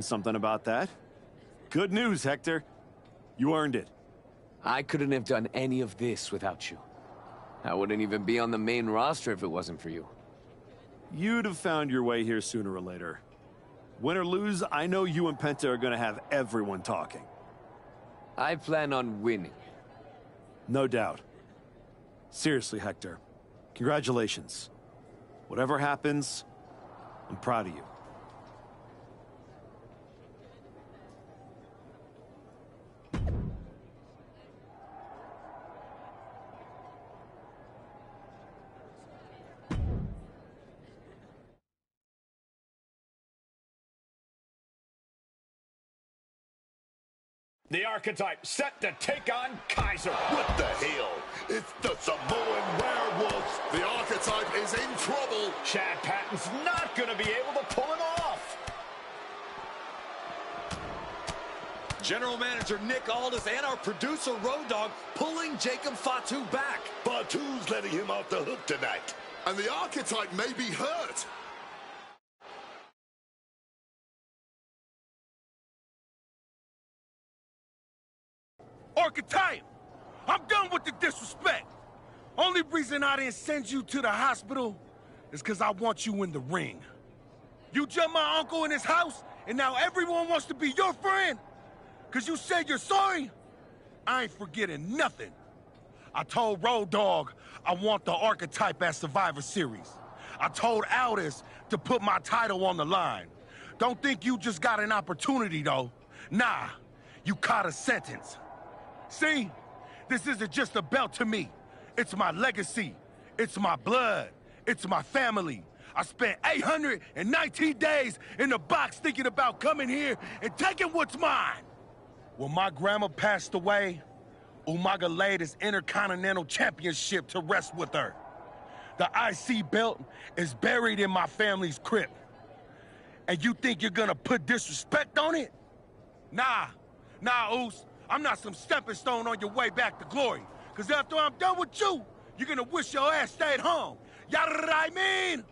something about that. Good news, Hector. You earned it. I couldn't have done any of this without you. I wouldn't even be on the main roster if it wasn't for you. You'd have found your way here sooner or later. Win or lose, I know you and Penta are gonna have everyone talking. I plan on winning. No doubt. Seriously, Hector. Congratulations. Whatever happens, I'm proud of you. The Archetype set to take on Kaiser. What the hell? It's the Samoan werewolves. The Archetype is in trouble. Chad Patton's not going to be able to pull him off. General Manager Nick Aldis and our producer Road Dogg pulling Jacob Fatu back. Fatu's letting him off the hook tonight. And the Archetype may be hurt. Archetype, I'm done with the disrespect. Only reason I didn't send you to the hospital is because I want you in the ring. You jumped my uncle in his house, and now everyone wants to be your friend? Because you said you're sorry? I ain't forgetting nothing. I told Road Dogg I want the Archetype at Survivor Series. I told Aldis to put my title on the line. Don't think you just got an opportunity, though. Nah, you caught a sentence. See, this isn't just a belt to me. It's my legacy. It's my blood. It's my family. I spent 819 days in the box thinking about coming here and taking what's mine. When my grandma passed away, Umaga laid his Intercontinental Championship to rest with her. The IC belt is buried in my family's crypt. And you think you're gonna put disrespect on it? Nah, Oos. I'm not some stepping stone on your way back to glory. Because after I'm done with you, you're gonna wish your ass stayed home. You know what I mean?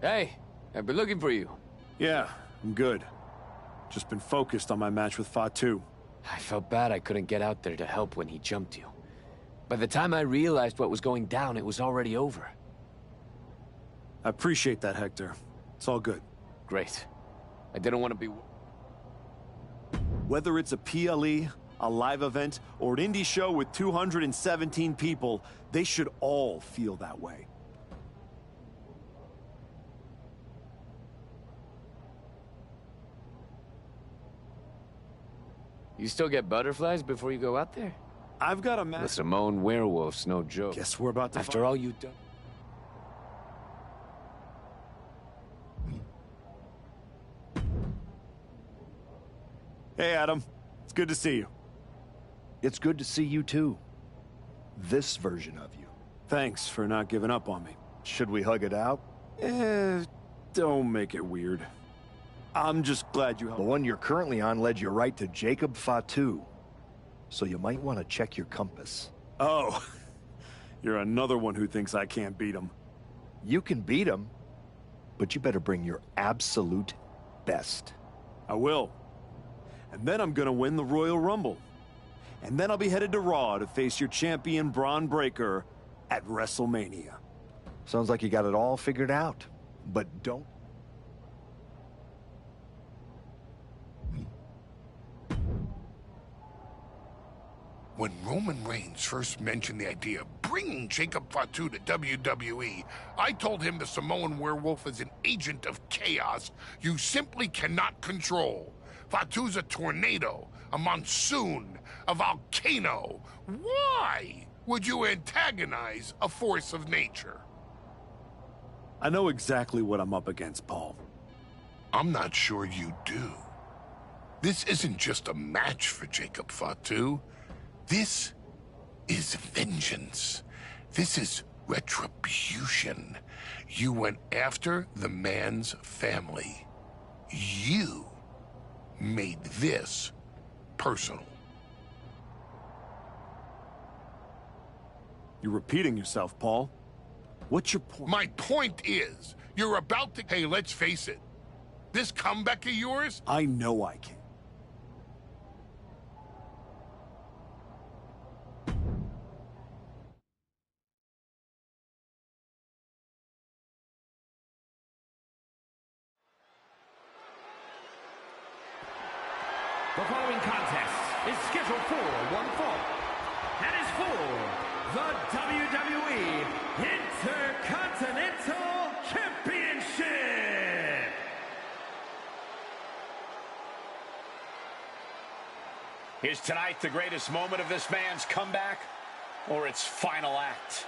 Hey, I've been looking for you. Yeah, I'm good. Just been focused on my match with Fatu. I felt bad I couldn't get out there to help when he jumped you. By the time I realized what was going down, it was already over. I appreciate that, Hector. It's all good. Great. I didn't want to be... Whether it's a PLE, a live event, or an indie show with 217 people, they should all feel that way. You still get butterflies before you go out there? I've got a The massive... Samoan werewolf's no joke. Guess we're about to After find... all you've done... Hey, Adam. It's good to see you. It's good to see you too. This version of you. Thanks for not giving up on me. Should we hug it out? Don't make it weird. I'm just glad you The helped. one you're currently on led you right to Jacob Fatu. So you might want to check your compass. Oh, you're another one who thinks I can't beat him. You can beat him, but you better bring your absolute best. I will. And then I'm gonna win the Royal Rumble. And then I'll be headed to Raw to face your champion Braun Breaker at WrestleMania. Sounds like you got it all figured out. But don't... When Roman Reigns first mentioned the idea of bringing Jacob Fatu to WWE, I told him the Samoan werewolf is an agent of chaos you simply cannot control. Fatu's a tornado, a monsoon, a volcano. Why would you antagonize a force of nature? I know exactly what I'm up against, Paul. I'm not sure you do. This isn't just a match for Jacob Fatu. This is vengeance. This is retribution. You went after the man's family. You made this personal. You're repeating yourself, Paul. What's your point? My point is, you're about to... Hey, let's face it. This comeback of yours, I know I can. The following contest is scheduled for one fall and is for the WWE Intercontinental Championship. Is tonight the greatest moment of this man's comeback, or its final act?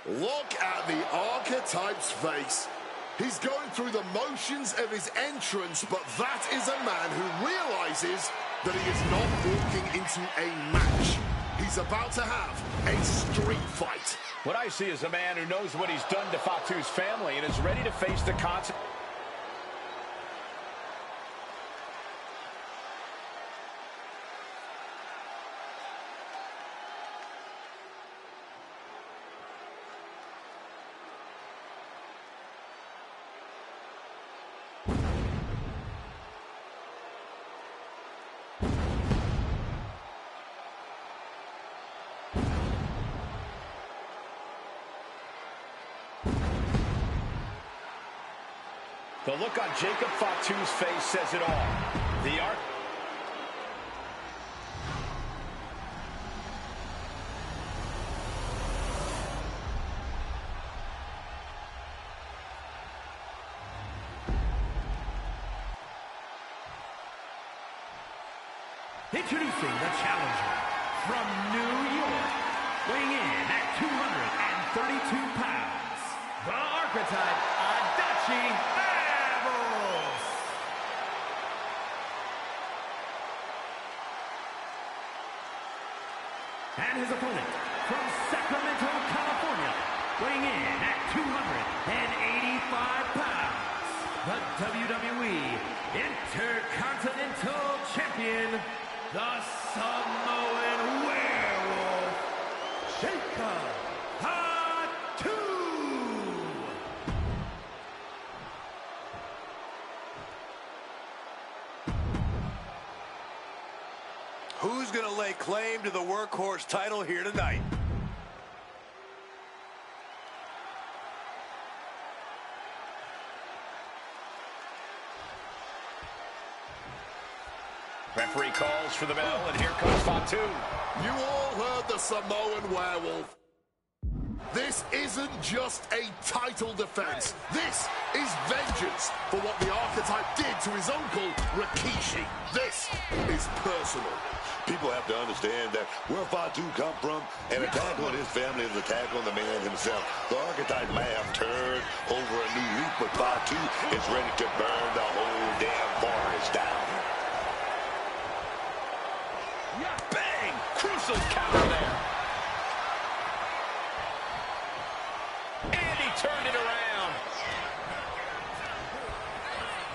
Look at the archetype's face. He's going through the motions of his entrance, but that is a man who realizes that he is not walking into a match. He's about to have a street fight. What I see is a man who knows what he's done to Fatu's family and is ready to face the consequences. The look on Jacob Fatu's face says it all. The art... Introducing the challenger from New York, weighing in at 232 pounds, the archetype Adachi Devils. And his opponent from Sacramento, California, weighing in at 285 the Samoan Werewolf, Jacob Fatu. Who's going to lay claim to the workhorse title here tonight? Referee calls for the bell, and here comes Fatu. You all heard the Samoan Werewolf. This isn't just a title defense. This is vengeance for what the Archetype did to his uncle, Rikishi. This is personal. People have to understand that where Fatu come from, an attack on his family is an attack on the man himself. The Archetype may have turned over a new leaf, but Fatu is ready to burn the whole damn forest down. Bang! Crucial counter there. And he turned it around.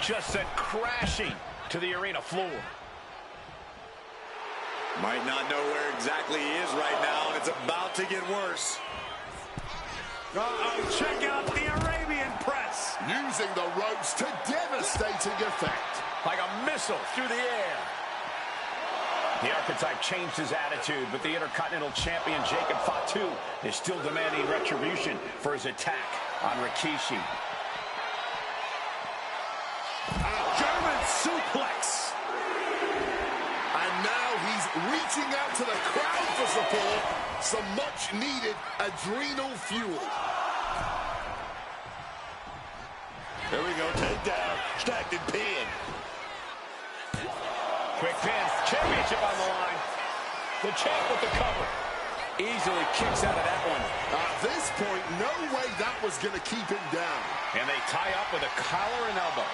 Just sent crashing to the arena floor. Might not know where exactly he is right now, and it's about to get worse. Uh-oh, check out the Arabian press. Using the ropes to devastating effect. Like a missile through the air. The Archetype changed his attitude, but the Intercontinental Champion Jacob Fatu is still demanding retribution for his attack on Rikishi. German suplex. And now he's reaching out to the crowd for support. Some much-needed adrenal fuel. There we go, takedown, stacked and pinned. Quick pin, championship on the line. The champ with the cover. Easily kicks out of that one. At this point, no way that was going to keep him down. And they tie up with a collar and elbow.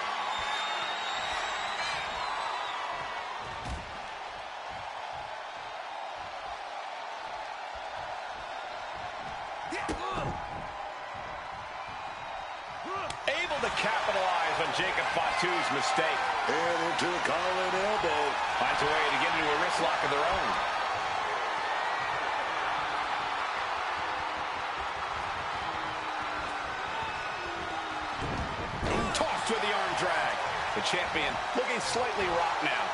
Able to capitalize on Jacob Fatu's mistake. And into a collar and elbow. Finds a way to get into a wrist lock of their own. Tossed with the arm drag. The champion looking slightly rocked now.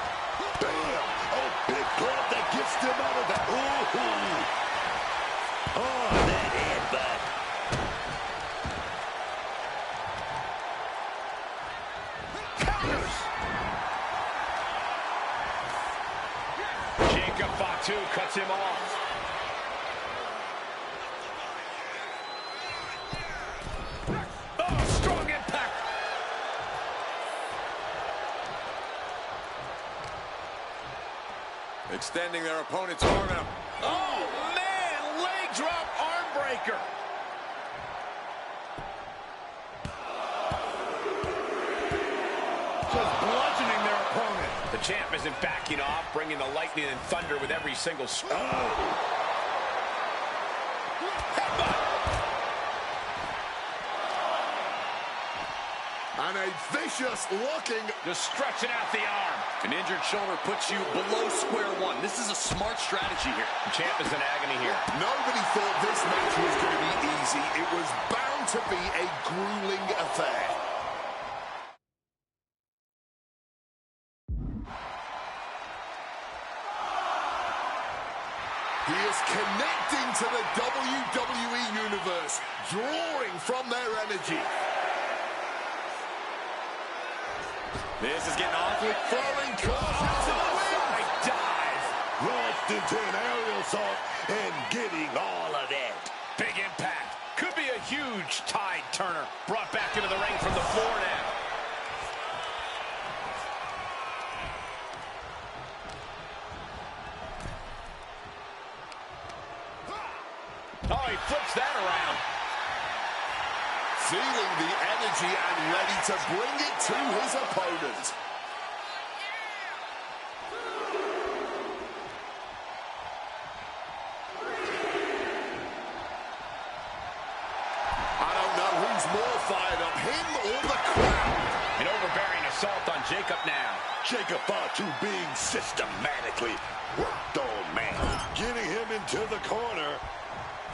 Bam! Oh, big club that gets them out of that. Ooh! Oh, that headbutt. Jacob Fatu cuts him off. Oh, strong impact. Extending their opponent's arm out. Oh, man, leg drop arm breaker. Just bludgeoning their opponent. The champ isn't backing off, bringing the lightning and thunder with every single And a vicious-looking... Just stretching out the arm. An injured shoulder puts you below square one. This is a smart strategy here. The champ is in agony here. Nobody thought this match was going to be easy. It was bound to be a grueling affair. He is connecting to the WWE Universe, drawing from their energy. This is getting awfully Throwing caution to the wind. Dive. Launched into an aerial assault and getting all of that. Big impact. Could be a huge tide turner. Brought back into the ring from the floor now. Oh, he flips that around. Feeling the energy and ready to bring it to his opponent. I don't know who's more fired up, him or the crowd. An overbearing assault on Jacob now. Jacob Fatu being systematically worked on, man. Getting him into the corner.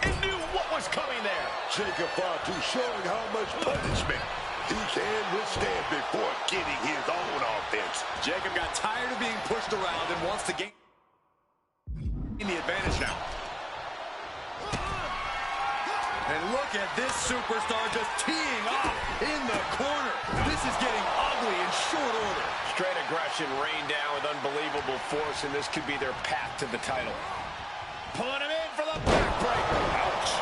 And knew what was coming there. Jacob Fatu showing how much punishment he can withstand before getting his own offense. Jacob got tired of being pushed around and wants to gain the advantage now. And look at this superstar just teeing off in the corner. This is getting ugly in short order. Straight aggression rained down with unbelievable force, and this could be their path to the title. Pulling him in for the backbreaker. Ouch.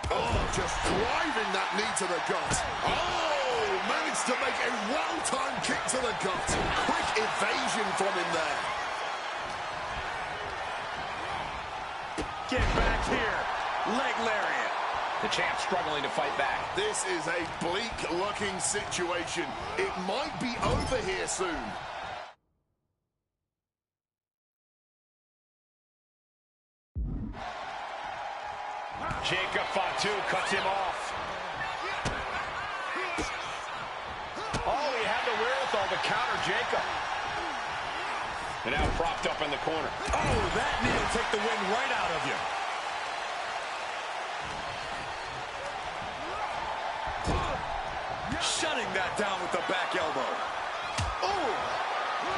Oh, just driving that knee to the gut. Oh, managed to make a well-timed kick to the gut. Quick evasion from him there. Get back here. Leg lariat. The champ struggling to fight back. This is a bleak-looking situation. It might be over here soon. Jacob Fatu cuts him off. Oh, he had the wherewithal to counter Jacob. And now propped up in the corner. Oh, that knee will take the wind right out of you. Shutting that down with the back elbow. Oh!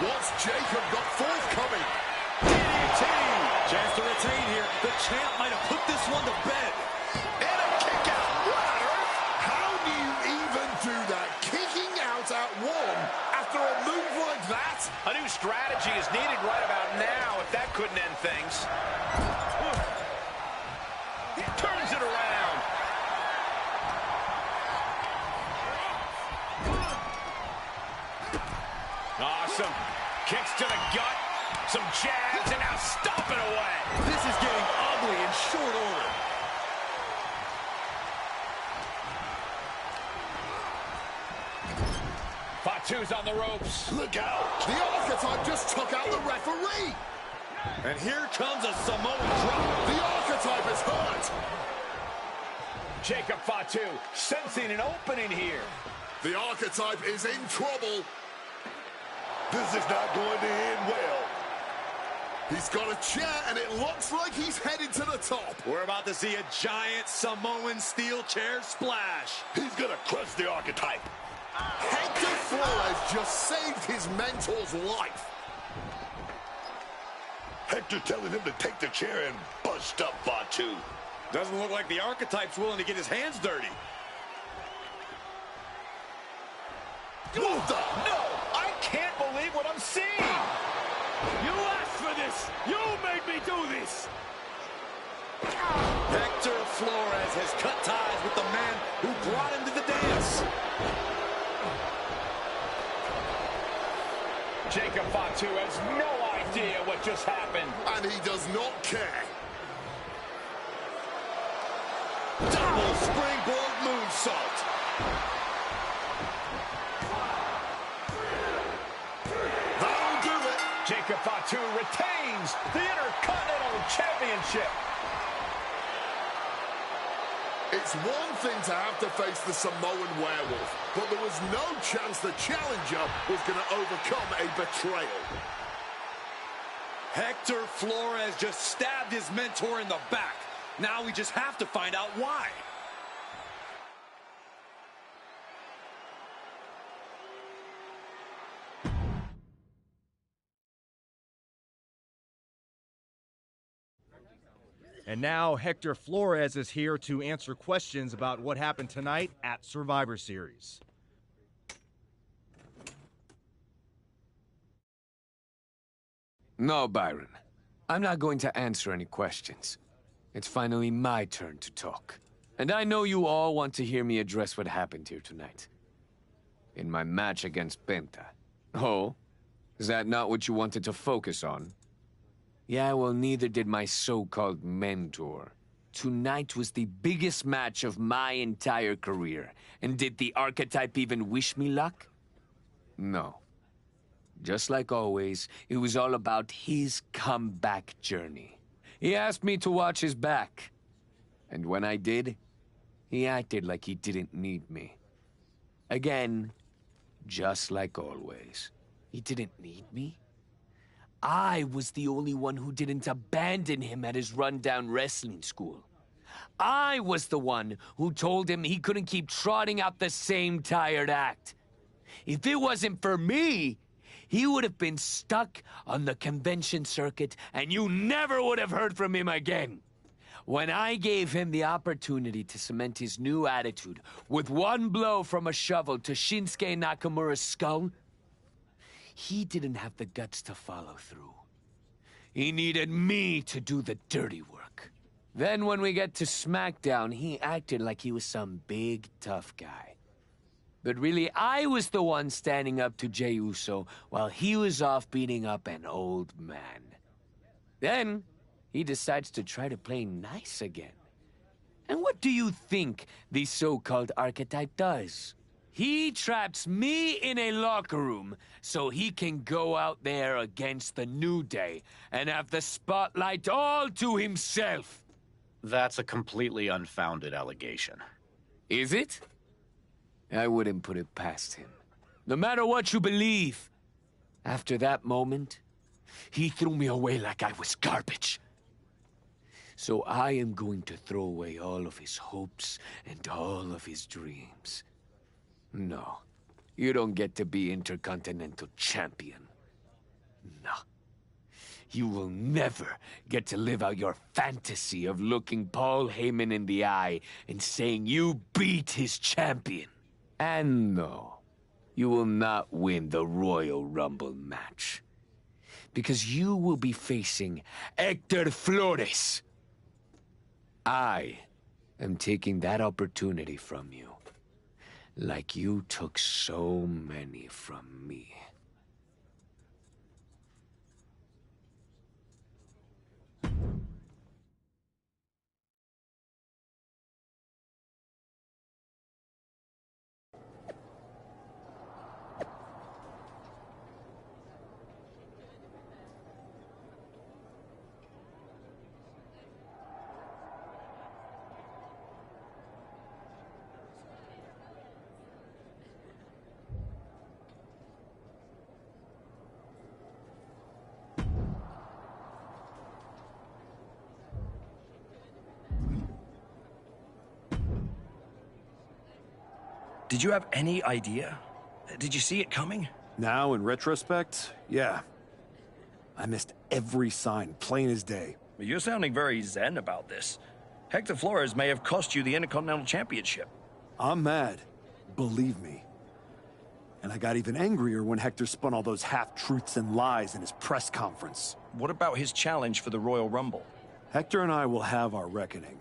What's Jacob got forthcoming? DDT! Chance to retain here. The champ might have put this one to bed. And a kick out. What on earth? How do you even do that? Kicking out at one after a move like that? A new strategy is needed right about now if that couldn't end things. He turns it around. Awesome. Kicks to the gut. Some jabs, and now stomping away. This is getting ugly in short order. Fatu's on the ropes. Look out. The Archetype just took out the referee. And here comes a Samoan drop. The Archetype is hurt. Jacob Fatu sensing an opening here. The Archetype is in trouble. This is not going to end well. He's got a chair, and it looks like he's headed to the top. We're about to see a giant Samoan steel chair splash. He's going to crush the Archetype. Hector Flores just saved his mentor's life. Hector telling him to take the chair and bust up Fatu. Doesn't look like the Archetype's willing to get his hands dirty. What the? No, I can't believe what I'm seeing. You asked for this. You made me do this. Hector Flores has cut ties with the man who brought him to the dance. Jacob Fatu has no idea what just happened. And he does not care. Double springboard moonsault. That'll do it. Jacob Fatu retains the Intercontinental Championship. It's one thing to have to face the Samoan Werewolf, but there was no chance the challenger was going to overcome a betrayal. Hector Flores just stabbed his mentor in the back. Now we just have to find out why. And now Hector Flores is here to answer questions about what happened tonight at Survivor Series. No, Byron. I'm not going to answer any questions. It's finally my turn to talk. And I know you all want to hear me address what happened here tonight. In my match against Penta. Oh? Is that not what you wanted to focus on? Yeah, well, neither did my so-called mentor. Tonight was the biggest match of my entire career. And did the Archetype even wish me luck? No. Just like always, it was all about his comeback journey. He asked me to watch his back. And when I did, he acted like he didn't need me. Again, just like always. He didn't need me. I was the only one who didn't abandon him at his rundown wrestling school. I was the one who told him he couldn't keep trotting out the same tired act. If it wasn't for me, he would have been stuck on the convention circuit, and you never would have heard from him again. When I gave him the opportunity to cement his new attitude with one blow from a shovel to Shinsuke Nakamura's skull, he didn't have the guts to follow through. He needed me to do the dirty work. Then when we get to SmackDown, he acted like he was some big, tough guy. But really, I was the one standing up to Jey Uso while he was off beating up an old man. Then, he decides to try to play nice again. And what do you think the so-called archetype does? He traps me in a locker room so he can go out there against the New Day and have the spotlight all to himself. That's a completely unfounded allegation. Is it? I wouldn't put it past him. No matter what you believe. After that moment, he threw me away like I was garbage. So I am going to throw away all of his hopes and all of his dreams. No, you don't get to be Intercontinental Champion. No. You will never get to live out your fantasy of looking Paul Heyman in the eye and saying you beat his champion. And no, you will not win the Royal Rumble match. Because you will be facing Hector Flores. I am taking that opportunity from you, like you took so many from me. Did you have any idea? Did you see it coming? Now, in retrospect, yeah. I missed every sign, plain as day. You're sounding very zen about this. Hector Flores may have cost you the Intercontinental Championship. I'm mad, believe me. And I got even angrier when Hector spun all those half-truths and lies in his press conference. What about his challenge for the Royal Rumble? Hector and I will have our reckoning.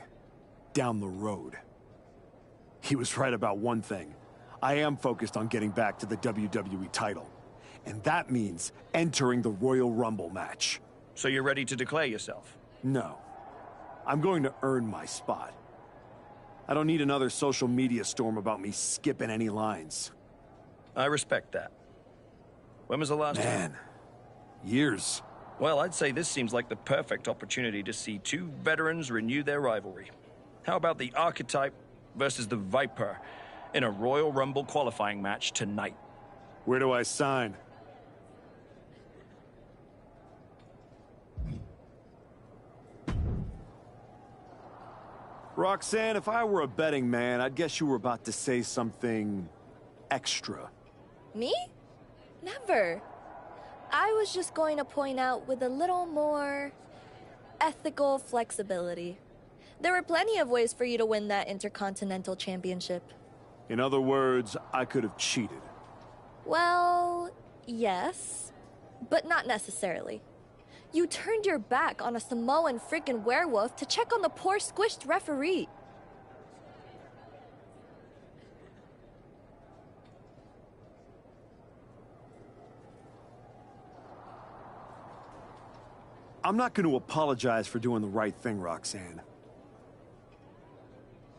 Down the road. He was right about one thing. I am focused on getting back to the WWE title. And that means entering the Royal Rumble match. So you're ready to declare yourself? No. I'm going to earn my spot. I don't need another social media storm about me skipping any lines. I respect that. When was the last time? Man, years. Well, I'd say this seems like the perfect opportunity to see two veterans renew their rivalry. How about the Archetype versus the Viper in a Royal Rumble qualifying match tonight? Where do I sign? Roxanne, if I were a betting man, I'd guess you were about to say something extra. Me? Never. I was just going to point out with a little more ethical flexibility. There were plenty of ways for you to win that Intercontinental Championship. In other words, I could have cheated. Well, yes, but not necessarily. You turned your back on a Samoan freaking werewolf to check on the poor squished referee. I'm not going to apologize for doing the right thing, Roxanne.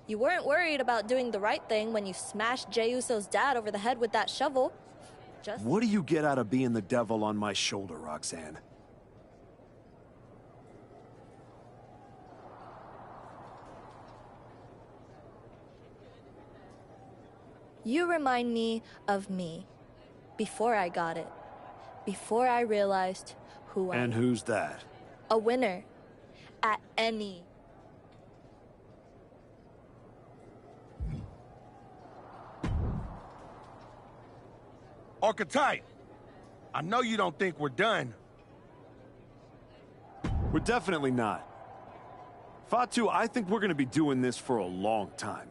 You weren't worried about doing the right thing when you smashed Jey Uso's dad over the head with that shovel. Just... What do you get out of being the devil on my shoulder, Roxanne? You remind me of me. Before I got it. Before I realized who I am. And who's that? A winner. At any. Archetype, I know you don't think we're done. We're definitely not. Fatu, I think we're going to be doing this for a long time.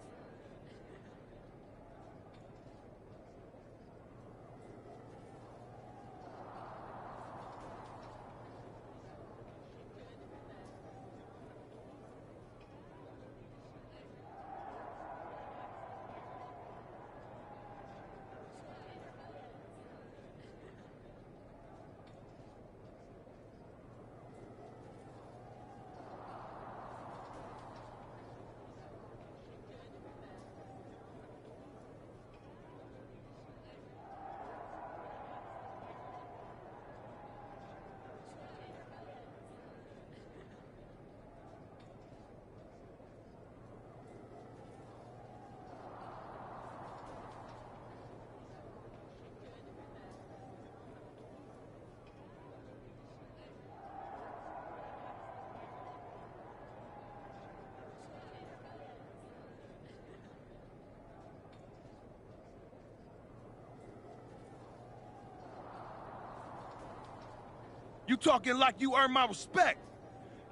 You talking like you earned my respect.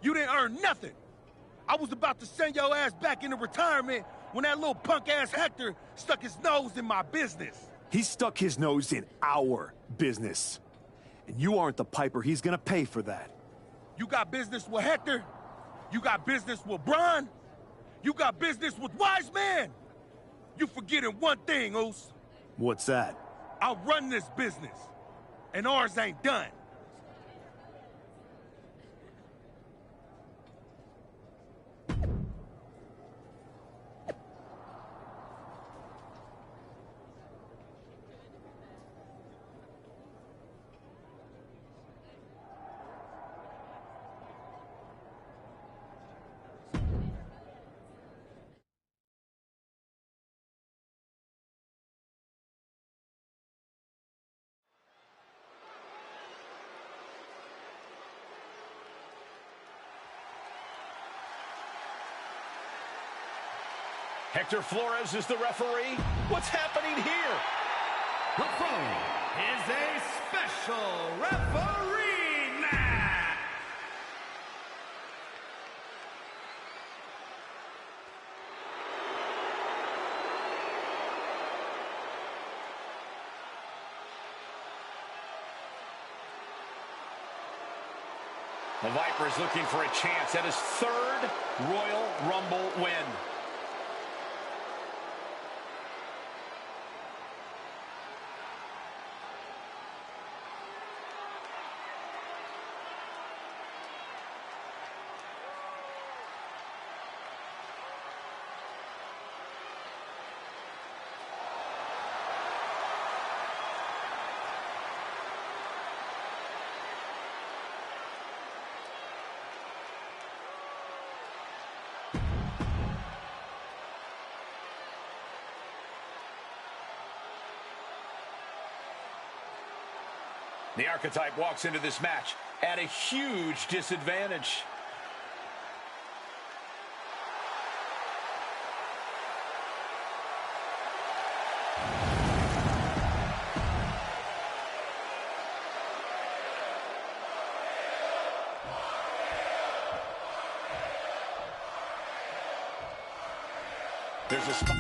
You didn't earn nothing. I was about to send your ass back into retirement when that little punk-ass Hector stuck his nose in my business. He stuck his nose in our business. And you aren't the piper he's gonna pay for that. You got business with Hector? You got business with Braun? You got business with Wise Man? You forgetting one thing, Oos. What's that? I run this business, and ours ain't done. Hector Flores is the referee. What's happening here? The following is a special referee match. The Vipers looking for a chance at his third Royal Rumble win. The Archetype walks into this match at a huge disadvantage. There's a spot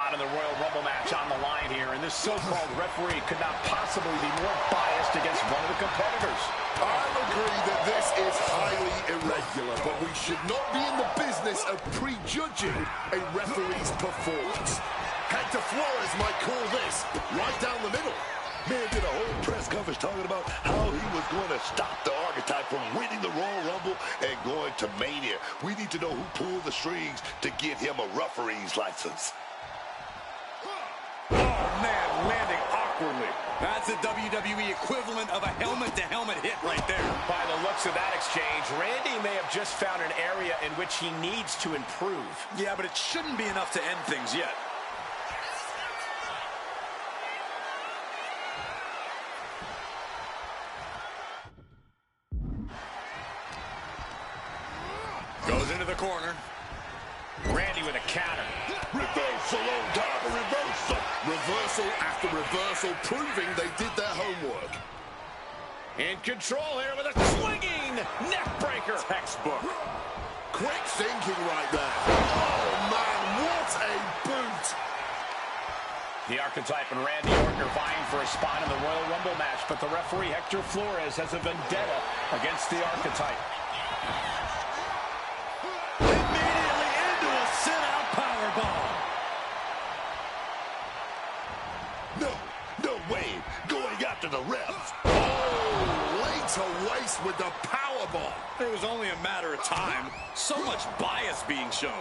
in the Royal Rumble match on the line here, and this so-called referee could not possibly be more biased against one of the competitors. I'll agree that this is highly irregular, but we should not be in the business of prejudging a referee's performance. Hector Flores might call this right down the middle. Man did a whole press conference talking about how he was going to stop the Archetype from winning the Royal Rumble and going to Mania. We need to know who pulled the strings to give him a referee's license. Oh, man, landing awkwardly. That's the WWE equivalent of a helmet-to-helmet hit right there. By the look looks of that exchange, Randy may have just found an area in which he needs to improve. Yeah, but it shouldn't be enough to end things yet. Goes into the corner. Randy with a counter. Reversal on top of reversal. Reversal after reversal, proving they did their homework. In control here with a swinging neck breaker. Textbook. Quick thinking right there. Oh, man, what a boot. The Archetype and Randy Orton are vying for a spot in the Royal Rumble match, but the referee, Hector Flores, has a vendetta against the Archetype. Immediately into a sit-out powerbomb. No way. Going after the refs. To waste with the powerbomb. It was only a matter of time. So much bias being shown.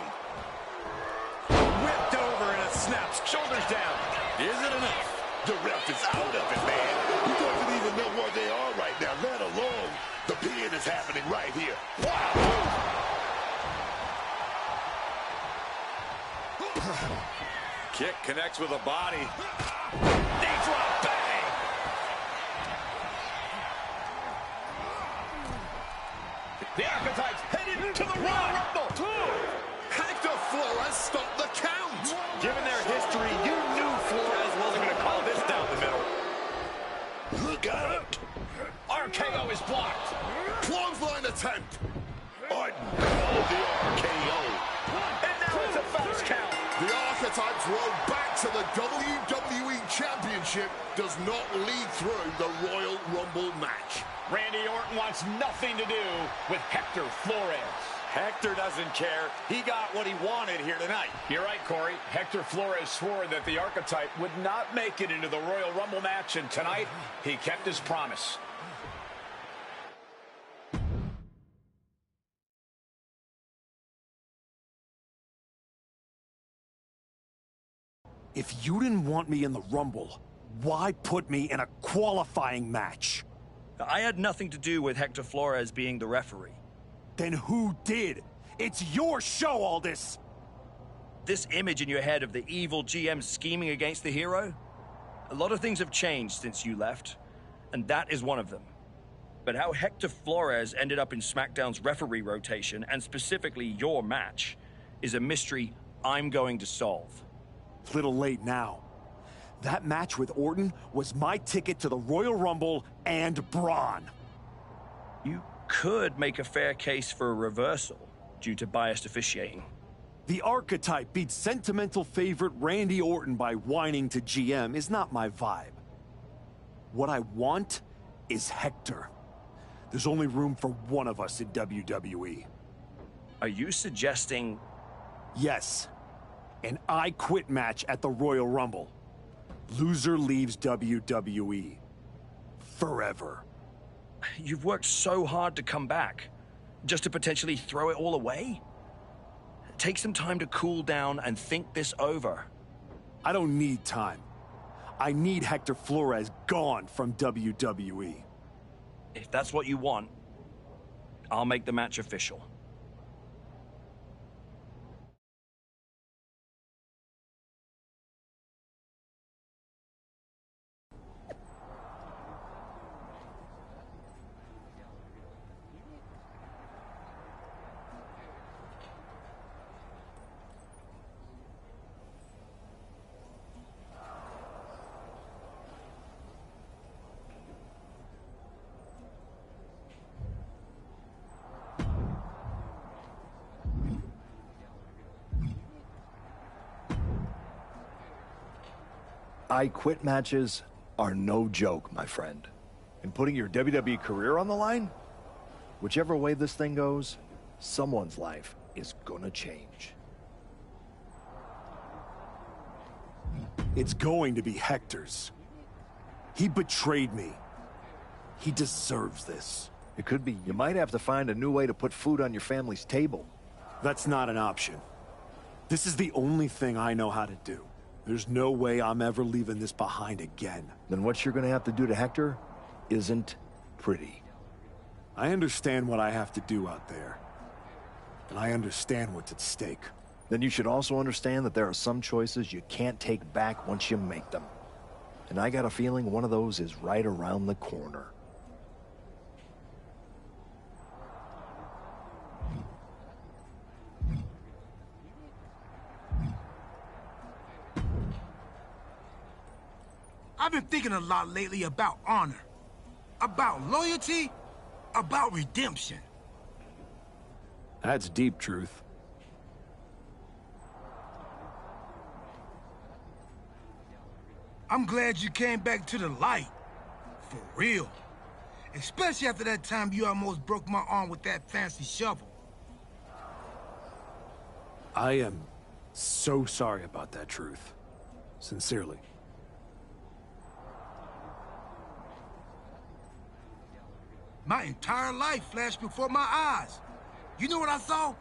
Whipped over in a snap. Shoulders down. Is it enough? The ref is out of it, man. He doesn't even know where they are right now, let alone the pin is happening right here. Wow. Kick connects with a body. Knee drop, bang. The Archetypes headed to the Royal Rumble. Hector Flores stopped the count. Given their history, you knew Flores wasn't going to call this down the middle. Look out. RKO is blocked. Clothesline attempt. Orton called the RKO. And now it's a fast count. The Archetypes road back to the WWE Championship does not lead through the Royal Rumble match. Randy Orton wants nothing to do with Hector Flores. Hector doesn't care. He got what he wanted here tonight. You're right, Corey. Hector Flores swore that the Archetype would not make it into the Royal Rumble match, and tonight he kept his promise. If you didn't want me in the Rumble, why put me in a qualifying match? I had nothing to do with Hector Flores being the referee. Then who did? It's your show, Aldis! This image in your head of the evil GM scheming against the hero? A lot of things have changed since you left, and that is one of them. But how Hector Flores ended up in SmackDown's referee rotation, and specifically your match, is a mystery I'm going to solve. Little late now. That match with Orton was my ticket to the Royal Rumble and Braun. You could make a fair case for a reversal due to biased officiating. The Archetype beat sentimental favorite Randy Orton by whining to GM is not my vibe. What I want is Hector. There's only room for one of us in WWE. Are you suggesting... Yes. An I Quit match at the Royal Rumble. Loser leaves WWE. Forever. You've worked so hard to come back, just to potentially throw it all away? Take some time to cool down and think this over. I don't need time. I need Hector Flores gone from WWE. If that's what you want, I'll make the match official. I Quit matches are no joke, my friend. And putting your WWE career on the line? Whichever way this thing goes, someone's life is gonna change. It's going to be Hector's. He betrayed me. He deserves this. It could be you might have to find a new way to put food on your family's table. That's not an option. This is the only thing I know how to do. There's no way I'm ever leaving this behind again. Then what you're gonna have to do to Hector isn't pretty. I understand what I have to do out there. And I understand what's at stake. Then you should also understand that there are some choices you can't take back once you make them. And I got a feeling one of those is right around the corner. I've been thinking a lot lately about honor, about loyalty, about redemption. That's deep, Truth. I'm glad you came back to the light. For real. Especially after that time you almost broke my arm with that fancy shovel. I am so sorry about that, Truth. Sincerely. My entire life flashed before my eyes. You know what I saw?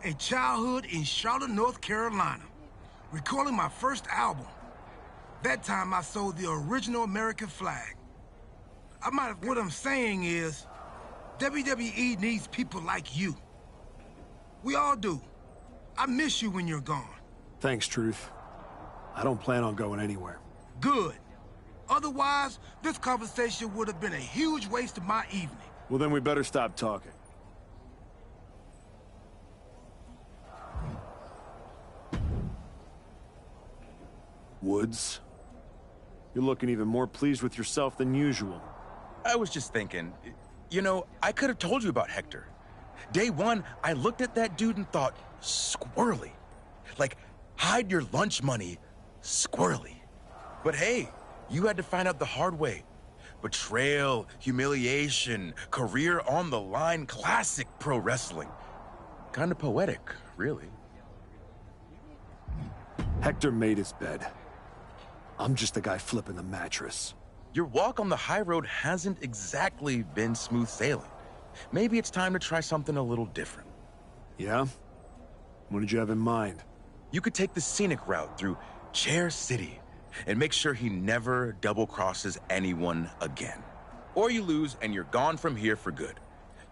A childhood in Charlotte, North Carolina, recalling my first album. That time I sold the original American flag. What I'm saying is, WWE needs people like you. We all do. I miss you when you're gone. Thanks, Truth. I don't plan on going anywhere. Good. Otherwise, this conversation would have been a huge waste of my evening. Well, then we better stop talking. Woods, you're looking even more pleased with yourself than usual. I was just thinking, you know, I could have told you about Hector. Day one, I looked at that dude and thought, squirrely. Like, hide your lunch money, squirrely. But hey, you had to find out the hard way. Betrayal, humiliation, career on the line, classic pro wrestling. Kind of poetic, really. Hector made his bed. I'm just the guy flipping the mattress. Your walk on the high road hasn't exactly been smooth sailing. Maybe it's time to try something a little different. Yeah? What did you have in mind? You could take the scenic route through Chair City and make sure he never double-crosses anyone again. Or you lose and you're gone from here for good.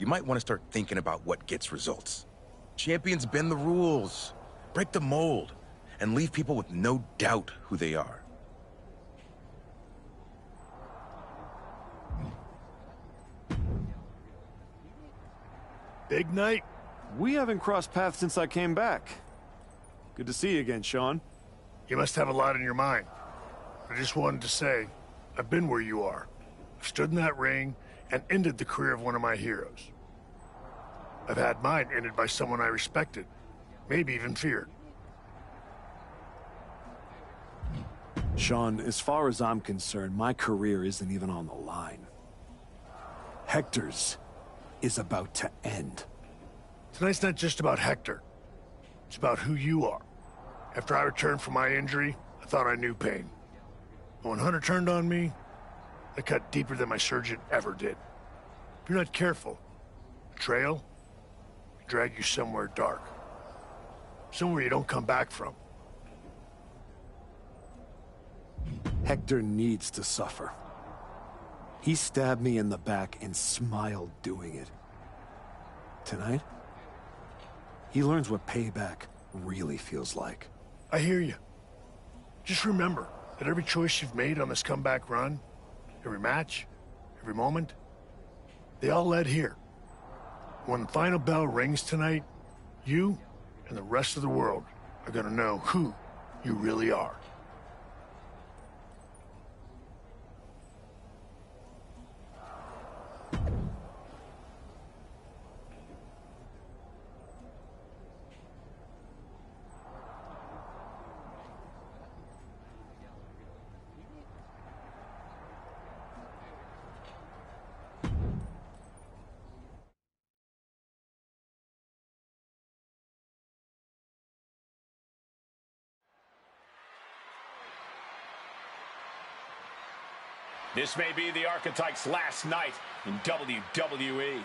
You might want to start thinking about what gets results. Champions bend the rules, break the mold, and leave people with no doubt who they are. Big night? We haven't crossed paths since I came back. Good to see you again, Sean. You must have a lot in your mind. I just wanted to say, I've been where you are. I've stood in that ring and ended the career of one of my heroes. I've had mine ended by someone I respected, maybe even feared. Sean, as far as I'm concerned, my career isn't even on the line. Hector's is about to end. Tonight's not just about Hector. It's about who you are. After I returned from my injury, I thought I knew pain. But when Hunter turned on me, I cut deeper than my surgeon ever did. If you're not careful, betrayal can drag you somewhere dark. Somewhere you don't come back from. Hector needs to suffer. He stabbed me in the back and smiled doing it. Tonight, he learns what payback really feels like. I hear you. Just remember that every choice you've made on this comeback run, every match, every moment, they all led here. When the final bell rings tonight, you and the rest of the world are gonna know who you really are. This may be the Archetype's last night in WWE.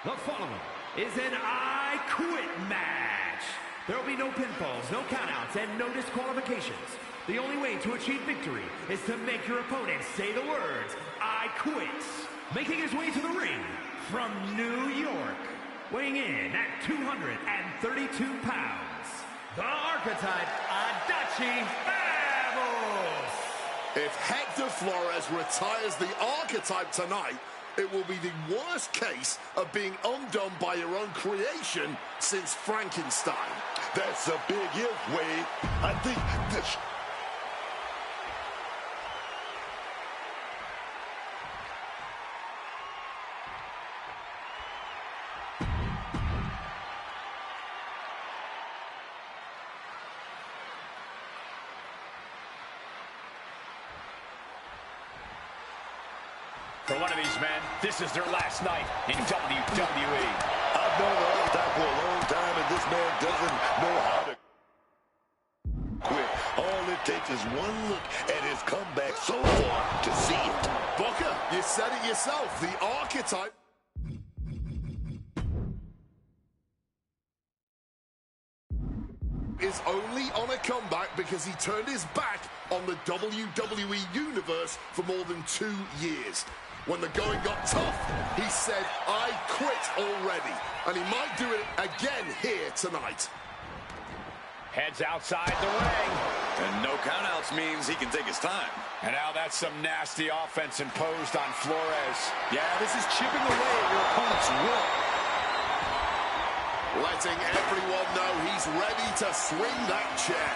The following is an I Quit match. There will be no pinfalls, no countouts, and no disqualifications. The only way to achieve victory is to make your opponent say the words, I quit. Making his way to the ring from New York, weighing in at 232 pounds, the Archetype Adachi Ramos. If Hector Flores retires the Archetype tonight, it will be the worst case of being undone by your own creation since Frankenstein. That's a big if, Wade. I think this... For one of these men, this is their last night in WWE. I've known the Archetype for a long time, and this man doesn't know how to quit. All it takes is one look at his comeback so far to see it. Booker, you said it yourself. The Archetype is only on a comeback because he turned his back on the WWE Universe for more than 2 years. When the going got tough, he said, I quit already. And he might do it again here tonight. Heads outside the ring. And no countouts means he can take his time. And now that's some nasty offense imposed on Flores. Yeah, this is chipping away at your opponent's will. Letting everyone know he's ready to swing that chair.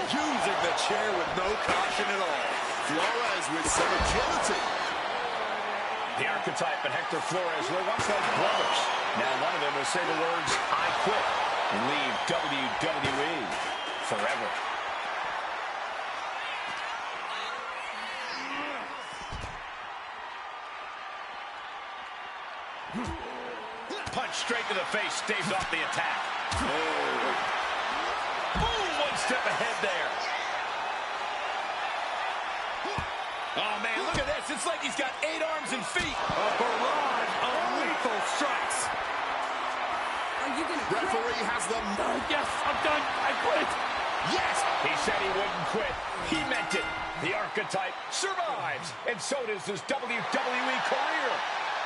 Using the chair with no caution at all. Flores with some agility. The Archetype and Hector Flores were once like brothers. Now one of them will say the words, I quit, and leave WWE forever. Punch straight to the face, staves off the attack. Boom, one step ahead there. Oh, man, look at this. It's like he's got 8 arms and feet. A barrage of lethal strikes. Are you gonna quit? Referee has them. Yes, I'm done. I quit. Yes, he said he wouldn't quit. He meant it. The Archetype survives, and so does his WWE career.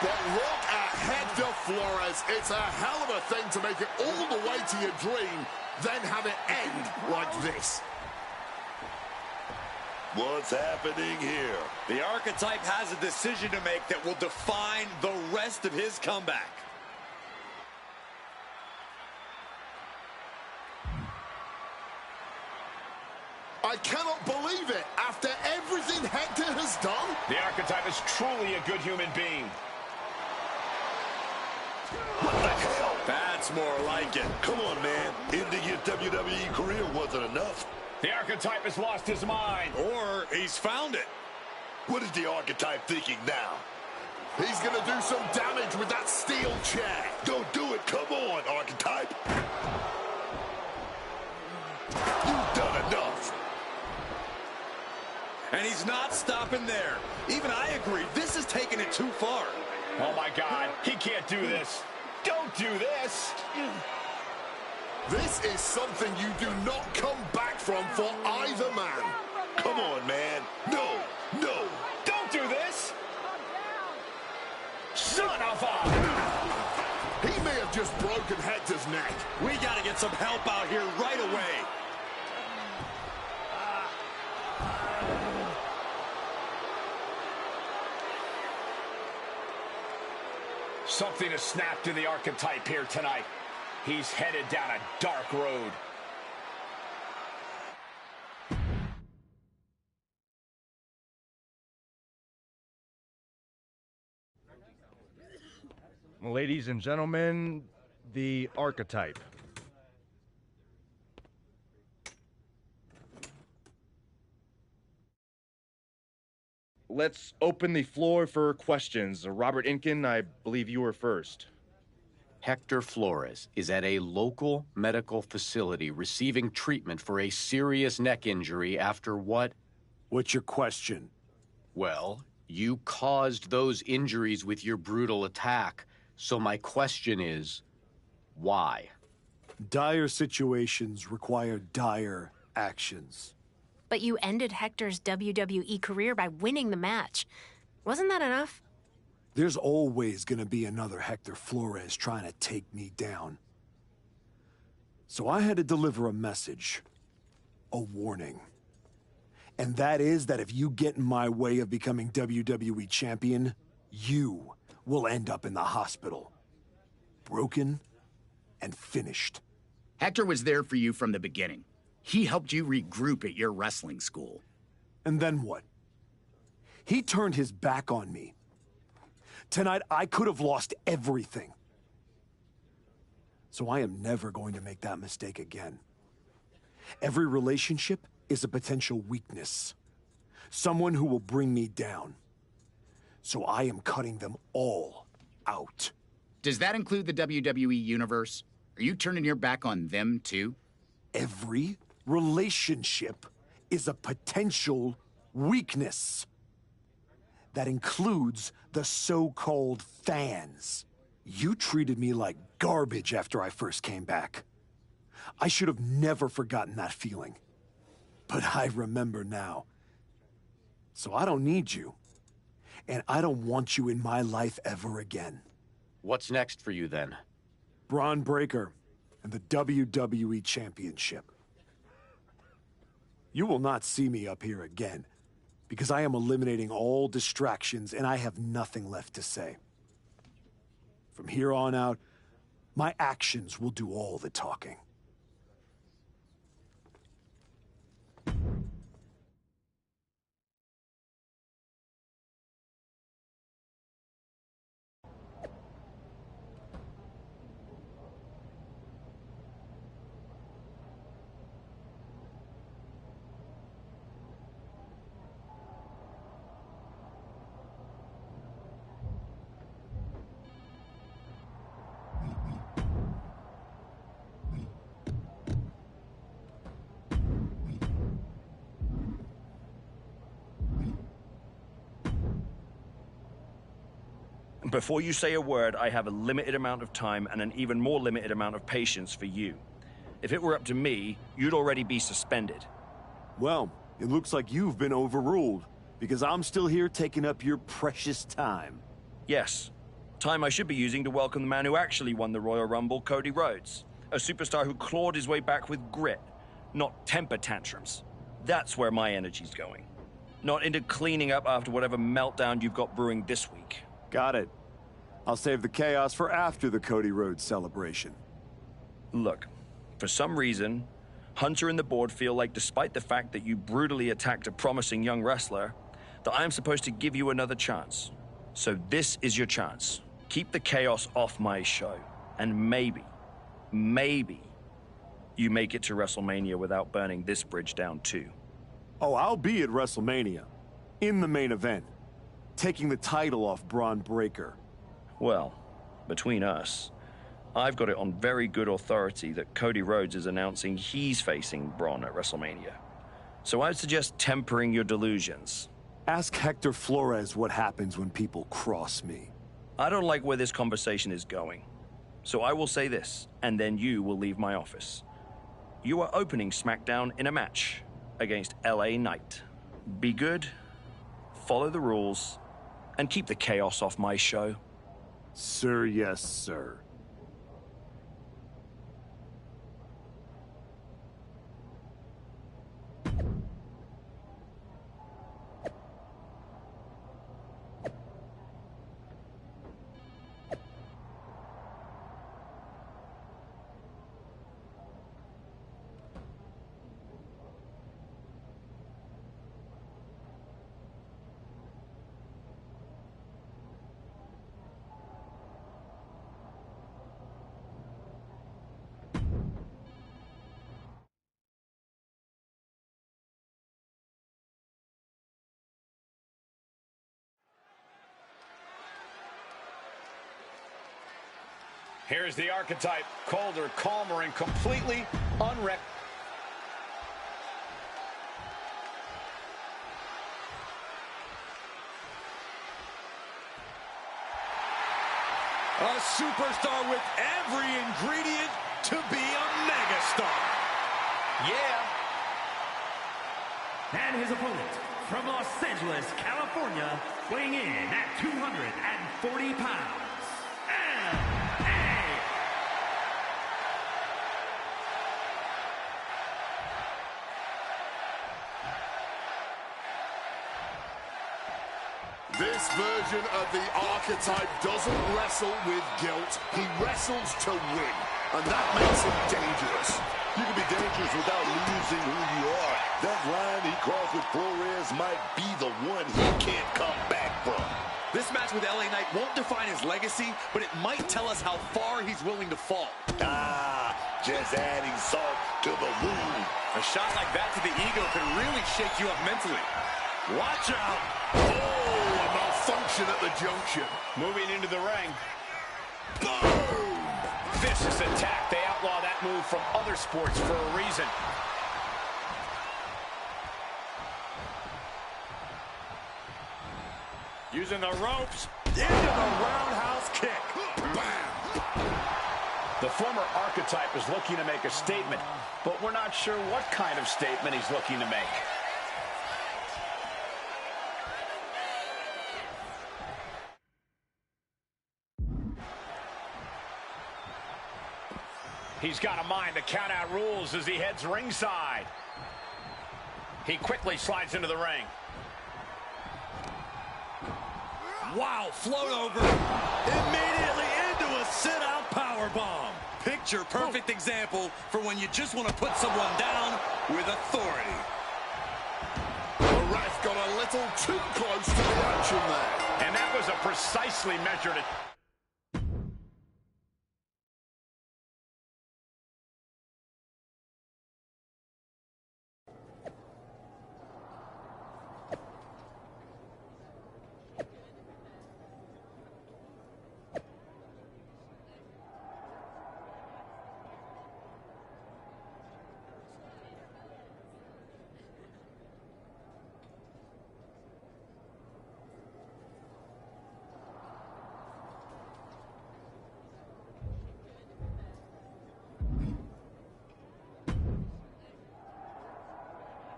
But look at Hector Flores. It's a hell of a thing to make it all the way to your dream, then have it end like this. What's happening here? The Archetype has a decision to make that will define the rest of his comeback. I cannot believe it. After everything Hector has done. The Archetype is truly a good human being. What the hell? That's more like it. Come on, man. Ending his WWE career wasn't enough. The Archetype has lost his mind. Or he's found it. What is the Archetype thinking now? He's going to do some damage with that steel chair. Don't do it. Come on, Archetype. You've done enough. And he's not stopping there. Even I agree. This is taking it too far. Oh, my God. He can't do this. Don't do this. This is something you do not come back from for either man. Come on, man. No, no. Don't do this. Son of a... He may have just broken Hector's neck. We got to get some help out here right away. Something has snapped in the Archetype here tonight. He's headed down a dark road. Ladies and gentlemen, the Archetype. Let's open the floor for questions. Robert Inkin, I believe you were first. Hector Flores is at a local medical facility receiving treatment for a serious neck injury after what? What's your question? Well, you caused those injuries with your brutal attack. So my question is, why? Dire situations require dire actions. But you ended Hector's WWE career by winning the match. Wasn't that enough? There's always gonna be another Hector Flores trying to take me down. So I had to deliver a message. A warning. And that is that if you get in my way of becoming WWE champion, you will end up in the hospital. Broken and finished. Hector was there for you from the beginning. He helped you regroup at your wrestling school. And then what? He turned his back on me. Tonight, I could have lost everything. So I am never going to make that mistake again. Every relationship is a potential weakness. Someone who will bring me down. So I am cutting them all out. Does that include the WWE Universe? Are you turning your back on them, too? Every relationship is a potential weakness. That includes the so-called fans. You treated me like garbage after I first came back. I should have never forgotten that feeling. But I remember now. So I don't need you. And I don't want you in my life ever again. What's next for you, then? Braun Breaker and the WWE Championship. You will not see me up here again, because I am eliminating all distractions and I have nothing left to say. From here on out, my actions will do all the talking. Before you say a word, I have a limited amount of time and an even more limited amount of patience for you. If it were up to me, you'd already be suspended. Well, it looks like you've been overruled, because I'm still here taking up your precious time. Yes. Time I should be using to welcome the man who actually won the Royal Rumble, Cody Rhodes. A superstar who clawed his way back with grit, not temper tantrums. That's where my energy's going. Not into cleaning up after whatever meltdown you've got brewing this week. Got it. I'll save the chaos for after the Cody Rhodes celebration. Look, for some reason, Hunter and the board feel like despite the fact that you brutally attacked a promising young wrestler, that I am supposed to give you another chance. So this is your chance. Keep the chaos off my show. And maybe, you make it to WrestleMania without burning this bridge down too. Oh, I'll be at WrestleMania. In the main event. Taking the title off Braun Breaker. Well, between us, I've got it on very good authority that Cody Rhodes is announcing he's facing Braun at WrestleMania. So I'd suggest tempering your delusions. Ask Hector Flores what happens when people cross me. I don't like where this conversation is going. So I will say this, and then you will leave my office. You are opening SmackDown in a match against LA Knight. Be good, follow the rules, and keep the chaos off my show. Sir, yes, sir. Here's the archetype, colder, calmer, and completely unwrecked. A superstar with every ingredient to be a megastar. Yeah. And his opponent from Los Angeles, California, weighing in at 240 pounds, L.A. This version of the archetype doesn't wrestle with guilt. He wrestles to win, and that makes him dangerous. You can be dangerous without losing who you are. That line he crossed with Flores might be the one he can't come back from. This match with LA Knight won't define his legacy, but it might tell us how far he's willing to fall. Just adding salt to the wound. A shot like that to the ego can really shake you up mentally. Watch out! Oh, a malfunction at the junction. Moving into the ring. Boom! Vicious attack. They outlaw that move from other sports for a reason. Using the ropes. Into the roundhouse kick. Bam! The former archetype is looking to make a statement, but we're not sure what kind of statement he's looking to make. He's got a mind to count out rules as he heads ringside. He quickly slides into the ring. Wow, float over. Immediately into a sit-out powerbomb. Picture perfect example for when you just want to put someone down with authority. The ref got a little too close to the action there. And that was a precisely measured attack.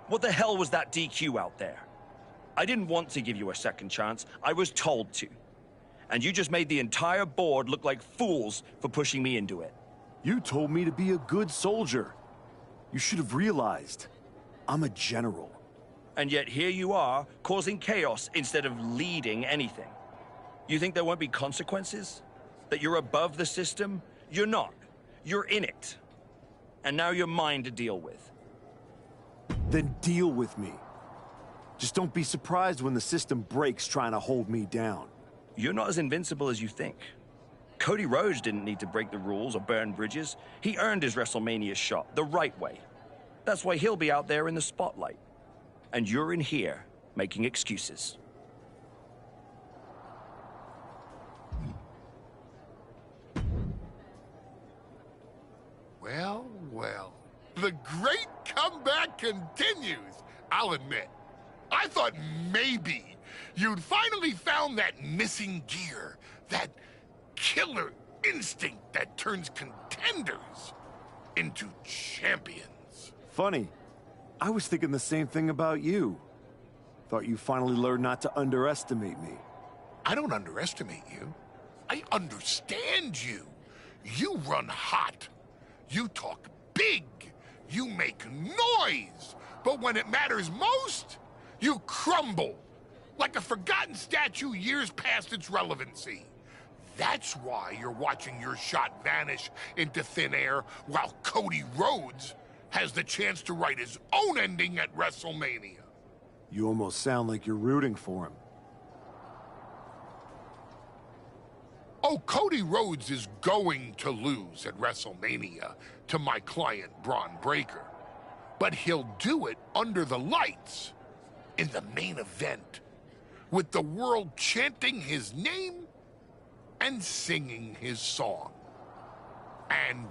What the hell was that DQ out there? I didn't want to give you a second chance. I was told to. And you just made the entire board look like fools for pushing me into it. You told me to be a good soldier. You should have realized. I'm a general. And yet here you are, causing chaos instead of leading anything. You think there won't be consequences? That you're above the system? You're not. You're in it. And now you're mine to deal with. Then deal with me. Just don't be surprised when the system breaks trying to hold me down. You're not as invincible as you think. Cody Rhodes didn't need to break the rules or burn bridges. He earned his WrestleMania shot the right way. That's why he'll be out there in the spotlight. And you're in here making excuses. Well, well. The great comeback continues, I'll admit. I thought maybe you'd finally found that missing gear, that killer instinct that turns contenders into champions. Funny. I was thinking the same thing about you. Thought you finally learned not to underestimate me. I don't underestimate you. I understand you. You run hot. You talk big. You make noise. But when it matters most, you crumble. Like a forgotten statue years past its relevancy. That's why you're watching your shot vanish into thin air while Cody Rhodes has the chance to write his own ending at WrestleMania. You almost sound like you're rooting for him. Oh, Cody Rhodes is going to lose at WrestleMania to my client, Braun Breaker. But he'll do it under the lights in the main event, with the world chanting his name and singing his song. And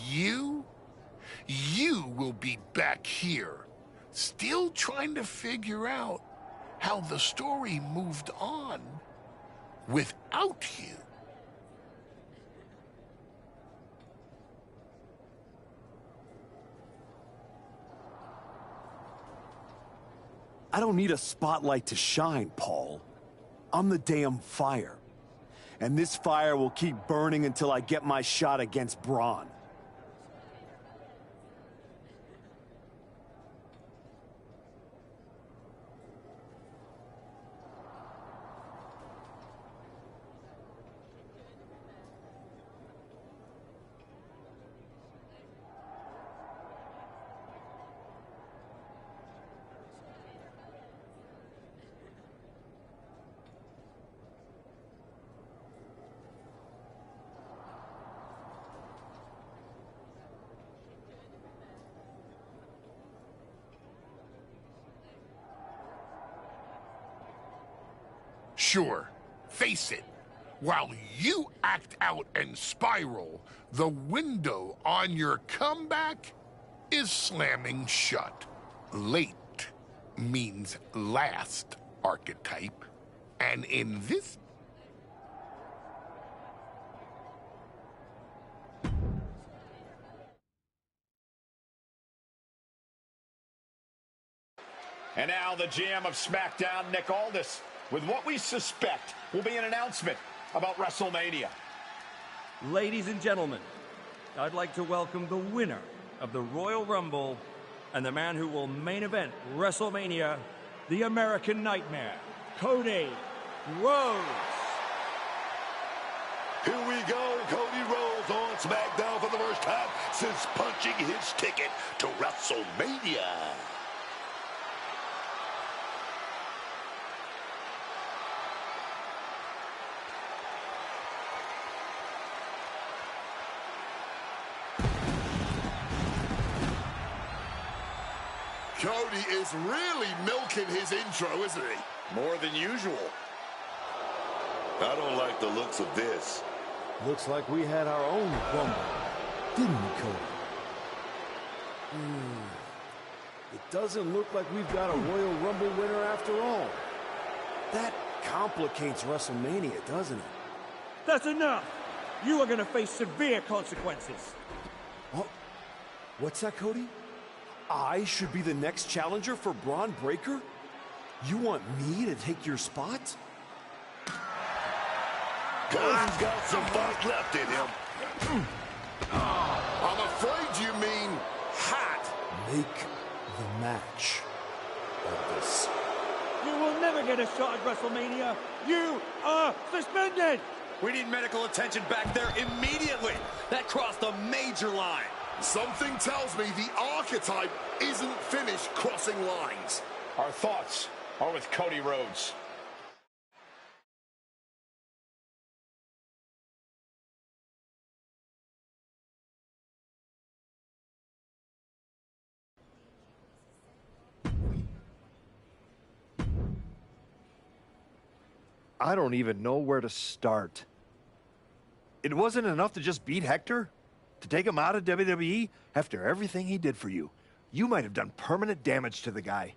you will be back here, still trying to figure out how the story moved on without you. I don't need a spotlight to shine, Paul. I'm the damn fire. And this fire will keep burning until I get my shot against Braun. Sure, face it. While you act out and spiral, the window on your comeback is slamming shut. Late means last, archetype. And in this... And now the GM of SmackDown, Nick Aldis, with what we suspect will be an announcement about WrestleMania. Ladies and gentlemen, I'd like to welcome the winner of the Royal Rumble and the man who will main event WrestleMania, the American Nightmare, Cody Rhodes. Here we go, Cody Rhodes on SmackDown for the first time since punching his ticket to WrestleMania. Cody is really milking his intro, isn't he? More than usual. I don't like the looks of this. Looks like we had our own Rumble, didn't we, Cody? It doesn't look like we've got a Royal Rumble winner after all. That complicates WrestleMania, doesn't it? That's enough! You are going to face severe consequences. Oh, what's that, Cody? I should be the next challenger for Braun Breaker? You want me to take your spot? Cody's got some fight left in him. I'm afraid you mean hat. Make the match of this. You will never get a shot at WrestleMania. You are suspended. We need medical attention back there immediately. That crossed a major line. Something tells me the archetype isn't finished crossing lines. Our thoughts are with Cody Rhodes. I don't even know where to start. It wasn't enough to just beat Hector? To take him out of WWE after everything he did for you? You might have done permanent damage to the guy.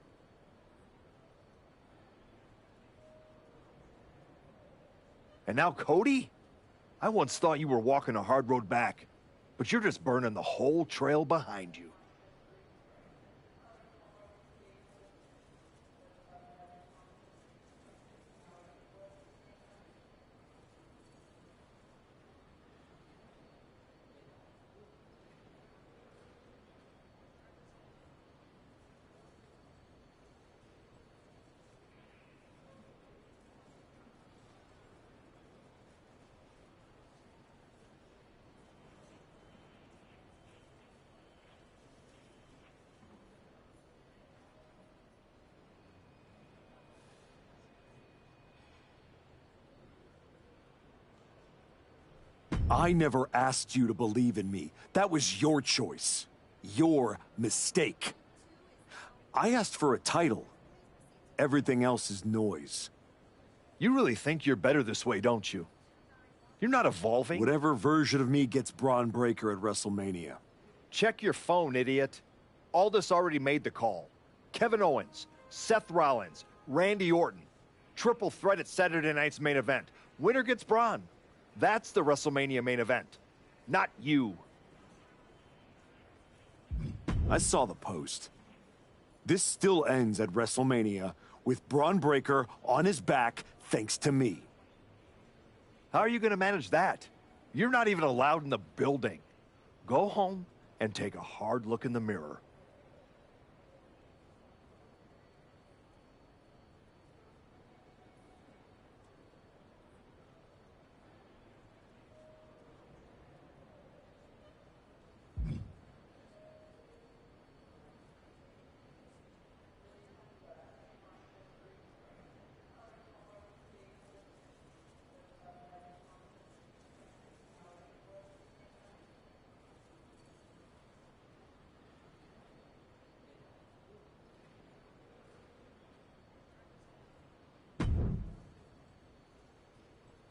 And now Cody? I once thought you were walking a hard road back, but you're just burning the whole trail behind you. I never asked you to believe in me. That was your choice. Your mistake. I asked for a title. Everything else is noise. You really think you're better this way, don't you? You're not evolving. Whatever version of me gets Braun Breaker at WrestleMania. Check your phone, idiot. Aldis already made the call. Kevin Owens, Seth Rollins, Randy Orton. Triple threat at Saturday night's main event. Winner gets Braun. That's the WrestleMania main event. Not you. I saw the post. This still ends at WrestleMania with Braun Breaker on his back thanks to me. How are you going to manage that? You're not even allowed in the building. Go home and take a hard look in the mirror.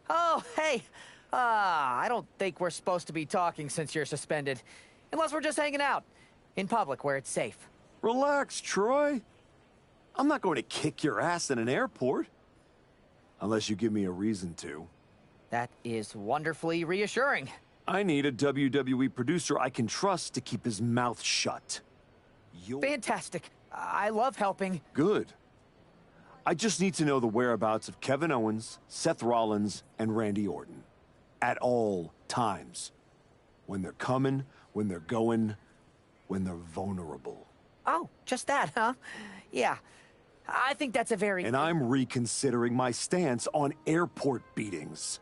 Oh, hey. I don't think we're supposed to be talking since you're suspended. Unless we're just hanging out. In public, where it's safe. Relax, Troy. I'm not going to kick your ass in an airport. Unless you give me a reason to. That is wonderfully reassuring. I need a WWE producer I can trust to keep his mouth shut. Fantastic. I love helping. Good. I just need to know the whereabouts of Kevin Owens, Seth Rollins, and Randy Orton. At all times. When they're coming, when they're going, when they're vulnerable. Oh, just that, huh? Yeah. I think that's a very... And I'm reconsidering my stance on airport beatings.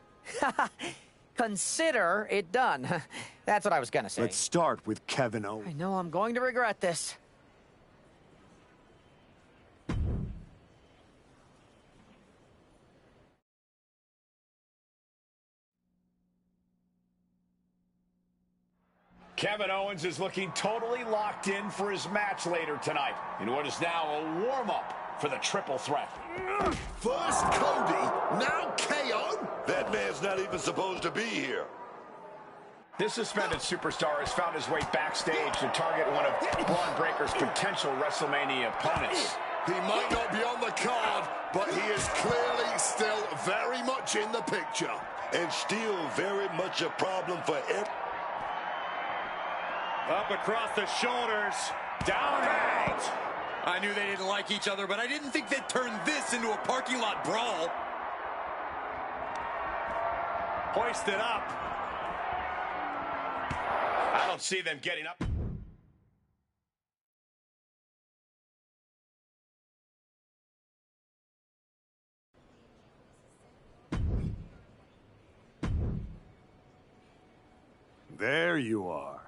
Consider it done. That's what I was gonna say. Let's start with Kevin Owens. I know I'm going to regret this. Kevin Owens is looking totally locked in for his match later tonight in what is now a warm-up for the triple threat. First Cody, now KO? That man's not even supposed to be here. This suspended superstar has found his way backstage to target one of Braun Breaker's potential WrestleMania opponents. He might not be on the card, but he is clearly still very much in the picture. And still very much a problem for every... Up across the shoulders, down and out. I knew they didn't like each other, but I didn't think they'd turn this into a parking lot brawl. Hoisted up. I don't see them getting up. There you are.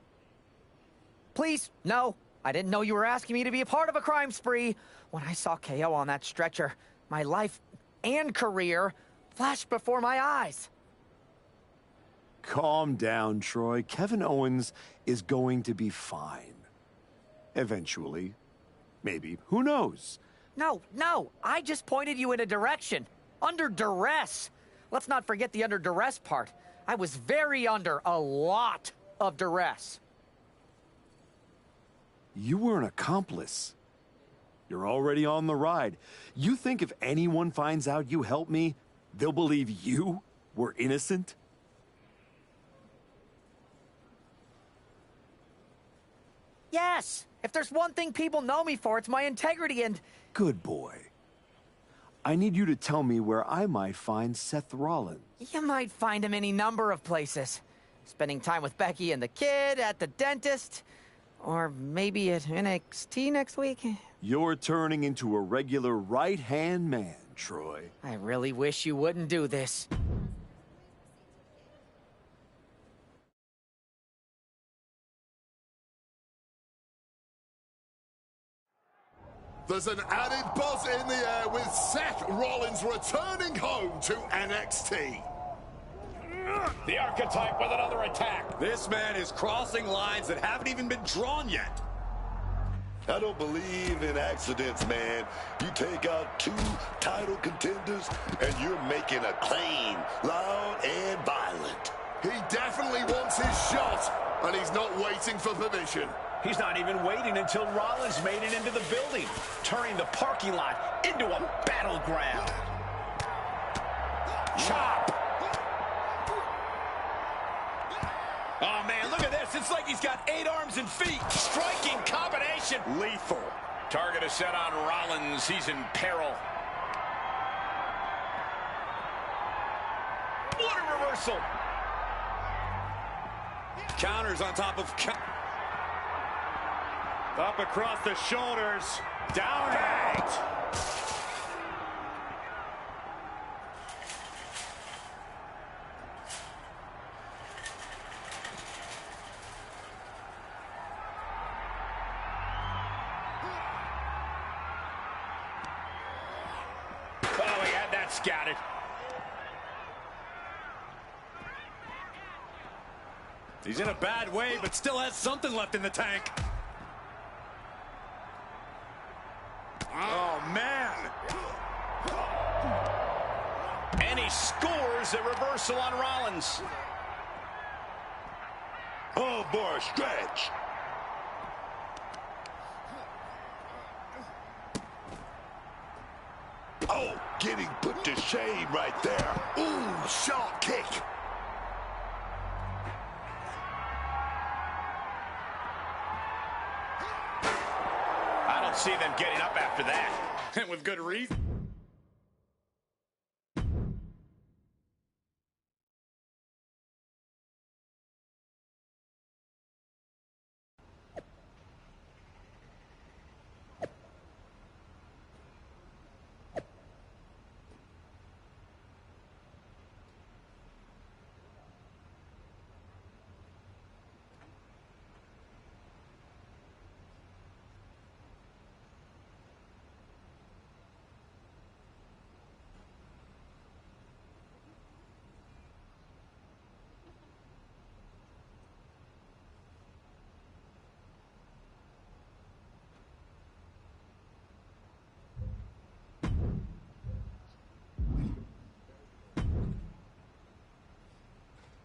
Please, no. I didn't know you were asking me to be a part of a crime spree. When I saw KO on that stretcher, my life and career flashed before my eyes. Calm down, Troy. Kevin Owens is going to be fine. Eventually. Maybe. Who knows? No. I just pointed you in a direction. Under duress. Let's not forget the under duress part. I was very under a lot of duress. You were an accomplice. You're already on the ride. You think if anyone finds out you helped me, they'll believe you were innocent? Yes! If there's one thing people know me for, it's my integrity and... Good boy. I need you to tell me where I might find Seth Rollins. You might find him any number of places. Spending time with Becky and the kid, at the dentist... Or maybe at NXT next week? You're turning into a regular right-hand man, Troy. I really wish you wouldn't do this. There's an added buzz in the air with Seth Rollins returning home to NXT. The Archetype with another attack. This man is crossing lines that haven't even been drawn yet. I don't believe in accidents, man. You take out 2 title contenders, and you're making a claim, loud and violent. He definitely wants his shot, and he's not waiting for permission. He's not even waiting until Rollins made it into the building, turning the parking lot into a battleground. Chop! Oh, man, look at this. It's like he's got 8 arms and feet. Striking combination. Lethal. Target is set on Rollins. He's in peril. What a reversal. Counters on top of... Up across the shoulders. Down and out. Oh, he had that scattered. He's in a bad way, but still has something left in the tank. Oh, man. And he scores a reversal on Rollins. Oh, boy, stretch. Oh, getting put to shame right there. Ooh, sharp kick. I don't see them getting up after that. And with good reason.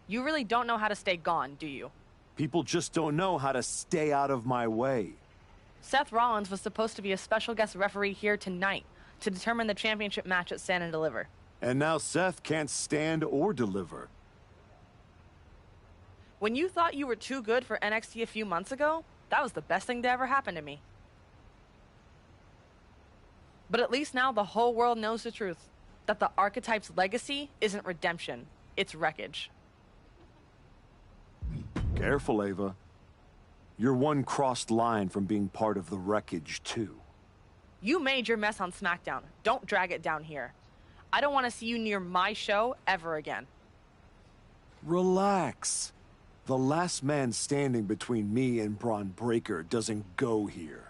You really don't know how to stay gone, do you? People just don't know how to stay out of my way. Seth Rollins was supposed to be a special guest referee here tonight to determine the championship match at Stand and Deliver. And now Seth can't stand or deliver. When you thought you were too good for NXT a few months ago, that was the best thing to ever happen to me. But at least now the whole world knows the truth, that the Archetype's legacy isn't redemption, it's wreckage. Careful, Ava. You're one crossed line from being part of the wreckage, too. You made your mess on SmackDown. Don't drag it down here. I don't want to see you near my show ever again. Relax. The last man standing between me and Braun Breaker doesn't go here.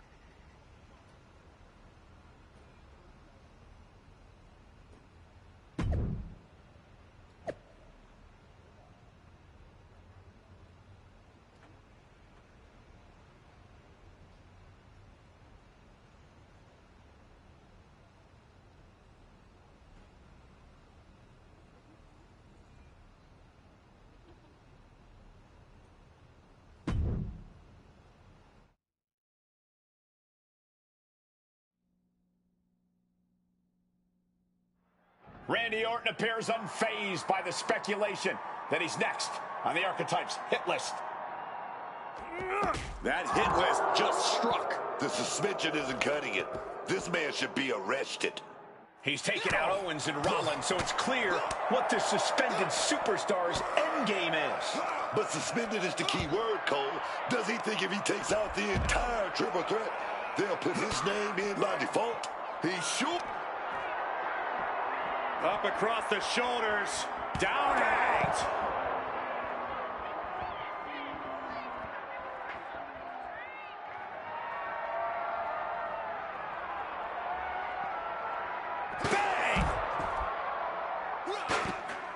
Randy Orton appears unfazed by the speculation that he's next on the Archetype's hit list. That hit list just struck. The suspension isn't cutting it. This man should be arrested. He's taken out Owens and Rollins, so it's clear what this suspended superstar's endgame is. But suspended is the key word, Cole. Does he think if he takes out the entire triple threat, they'll put his name in by default? He should. Up across the shoulders. Down and out. Bang!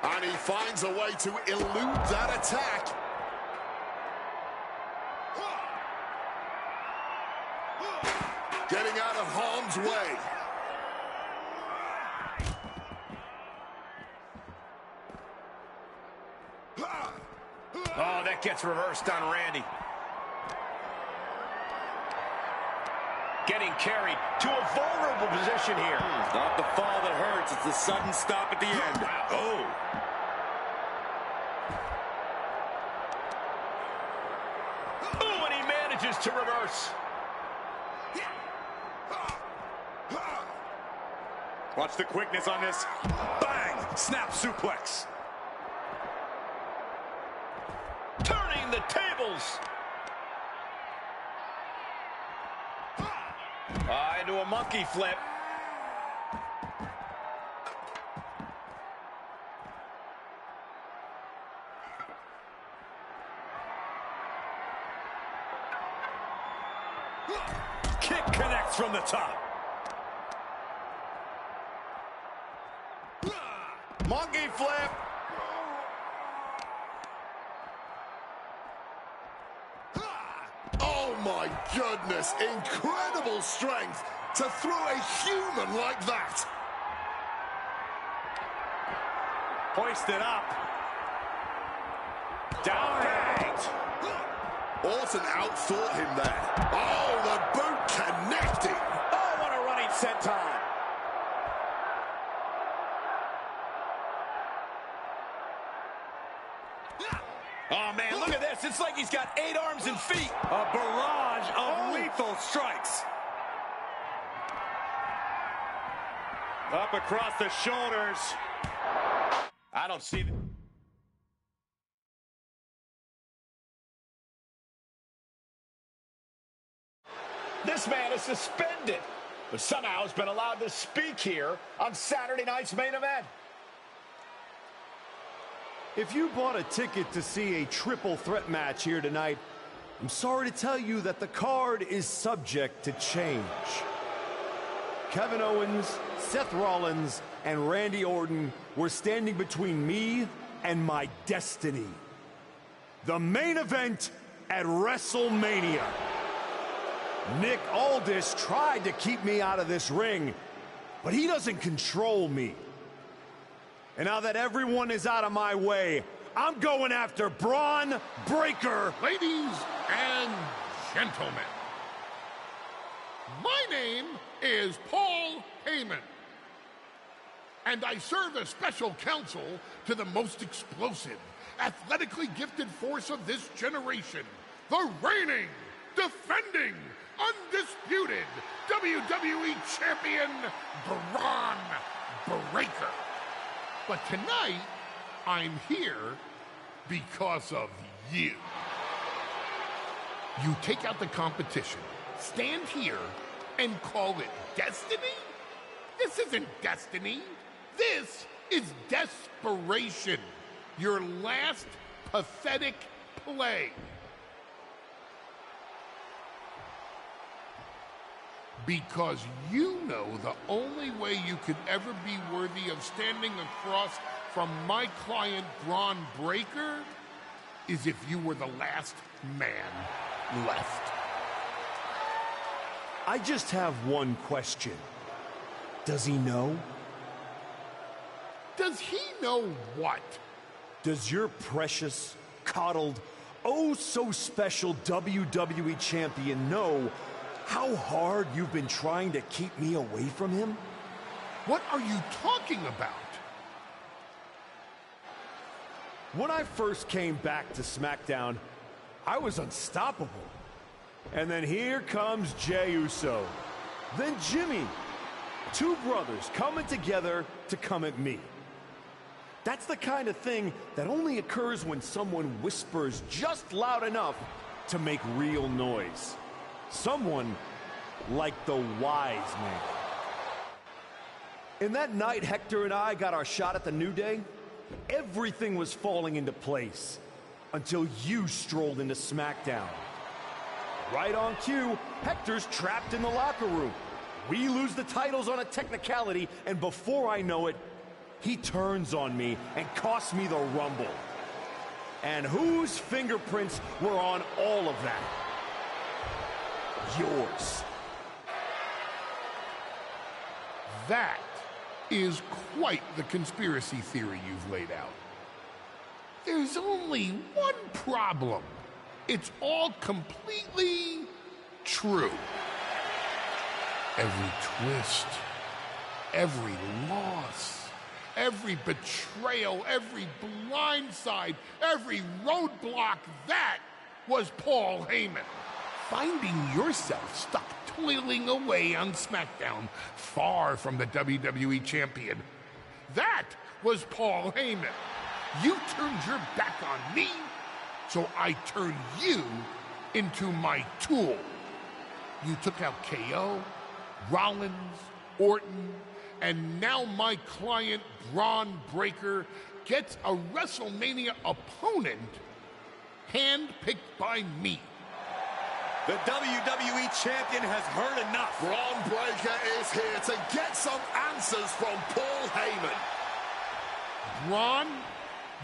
And he finds a way to elude that attack. Getting out of harm's way. Oh, that gets reversed on Randy. Getting carried to a vulnerable position here. Not the fall that hurts, it's the sudden stop at the end. Oh. Ooh, and he manages to reverse. Watch the quickness on this. Bang! Snap suplex. Turning the tables. Into a monkey flip. Kick connects from the top. Monkey flip. Oh my goodness, incredible strength to throw a human like that. Hoisted up. Downrange. Orton outthought him there. Oh, the boot connecting. Oh, what a running senton. Oh, man, look at this. It's like he's got 8 arms and feet. A barrage of lethal strikes. Up across the shoulders. I don't see... This man is suspended, but somehow has been allowed to speak here on Saturday night's main event. If you bought a ticket to see a triple threat match here tonight, I'm sorry to tell you that the card is subject to change. Kevin Owens, Seth Rollins, and Randy Orton were standing between me and my destiny. The main event at WrestleMania. Nick Aldis tried to keep me out of this ring, but he doesn't control me. And now that everyone is out of my way, I'm going after Bron Breakker. Ladies and gentlemen, my name is Paul Heyman, and I serve as special counsel to the most explosive, athletically gifted force of this generation, the reigning, defending, undisputed WWE Champion, Bron Breakker. But tonight, I'm here because of you. You take out the competition, stand here, and call it destiny? This isn't destiny. This is desperation. Your last pathetic play. Because you know the only way you could ever be worthy of standing across from my client, Bron Breakker, is if you were the last man left. I just have one question. Does he know? Does he know what? Does your precious, coddled, oh so special WWE champion know how hard you've been trying to keep me away from him? What are you talking about? When I first came back to SmackDown, I was unstoppable. And then here comes Jey Uso. Then Jimmy. Two brothers coming together to come at me. That's the kind of thing that only occurs when someone whispers just loud enough to make real noise. Someone like the wise man. In that night Hector and I got our shot at the New Day, everything was falling into place until you strolled into SmackDown. Right on cue, Hector's trapped in the locker room. We lose the titles on a technicality, and before I know it, he turns on me and costs me the Rumble. And whose fingerprints were on all of that? Yours. That is quite the conspiracy theory you've laid out. There's only one problem. It's all completely true. Every twist, every loss, every betrayal, every blindside, every roadblock, that was Paul Heyman. Finding yourself stuck toiling away on SmackDown, far from the WWE champion. That was Paul Heyman. You turned your back on me, so I turned you into my tool. You took out KO, Rollins, Orton, and now my client, Braun Breaker, gets a WrestleMania opponent handpicked by me. The WWE champion has heard enough. Braun Breaker is here to get some answers from Paul Heyman. Braun,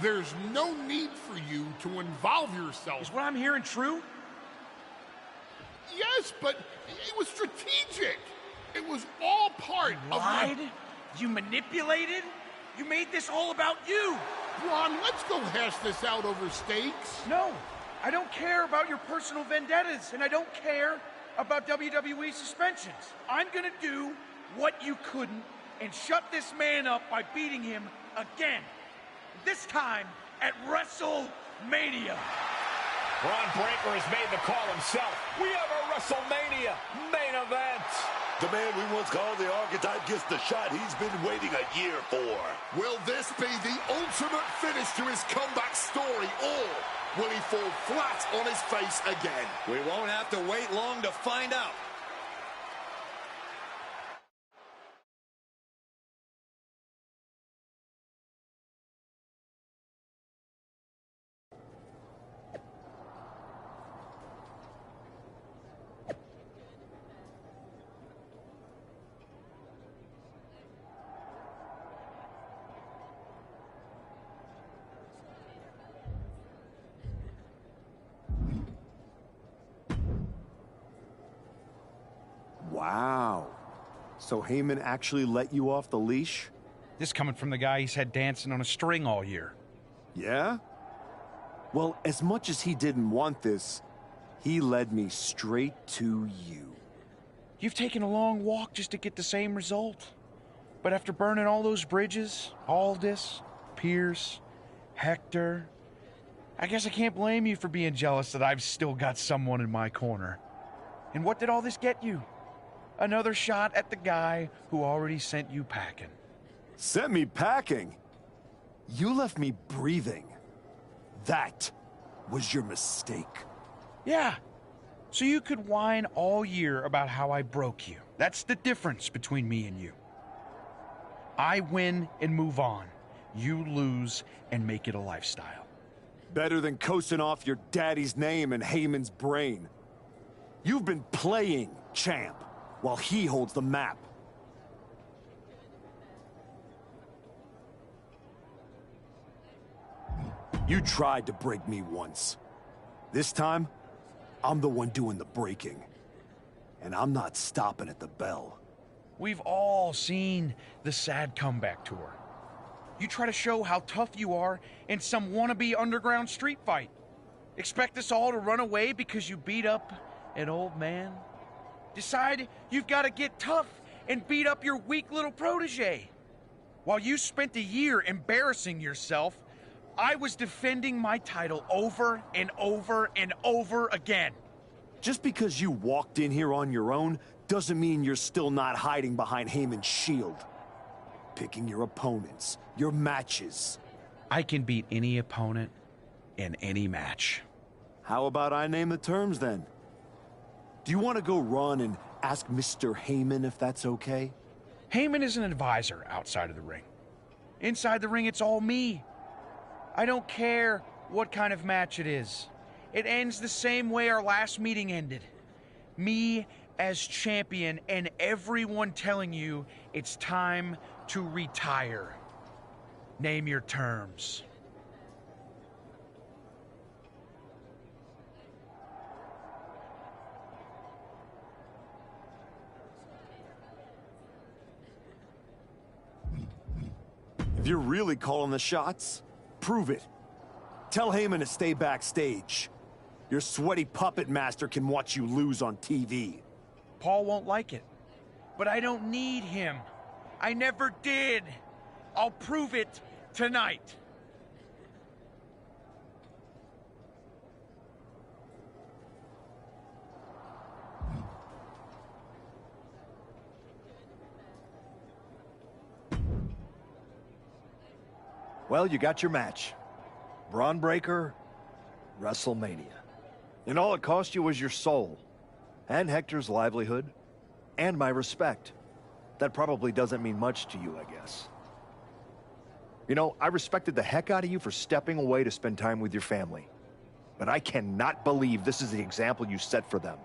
there's no need for you to involve yourself. Is what I'm hearing true? Yes, but it was strategic. It was all part You lied? You manipulated? You made this all about you. Braun, let's go hash this out over steaks. No, I don't care about your personal vendettas, and I don't care about WWE suspensions. I'm gonna do what you couldn't and shut this man up by beating him again. This time at WrestleMania. Braun Breaker has made the call himself. We have a WrestleMania main event. The man we once called the Archetype gets the shot he's been waiting a year for. Will this be the ultimate finish to his comeback story, or will he fall flat on his face again? We won't have to wait long to find out. Wow. So Heyman actually let you off the leash? This coming from the guy he's had dancing on a string all year. Yeah? Well, as much as he didn't want this, he led me straight to you. You've taken a long walk just to get the same result. But after burning all those bridges, Aldis, Pierce, Hector, I guess I can't blame you for being jealous that I've still got someone in my corner. And what did all this get you? Another shot at the guy who already sent you packing. Sent me packing? You left me breathing. That was your mistake. Yeah, so you could whine all year about how I broke you. That's the difference between me and you. I win and move on. You lose and make it a lifestyle. Better than coasting off your daddy's name and Heyman's brain. You've been playing champ while he holds the map. You tried to break me once. This time, I'm the one doing the breaking. And I'm not stopping at the bell. We've all seen the sad comeback tour. You try to show how tough you are in some wannabe underground street fight. Expect us all to run away because you beat up an old man? Decide you've got to get tough and beat up your weak little protege. While you spent a year embarrassing yourself, I was defending my title over and over and over again. Just because you walked in here on your own doesn't mean you're still not hiding behind Heyman's shield. Picking your opponents, your matches. I can beat any opponent in any match. How about I name the terms then? Do you want to go run and ask Mr. Heyman if that's okay? Heyman is an advisor outside of the ring. Inside the ring, it's all me. I don't care what kind of match it is. It ends the same way our last meeting ended. Me as champion and everyone telling you it's time to retire. Name your terms. If you're really calling the shots, prove it. Tell Heyman to stay backstage. Your sweaty puppet master can watch you lose on TV. Paul won't like it, but I don't need him. I never did. I'll prove it tonight. Well, you got your match. Braun Breaker, WrestleMania. And all it cost you was your soul, and Hector's livelihood, and my respect. That probably doesn't mean much to you, I guess. You know, I respected the heck out of you for stepping away to spend time with your family. But I cannot believe this is the example you set for them.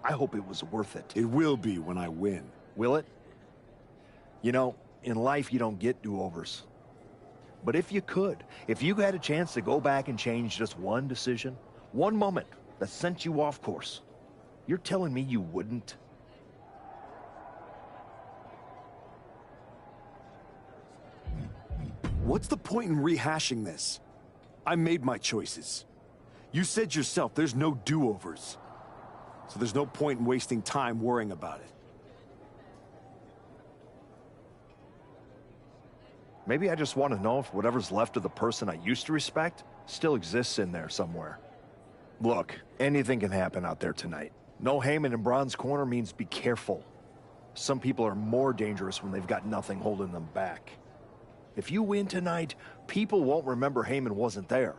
I hope it was worth it. It will be when I win. Will it? You know, in life you don't get do-overs. But if you could, if you had a chance to go back and change just one decision, one moment that sent you off course, you're telling me you wouldn't? What's the point in rehashing this? I made my choices. You said yourself there's no do-overs. So there's no point in wasting time worrying about it. Maybe I just want to know if whatever's left of the person I used to respect still exists in there somewhere. Look, anything can happen out there tonight. No Heyman in Braun's corner means be careful. Some people are more dangerous when they've got nothing holding them back. If you win tonight, people won't remember Heyman wasn't there.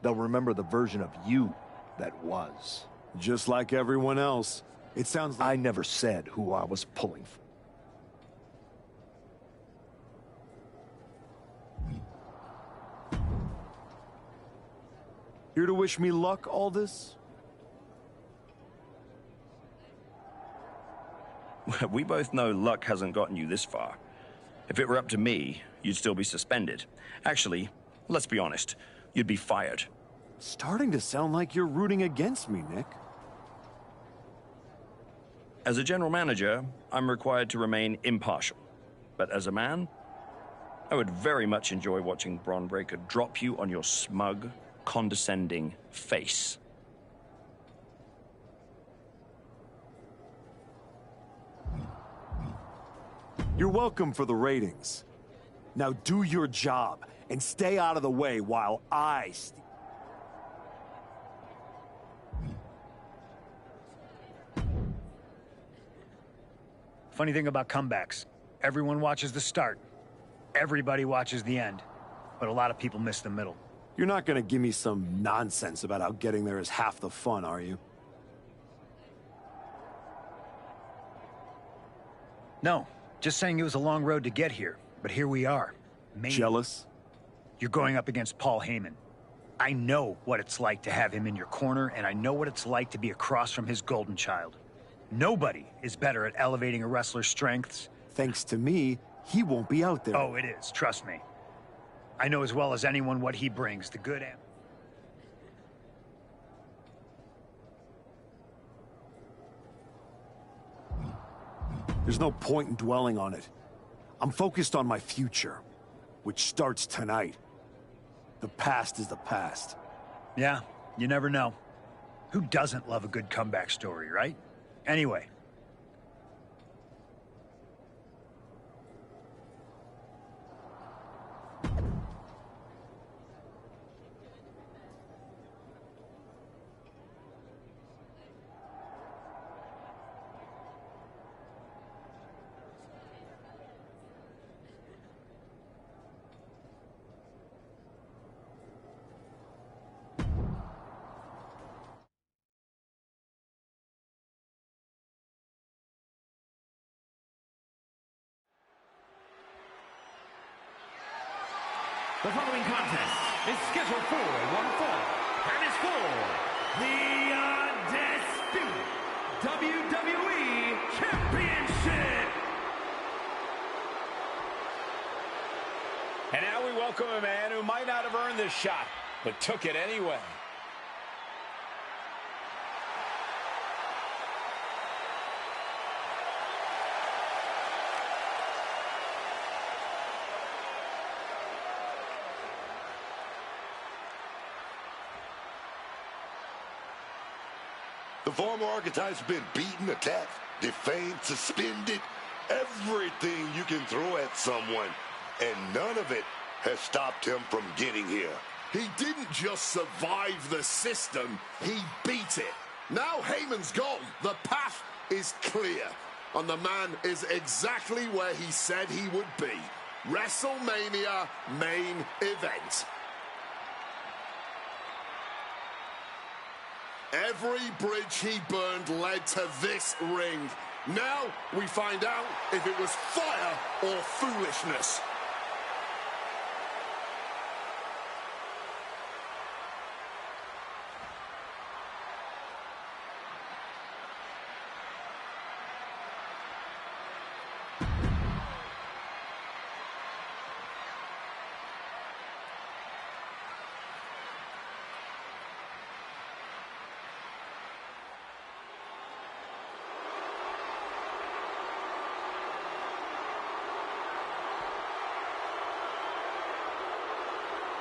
They'll remember the version of you that was. Just like everyone else. It sounds like... I never said who I was pulling for. Here to wish me luck, Aldis? We both know luck hasn't gotten you this far. If it were up to me, you'd still be suspended. Actually, let's be honest, you'd be fired. Starting to sound like you're rooting against me, Nick. As a general manager, I'm required to remain impartial. But as a man, I would very much enjoy watching Braun Breaker drop you on your smug, condescending face. You're welcome for the ratings. Now do your job and stay out of the way while I... Funny thing about comebacks, everyone watches the start. Everybody watches the end. But a lot of people miss the middle. You're not gonna give me some nonsense about how getting there is half the fun, are you? No, just saying it was a long road to get here. But here we are. Jealous? You're going up against Paul Heyman. I know what it's like to have him in your corner, and I know what it's like to be across from his golden child. Nobody is better at elevating a wrestler's strengths. Thanks to me, he won't be out there. Oh, it is. Trust me. I know as well as anyone what he brings, the good and... There's no point in dwelling on it. I'm focused on my future, which starts tonight. The past is the past. Yeah, you never know. Who doesn't love a good comeback story, right? Anyway. The following contest is scheduled for one fall and is for the Undisputed WWE Championship. And now we welcome a man who might not have earned this shot, but took it anyway. The former Archetype's been beaten, attacked, defamed, suspended, everything you can throw at someone, and none of it has stopped him from getting here. He didn't just survive the system, he beat it. Now Heyman's gone, the path is clear, and the man is exactly where he said he would be. WrestleMania main event. Every bridge he burned led to this ring. Now we find out if it was fire or foolishness.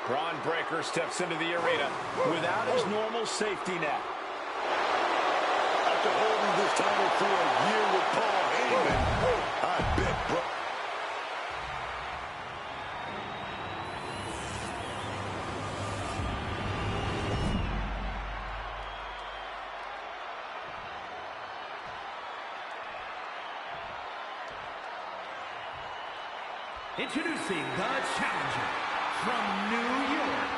Braun Breaker steps into the arena without his normal safety net. After holding this title for a year with Paul Heyman, I bet Braun... Introducing the challenger from New York,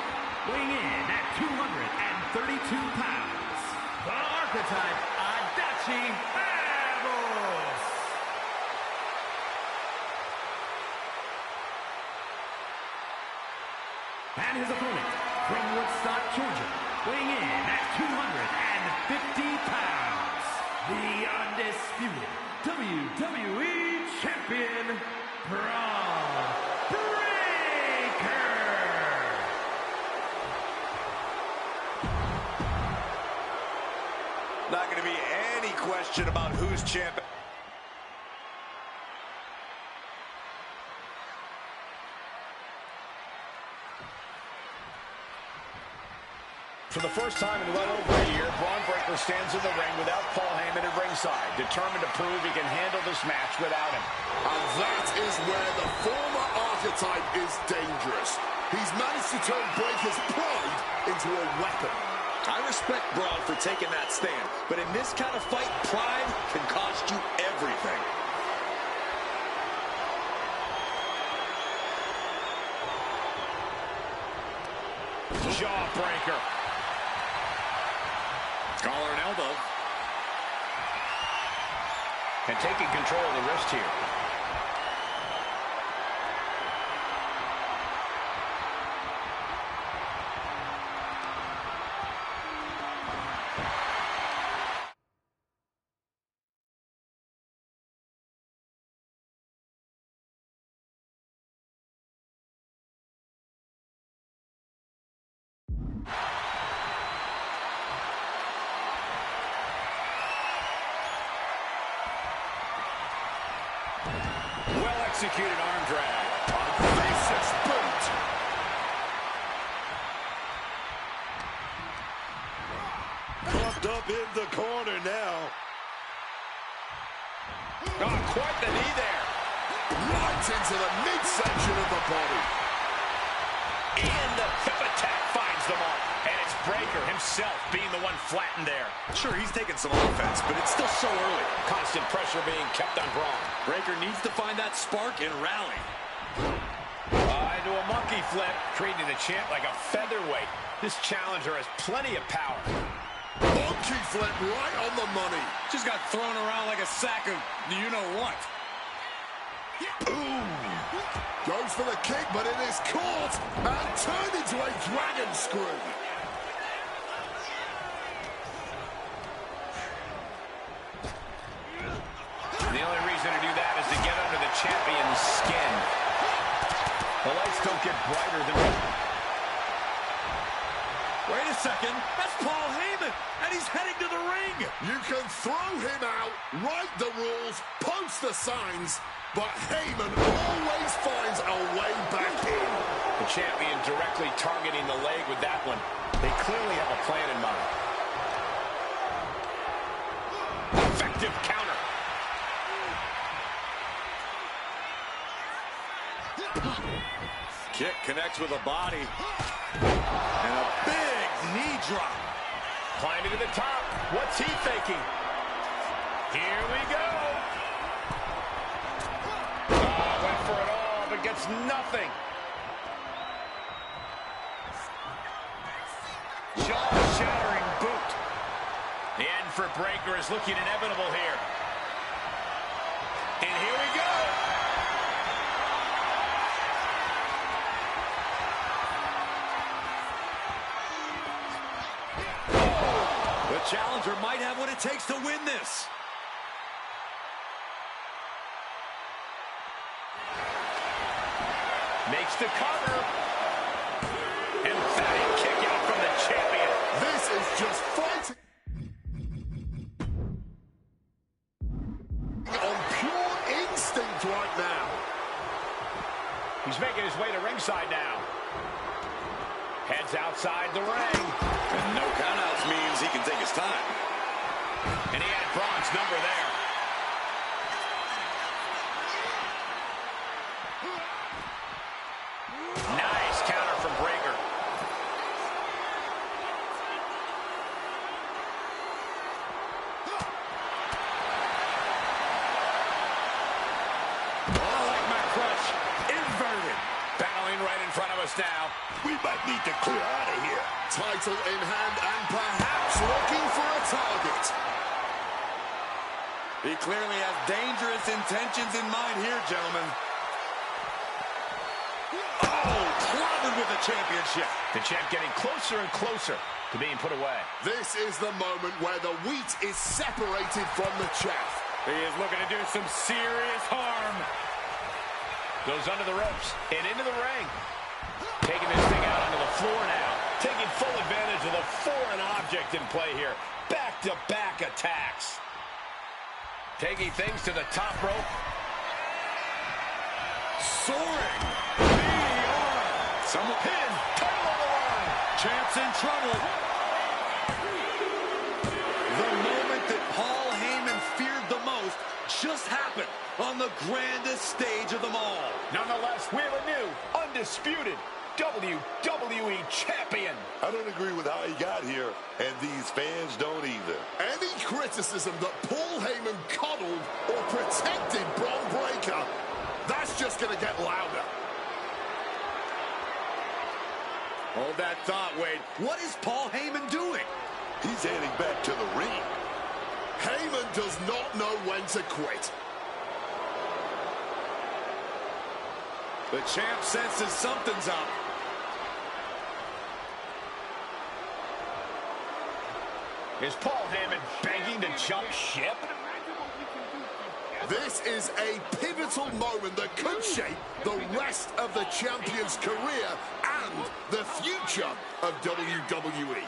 weighing in at 232 pounds, the Archetype Adachi Ramos. And his opponent from Woodstock, Georgia, weighing in at 250 pounds, the undisputed WWE Champion, Braun Breaker. Not going to be any question about who's champion. For the first time in well over a year, Braun Breaker stands in the ring without Paul Heyman at ringside, determined to prove he can handle this match without him. And that is where the former Archetype is dangerous. He's managed to turn Breaker's pride into a weapon. I respect Braun for taking that stand, but in this kind of fight, pride can cost you everything. Jawbreaker. Collar and elbow. And taking control of the wrist here. Well-executed arm drag. Vicious boot. Pumped up in the corner now. Oh, quite the knee there. Right into the midsection of the body. And the hip attack finds the mark. And it's Breaker himself being the one flattened there. Sure, he's taking some offense, but it's still so early. Constant pressure being kept on Braun. Breaker needs to find that spark and rally. Into a monkey flip, treating the champ like a featherweight. This challenger has plenty of power. Monkey flip right on the money. Just got thrown around like a sack of you-know-what. Ooh. Goes for the kick, but it is caught and turned into a dragon screw. The only reason to do that is to get under the champion's skin. The lights don't get brighter than... Wait a second, that's Paul Heyman, and he's heading to the ring. You can throw him out, write the rules, post the signs, but Heyman always finds a way back in. The champion directly targeting the leg with that one. They clearly have a plan in mind. Effective counter. Kick connects with a body. And a big knee drop. Climbing to the top. What's he thinking? Here we go. Went for it all, but gets it's nothing. Jaw-shattering boot. The end for Breakker is looking inevitable here. And here we go. The challenger might have what it takes to win this. Makes the cover. Emphatic kick out from the champion. This is just fighting on pure instinct right now. He's making his way to ringside now. Heads outside the ring. And no countouts means he can take his time. And he had Braun's number there. Nice counter from Breakker. Oh, like my crush. Inverted. Battling right in front of us now. We might need to clear out of here. Title in hand and perhaps looking for a target. He clearly has dangerous intentions in mind here, gentlemen. Oh, clobbered with the championship. The champ getting closer and closer to being put away. This is the moment where the wheat is separated from the chaff. He is looking to do some serious harm. Goes under the ropes and into the ring. Taking this thing out onto the floor now. Taking full advantage of the foreign object in play here. Back-to-back attacks. Taking things to the top rope. Soaring. Someone pin. Title on the line. Champ's in trouble. The moment that Paul Heyman feared the most just happened on the grandest stage of them all. Nonetheless, we have a new, undisputed WWE Champion. I don't agree with how he got here, and these fans don't either. Any criticism that Paul Heyman coddled or protected Bron Breakker, that's just going to get louder. Hold that thought, Wade. What is Paul Heyman doing? He's heading back to the ring. Heyman does not know when to quit. The champ senses something's up. Is Paul Heyman begging to jump ship? This is a pivotal moment that could shape the rest of the champion's career and the future of WWE.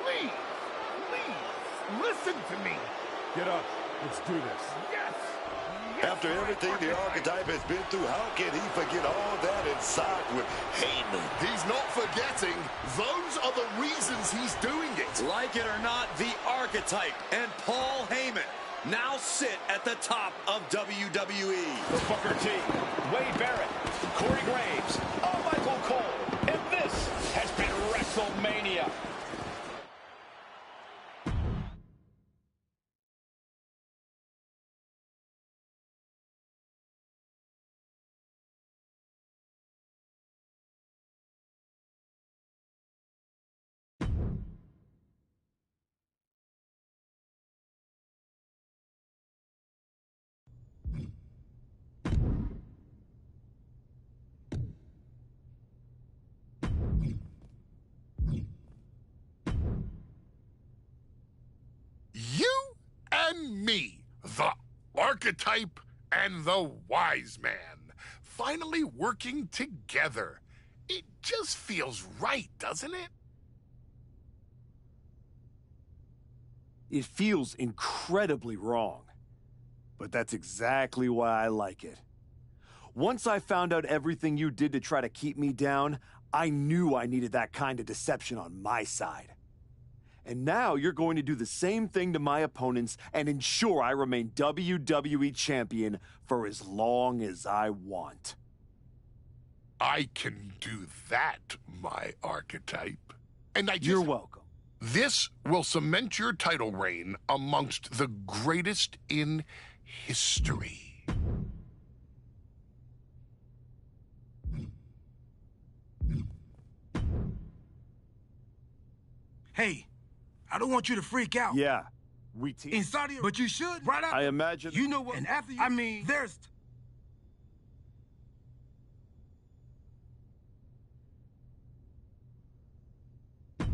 Please, listen to me. Get up. Let's do this. Yes. After everything the Archetype has been through, how can he forget all that and side with Heyman? He's not forgetting. Those are the reasons he's doing it. Like it or not, the Archetype and Paul Heyman now sit at the top of WWE. For Booker T, Wade Barrett, Corey Graves, Michael Cole, and this has been WrestleMania. You and me, the Archetype and the Wise Man, finally working together. It just feels right, doesn't it? It feels incredibly wrong. But that's exactly why I like it. Once I found out everything you did to try to keep me down, I knew I needed that kind of deception on my side. And now you're going to do the same thing to my opponents and ensure I remain WWE Champion for as long as I want. I can do that, my Archetype. And You're welcome. This will cement your title reign amongst the greatest in history. Hey, I don't want you to freak out. Yeah, we team. In Saudi, but you should. Right after. I imagine. You know what? And after you, I mean, there's.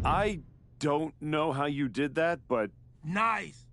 I don't know how you did that, but... Nice.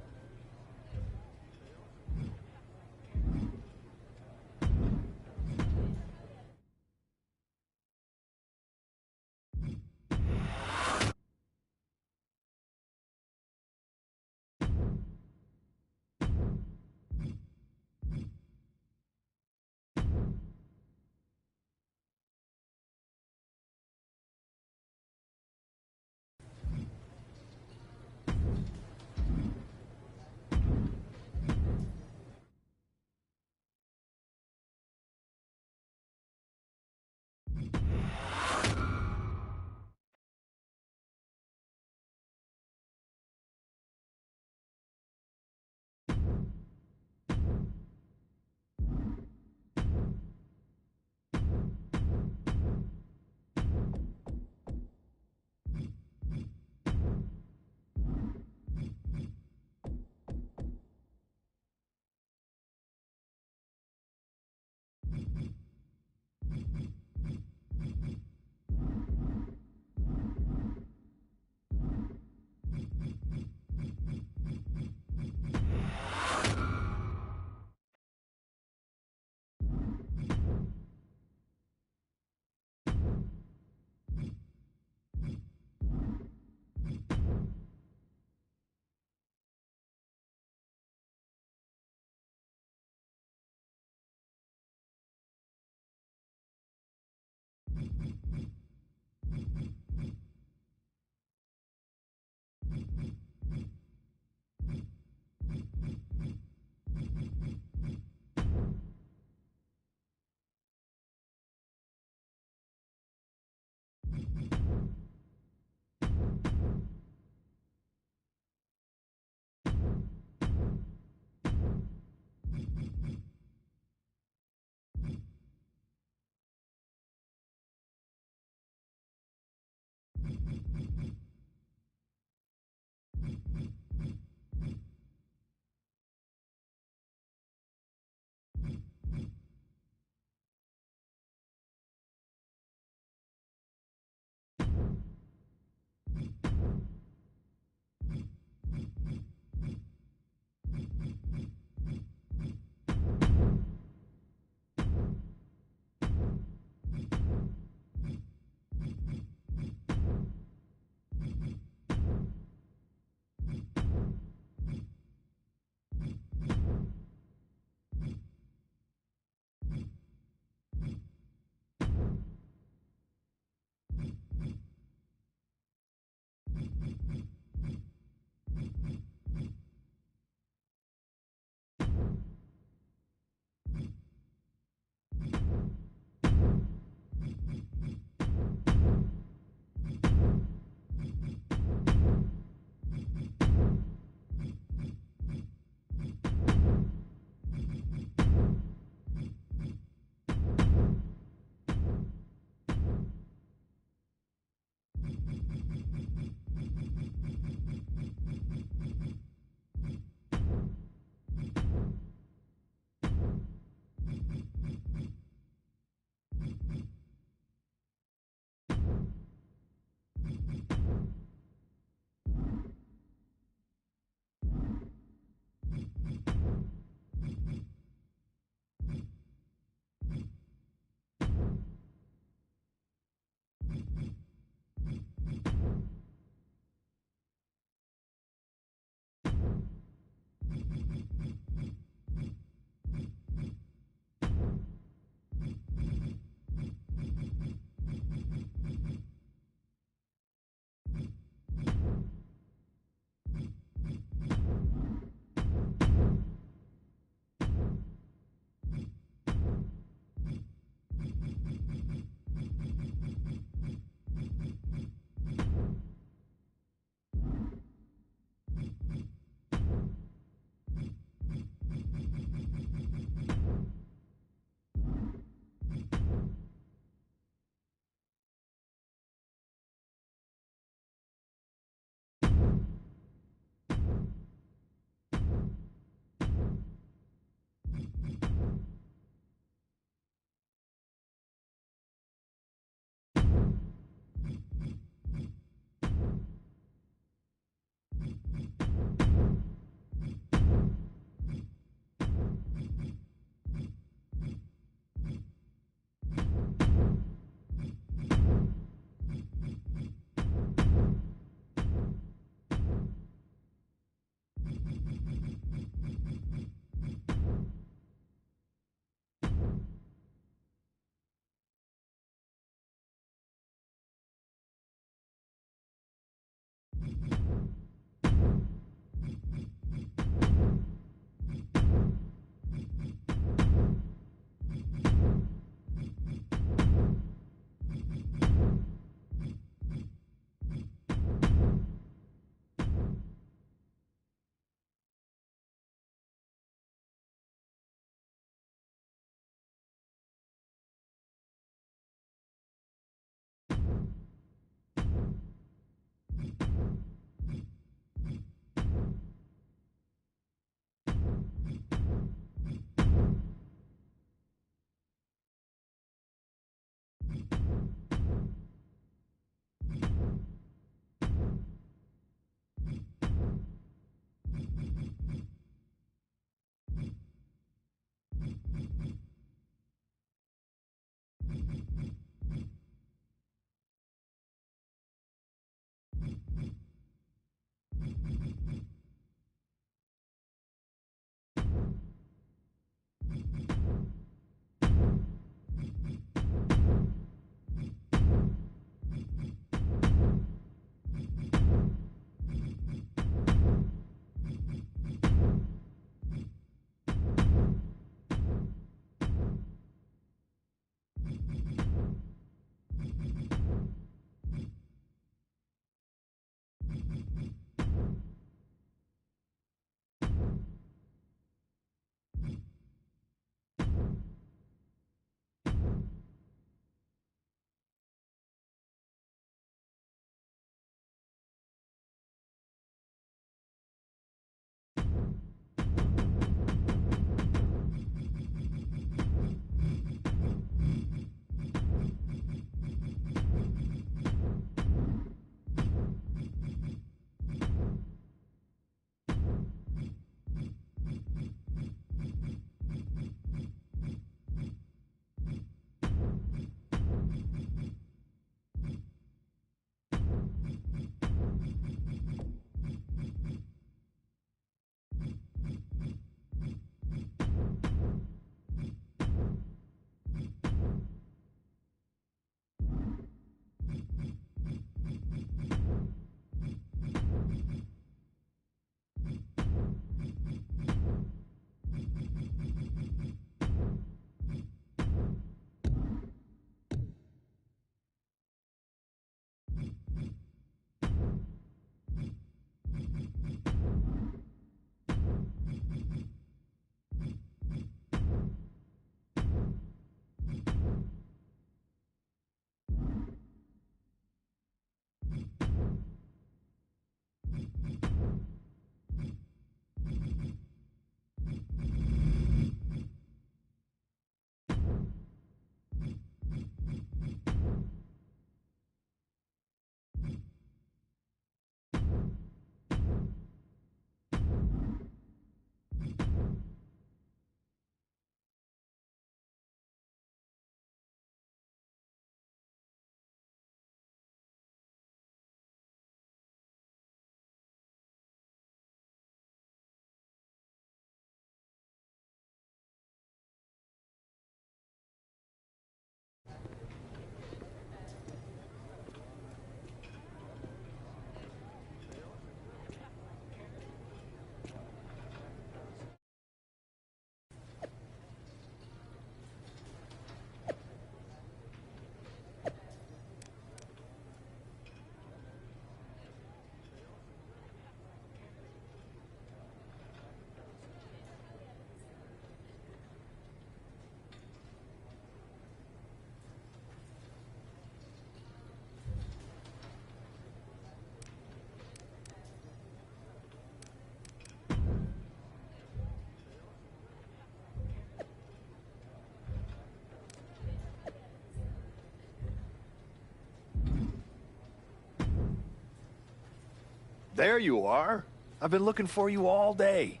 There you are. I've been looking for you all day.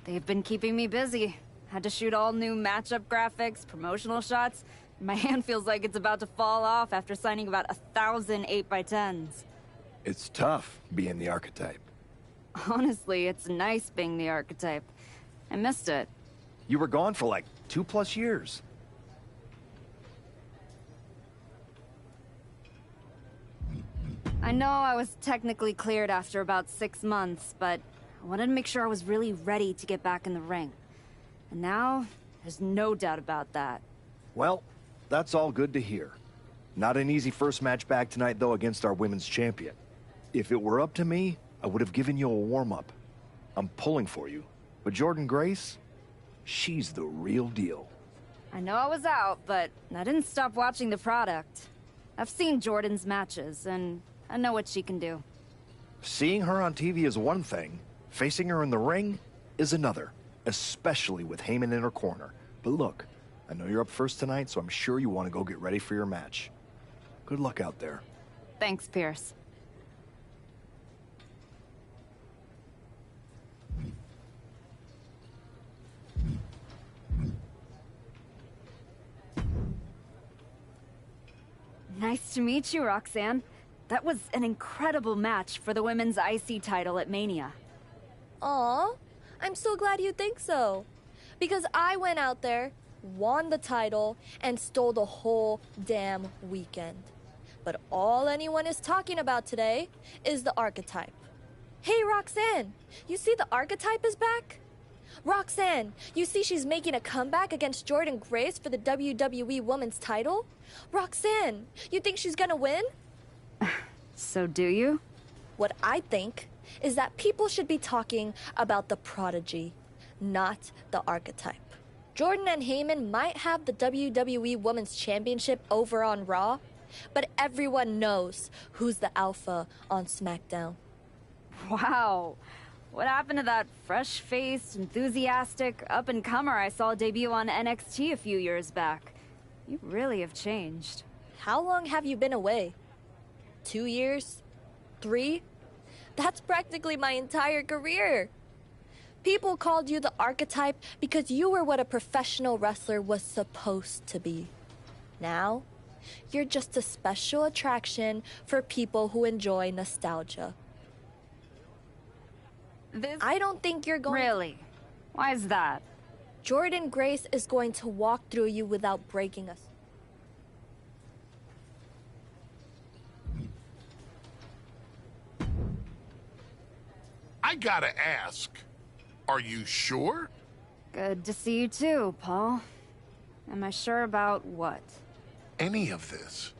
They've been keeping me busy. Had to shoot all new matchup graphics, promotional shots. My hand feels like it's about to fall off after signing about 1,000 8x10s. It's tough being the archetype. Honestly, it's nice being the archetype. I missed it. You were gone for like 2+ years. I know I was technically cleared after about 6 months, but I wanted to make sure I was really ready to get back in the ring. And now, there's no doubt about that. Well, that's all good to hear. Not an easy first match back tonight, though, against our women's champion. If it were up to me, I would have given you a warm-up. I'm pulling for you. But Jordynne Grace, she's the real deal. I know I was out, but I didn't stop watching the product. I've seen Jordynne's matches, and I know what she can do. Seeing her on TV is one thing. Facing her in the ring is another. Especially with Heyman in her corner. But look, I know you're up first tonight, so I'm sure you want to go get ready for your match. Good luck out there. Thanks, Pierce. Nice to meet you, Roxanne. That was an incredible match for the women's IC title at Mania. Aw, I'm so glad you think so. Because I went out there, won the title, and stole the whole damn weekend. But all anyone is talking about today is the archetype. Hey, Roxanne, you see the archetype is back? Roxanne, you see she's making a comeback against Jordynne Grace for the WWE Women's title? Roxanne, you think she's gonna win? So do you? What I think is that people should be talking about the prodigy, not the archetype. Jordynne and Heyman might have the WWE Women's Championship over on Raw, but everyone knows who's the alpha on SmackDown. Wow. What happened to that fresh-faced, enthusiastic up-and-comer I saw debut on NXT a few years back? You really have changed. How long have you been away? 2 years? 3? That's practically my entire career. People called you the archetype because you were what a professional wrestler was supposed to be. Now, you're just a special attraction for people who enjoy nostalgia. I don't think you're going... Really? Why is that? Jordynne Grace is going to walk through you without breaking us. I gotta ask, are you sure? Good to see you too, Paul. Am I sure about what? Any of this.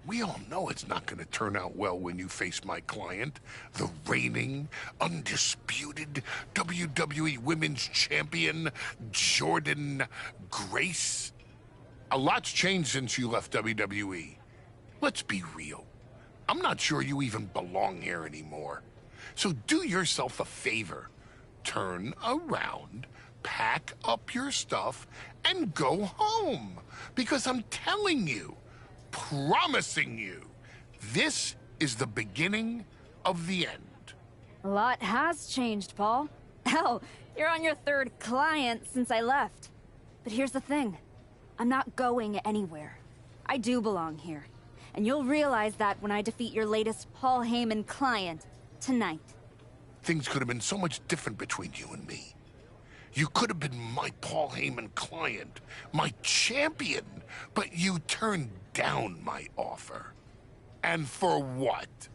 We all know it's not gonna turn out well when you face my client, the reigning, undisputed WWE Women's Champion, Jordynne Grace. A lot's changed since you left WWE. Let's be real. I'm not sure you even belong here anymore. So do yourself a favor. Turn around, pack up your stuff, and go home. Because I'm telling you, promising you, this is the beginning of the end. A lot has changed, Paul. Hell, you're on your 3rd client since I left. But here's the thing. I'm not going anywhere. I do belong here. And you'll realize that when I defeat your latest Paul Heyman client tonight. Things could have been so much different between you and me. You could have been my Paul Heyman client, my champion, but you turned down my offer. And for what?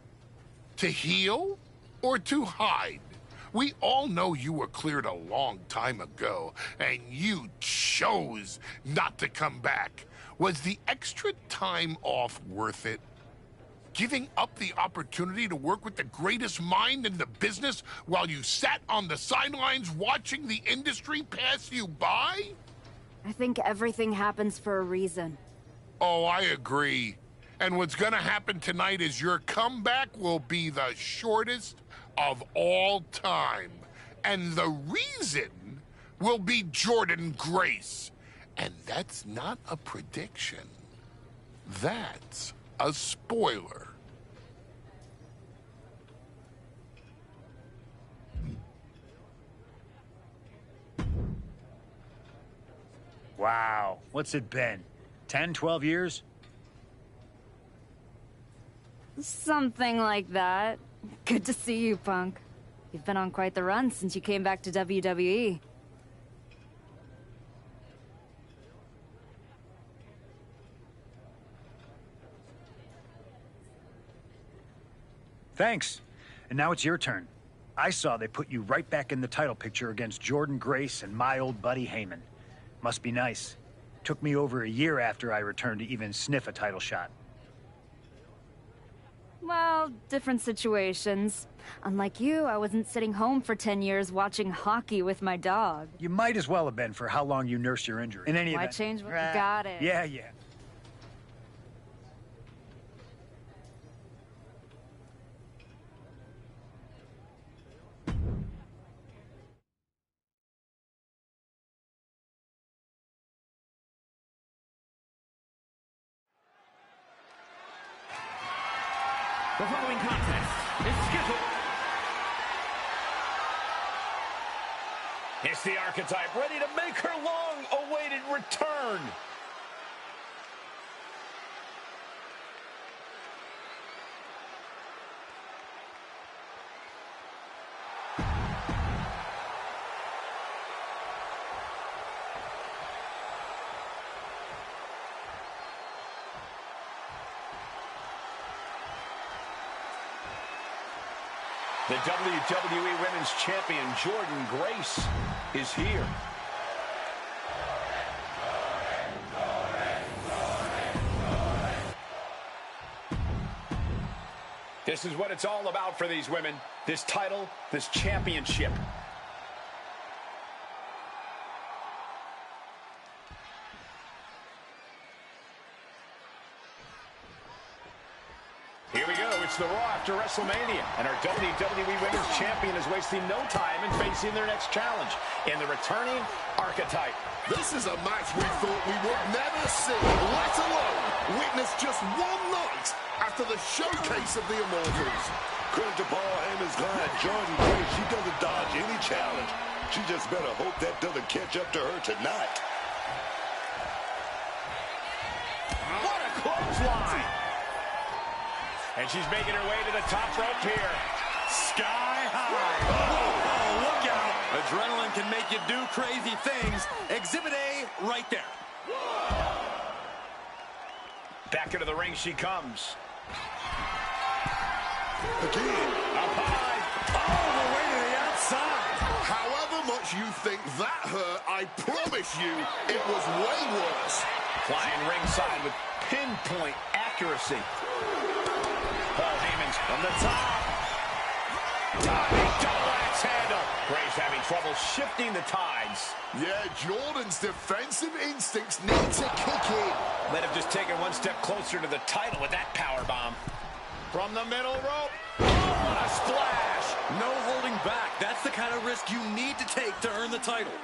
To heal or to hide? We all know you were cleared a long time ago, and you chose not to come back. Was the extra time off worth it? Giving up the opportunity to work with the greatest mind in the business while you sat on the sidelines watching the industry pass you by? I think everything happens for a reason. Oh, I agree. And what's gonna happen tonight is your comeback will be the shortest of all time. And the reason will be Jordynne Grace. And that's not a prediction. That's a spoiler. Wow. What's it been? 10, 12 years? Something like that. Good to see you, Punk. You've been on quite the run since you came back to WWE. Thanks. And now it's your turn. I saw they put you right back in the title picture against Jordan Grace and my old buddy Heyman. Must be nice. Took me over a year after I returned to even sniff a title shot. Well, different situations. Unlike you, I wasn't sitting home for 10 years watching hockey with my dog. You might as well have been for how long you nursed your injury. In any Why event... change what you got it? Yeah, yeah. The following contest is scheduled. It's the Archetype ready to make her long-awaited return. The WWE Women's Champion, Jordan Grace, is here. This is what it's all about for these women. This title, this championship. Here we go. It's the Raw after WrestleMania, and our WWE Women's Champion is wasting no time in facing their next challenge in the returning Archetype. This is a match we thought we would never see, let alone witness just one night after the showcase of the Immortals. Credit to Paul Heyman's client, Jordan Grace. She doesn't dodge any challenge. She just better hope that doesn't catch up to her tonight. What a clothesline! And she's making her way to the top rope here. Sky high. Oh, look out. Adrenaline can make you do crazy things. Exhibit A right there. Back into the ring she comes. Again. Up high. All the way to the outside. However much you think that hurt, I promise you it was way worse. Flying ringside with pinpoint accuracy. Paul Heyman's from the top. Diving double axe handle. Grace having trouble shifting the tides. Yeah, Jordan's defensive instincts need to kick in. Might have just taken one step closer to the title with that power bomb. From the middle rope. Oh, what a splash. No holding back. That's the kind of risk you need to take to earn the title.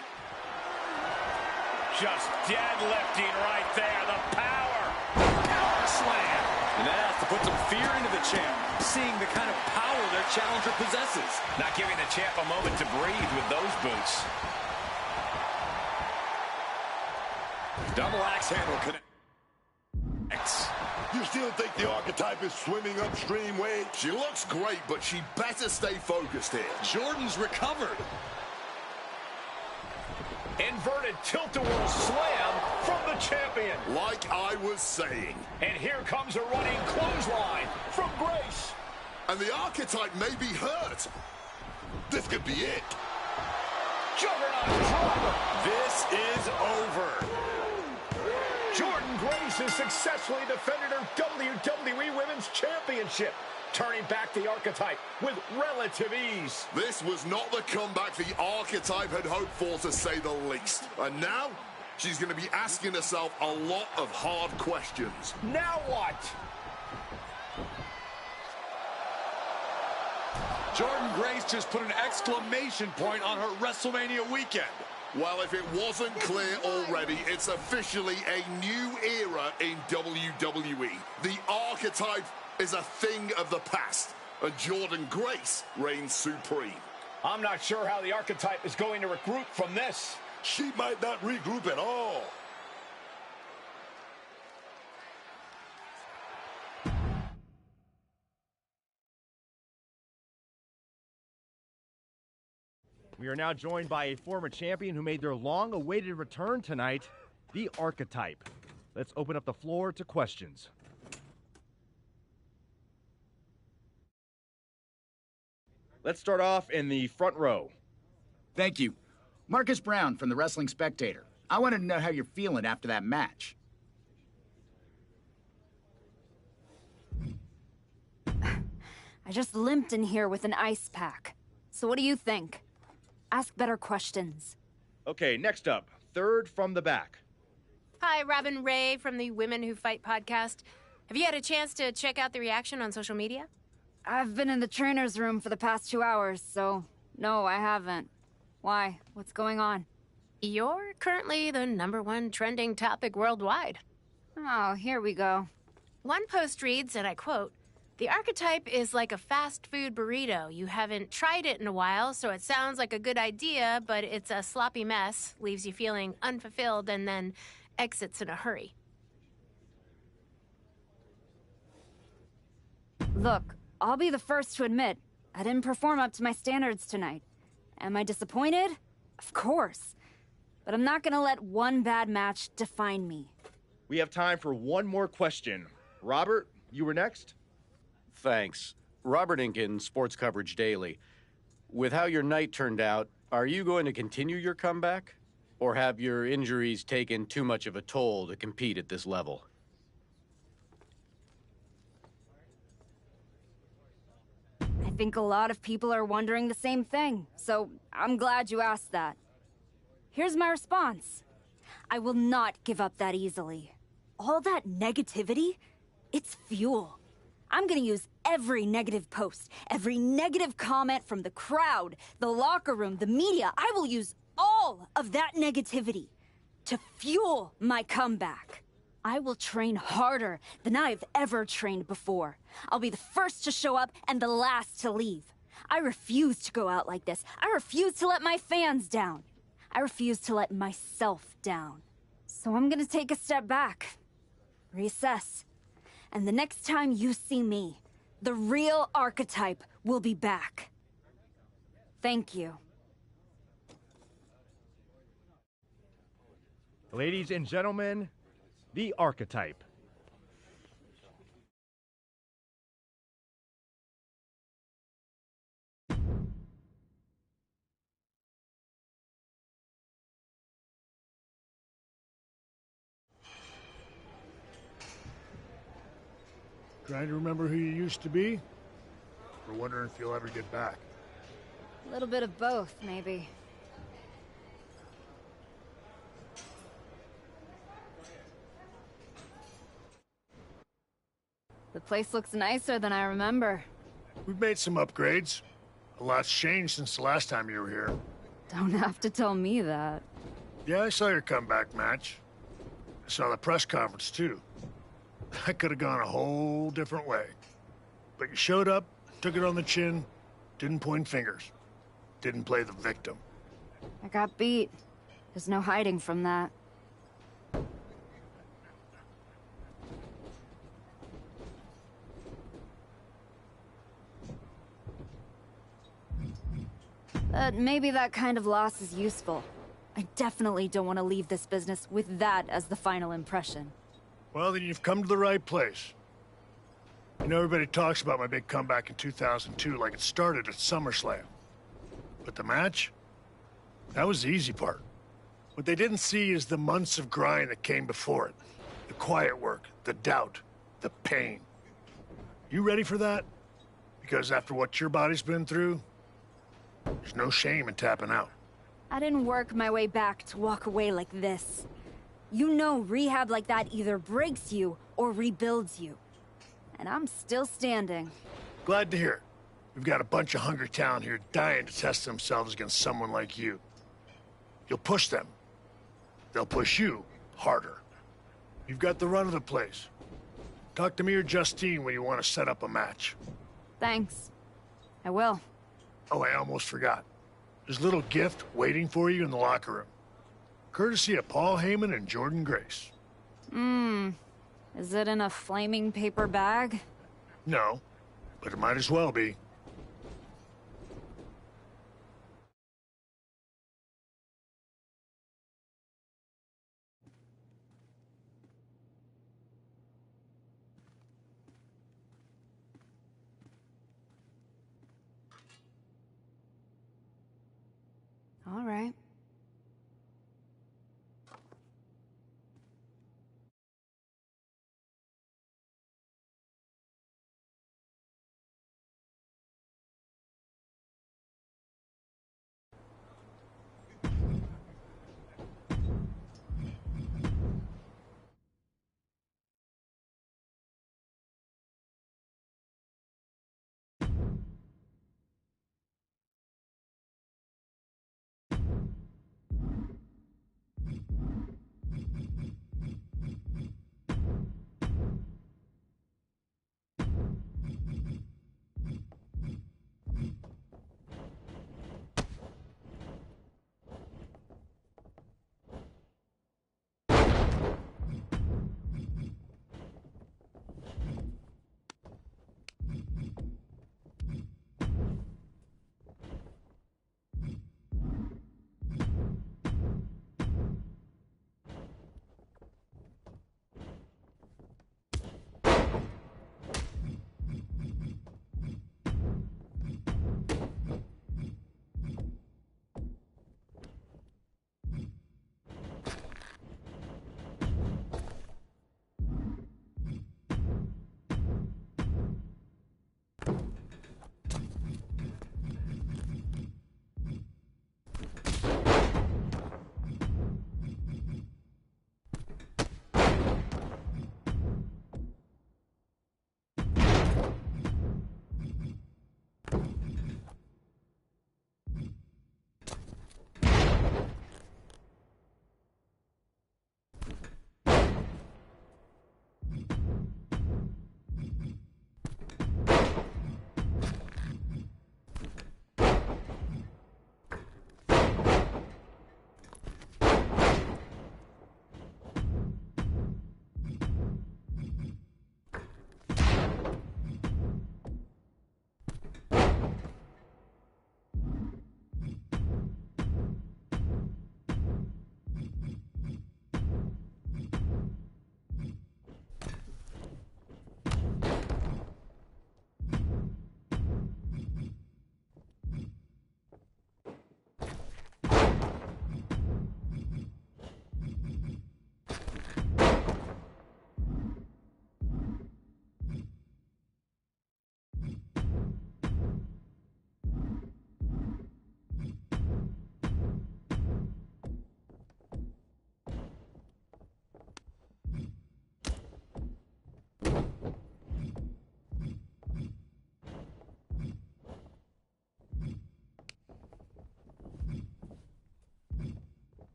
Just deadlifting right there. The power. Power slam. And that has to put some fear into the champ, seeing the kind of power their challenger possesses. Not giving the champ a moment to breathe with those boots. Double axe handle connects. You still think the Archetype is swimming upstream, Wade? She looks great, but she better stay focused here. Jordan's recovered. Inverted tilt-a-whirl slam from the champion. Like I was saying. And here comes a running clothesline from Grace. And the Archetype may be hurt. This could be it. Juggernaut driver. This is over. Jordan Grace has successfully defended her WWE Women's Championship, turning back the Archetype with relative ease. This was not the comeback the Archetype had hoped for, to say the least. And now, she's going to be asking herself a lot of hard questions. Now what? Jordan Grace just put an exclamation point on her WrestleMania weekend. Well, if it wasn't clear already, it's officially a new era in WWE. The Archetype is a thing of the past, and Jordan Grace reigns supreme. I'm not sure how the Archetype is going to regroup from this. She might not regroup at all. We are now joined by a former champion who made their long-awaited return tonight, the Archetype. Let's open up the floor to questions. Let's start off in the front row. Thank you. Marcus Brown from the Wrestling Spectator. I wanted to know how you're feeling after that match. I just limped in here with an ice pack. So what do you think? Ask better questions. Okay, next up, third from the back. Hi, Robin Ray from the Women Who Fight podcast. Have you had a chance to check out the reaction on social media? I've been in the trainer's room for the past 2 hours, so no, I haven't. Why? What's going on? You're currently the #1 trending topic worldwide. Oh, here we go. One post reads, and I quote, "The Archetype is like a fast food burrito. You haven't tried it in a while, so it sounds like a good idea, but it's a sloppy mess, leaves you feeling unfulfilled, and then exits in a hurry." Look, I'll be the first to admit, I didn't perform up to my standards tonight. Am I disappointed? Of course. But I'm not gonna let one bad match define me. We have time for one more question. Robert, you were next? Thanks. Robert Inkin, Sports Coverage Daily. With how your night turned out, are you going to continue your comeback? Or have your injuries taken too much of a toll to compete at this level? I think a lot of people are wondering the same thing, so I'm glad you asked that. Here's my response. I will not give up that easily. All that negativity, it's fuel. I'm gonna use every negative post, every negative comment from the crowd, the locker room, the media. I will use all of that negativity to fuel my comeback. I will train harder than I've ever trained before. I'll be the first to show up and the last to leave. I refuse to go out like this. I refuse to let my fans down. I refuse to let myself down. So I'm gonna take a step back, reassess. And the next time you see me, the real Archetype will be back. Thank you. Ladies and gentlemen, the Archetype. Trying to remember who you used to be? Or wondering if you'll ever get back? A little bit of both, maybe. The place looks nicer than I remember. We've made some upgrades. A lot's changed since the last time you were here. Don't have to tell me that. Yeah, I saw your comeback match. I saw the press conference, too. I could have gone a whole different way. But you showed up, took it on the chin, didn't point fingers. Didn't play the victim. I got beat. There's no hiding from that. But maybe that kind of loss is useful. I definitely don't want to leave this business with that as the final impression. Well, then you've come to the right place. You know, everybody talks about my big comeback in 2002 like it started at SummerSlam. But the match? That was the easy part. What they didn't see is the months of grind that came before it. The quiet work, the doubt, the pain. You ready for that? Because after what your body's been through, there's no shame in tapping out. I didn't work my way back to walk away like this. You know rehab like that either breaks you or rebuilds you. And I'm still standing. Glad to hear it. We've got a bunch of hungry talent here dying to test themselves against someone like you. You'll push them. They'll push you harder. You've got the run of the place. Talk to me or Justine when you want to set up a match. Thanks. I will. Oh, I almost forgot. There's a little gift waiting for you in the locker room. Courtesy of Paul Heyman and Jordan Grace. Is it in a flaming paper bag? No, but it might as well be.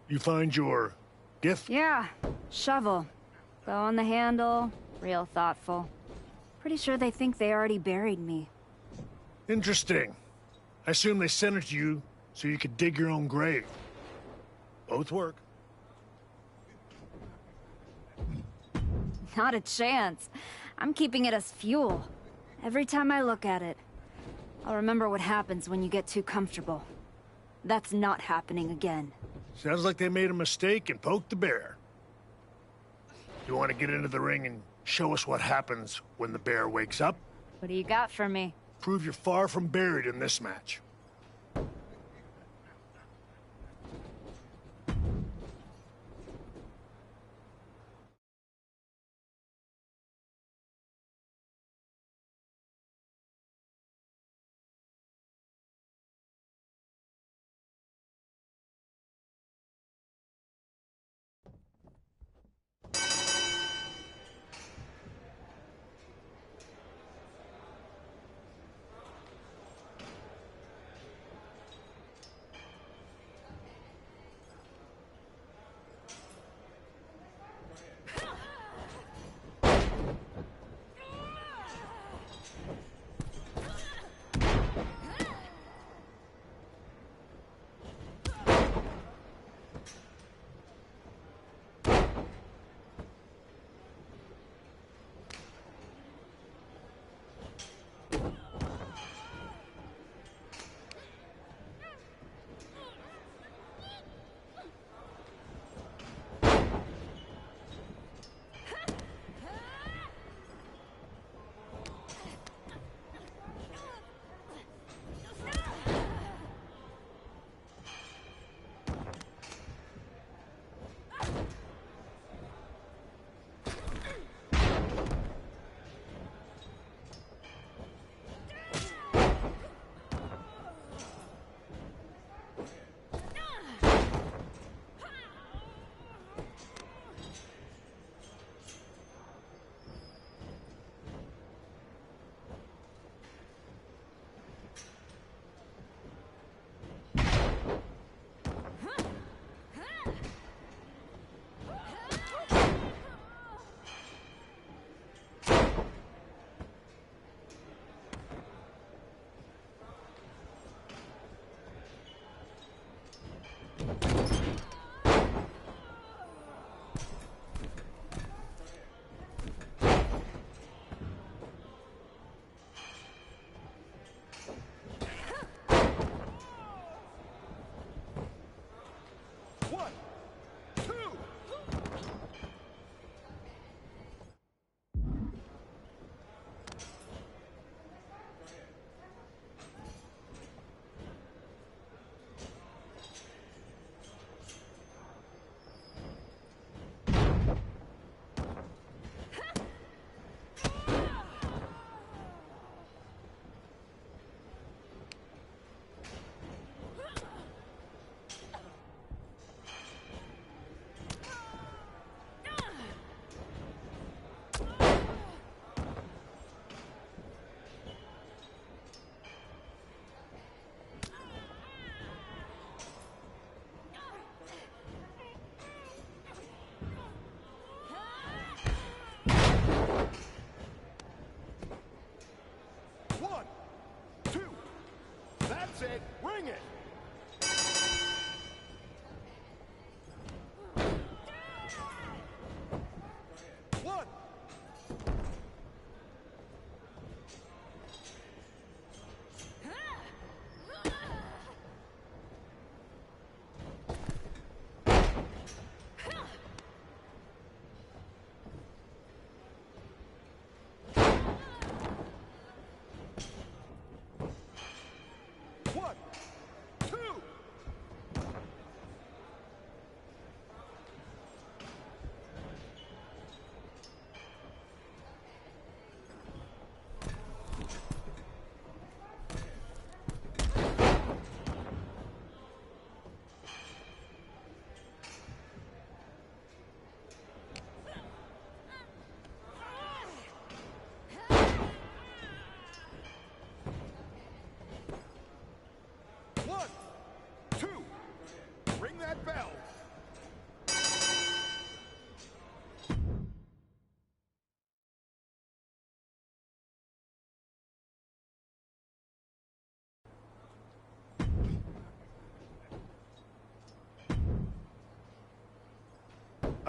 You find your gift? Yeah, shovel. Bow on the handle, real thoughtful. Pretty sure they think they already buried me. Interesting. I assume they sent it to you so you could dig your own grave. Both work. Not a chance. I'm keeping it as fuel. Every time I look at it, I'll remember what happens when you get too comfortable. That's not happening again. Sounds like they made a mistake and poked the bear. You want to get into the ring and show us what happens when the bear wakes up? What do you got for me? Prove you're far from buried in this match.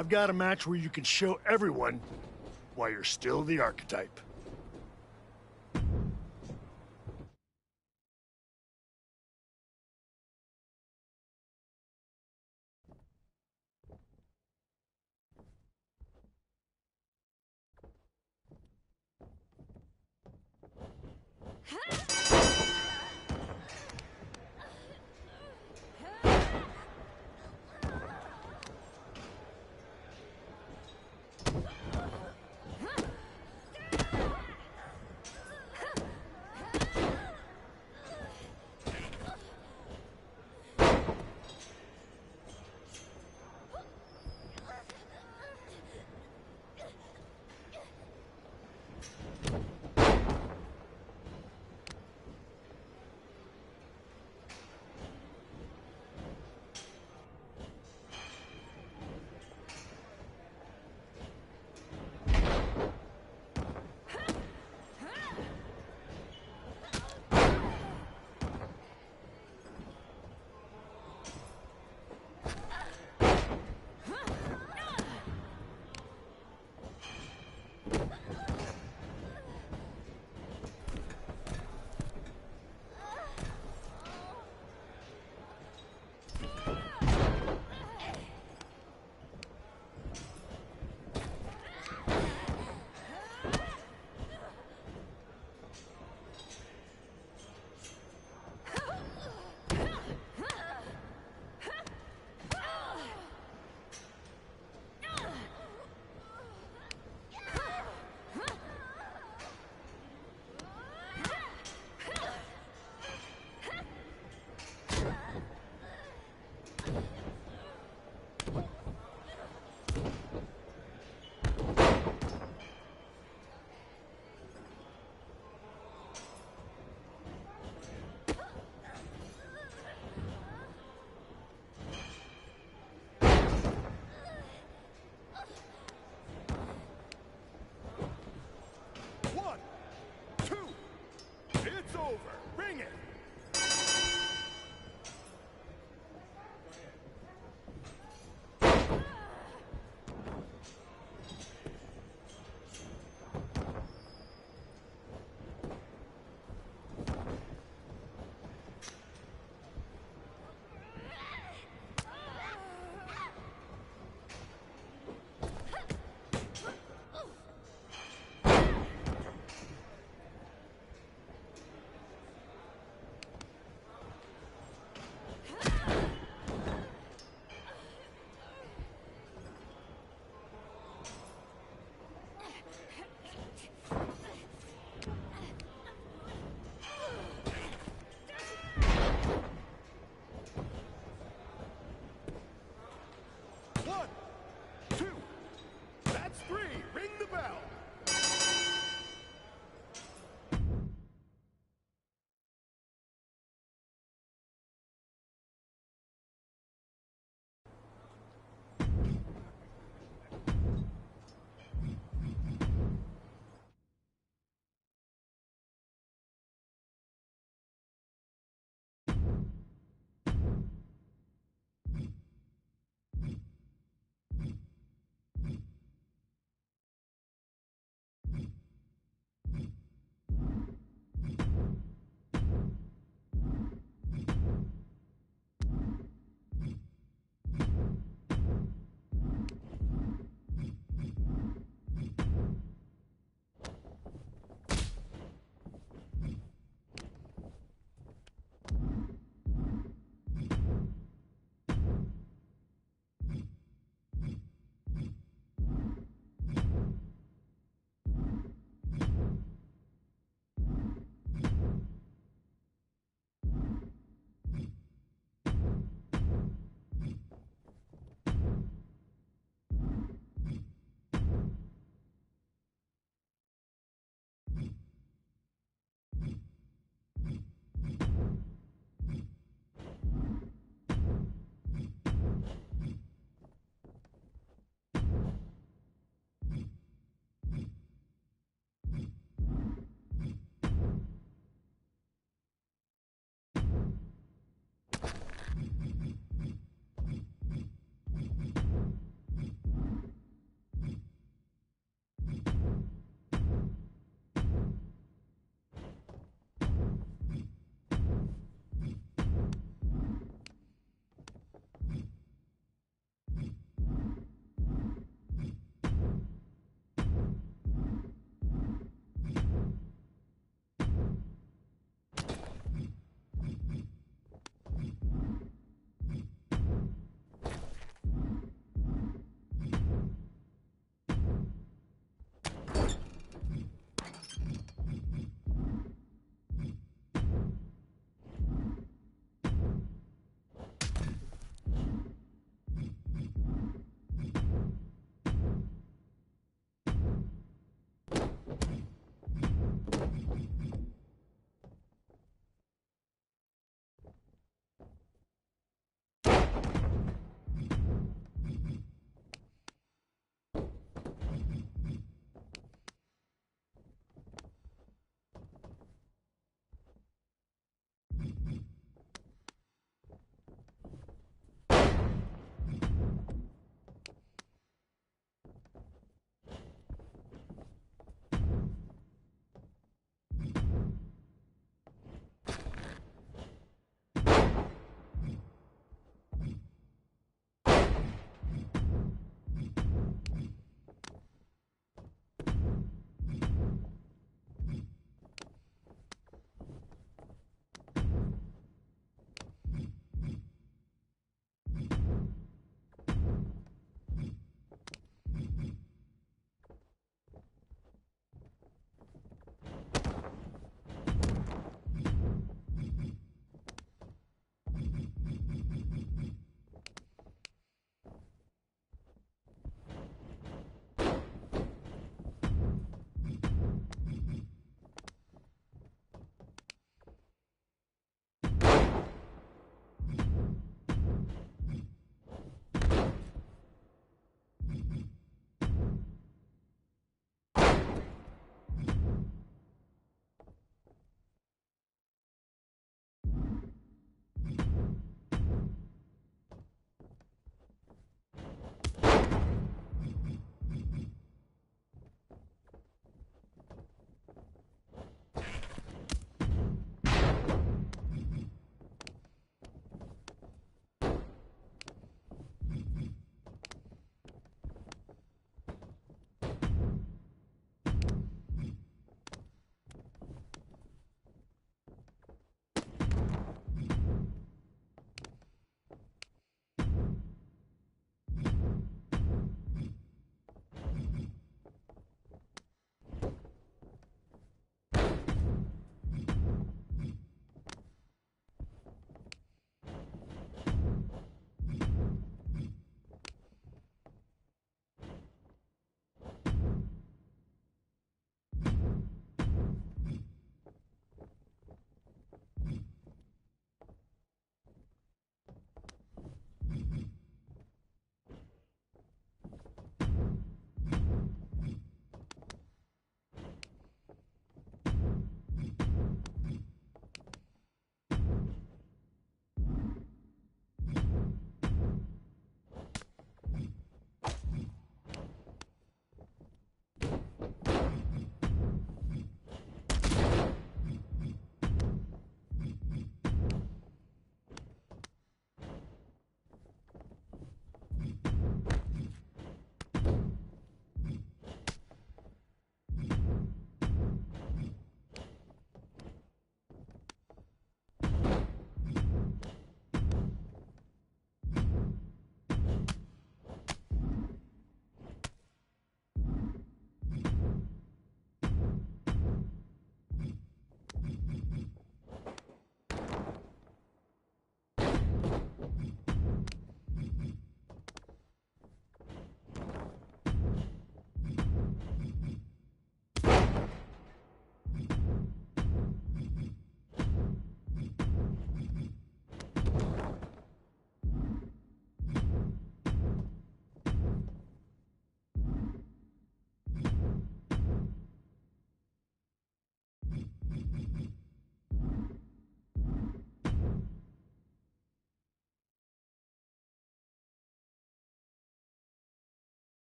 I've got a match where you can show everyone why you're still the archetype.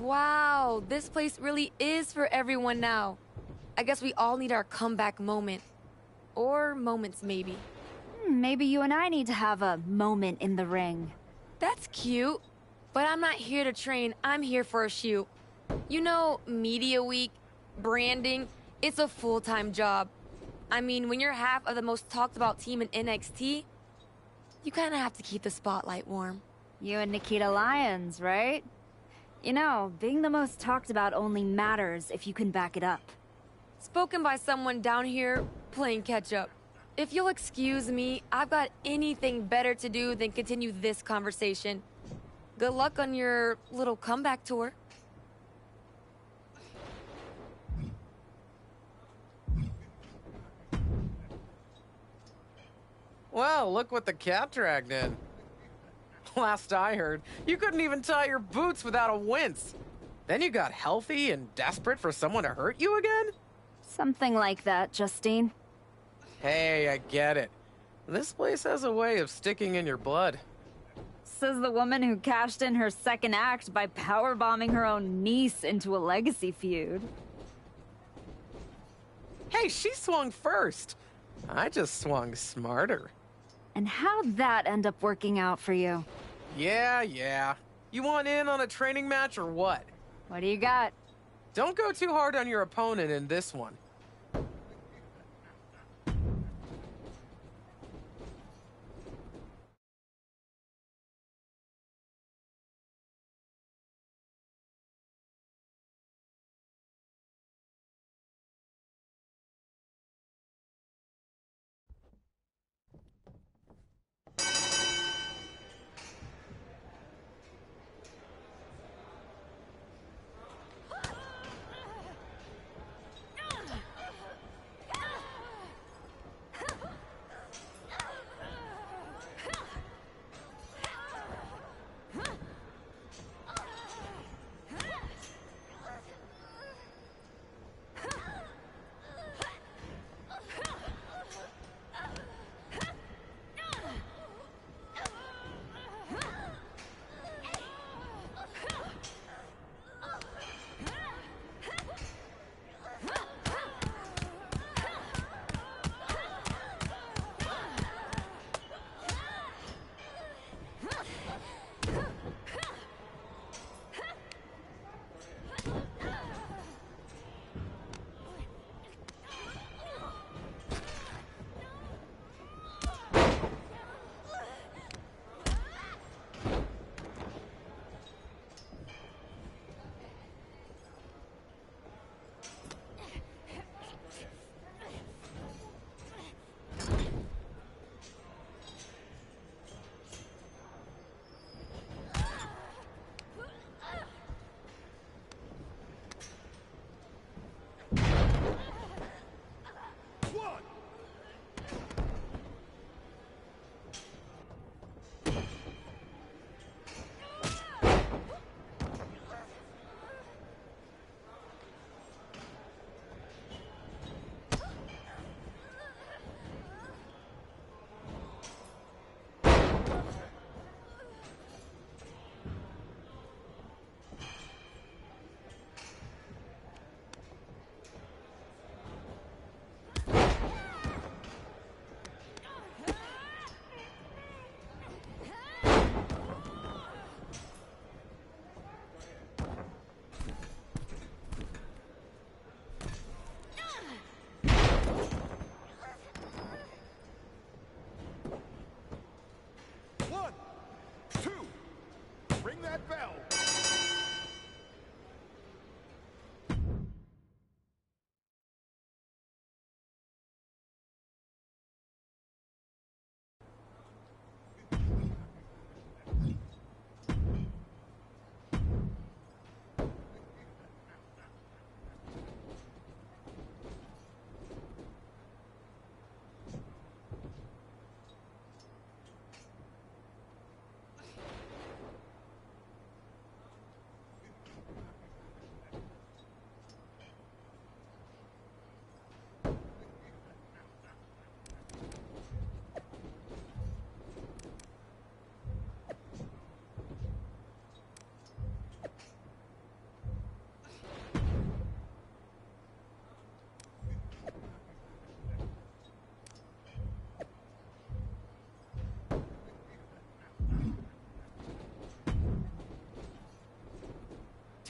Wow, this place really is for everyone now. I guess we all need our comeback moment. Or moments, maybe. Maybe you and I need to have a moment in the ring. That's cute. But I'm not here to train, I'm here for a shoot. You know, media week, branding, it's a full-time job. I mean, when you're half of the most talked about team in NXT, you kind of have to keep the spotlight warm. You and Nikita Lyons, right? You know, being the most talked about only matters if you can back it up. Spoken by someone down here playing catch-up. If you'll excuse me, I've got anything better to do than continue this conversation. Good luck on your little comeback tour. Well, look what the cat dragged in. Last I heard, you couldn't even tie your boots without a wince. Then you got healthy and desperate for someone to hurt you again? Something like that, Justine. Hey, I get it. This place has a way of sticking in your blood. Says the woman who cashed in her second act by powerbombing her own niece into a legacy feud. Hey, she swung first. I just swung smarter. And how'd that end up working out for you? Yeah. You want in on a training match or what? What do you got? Don't go too hard on your opponent in this one.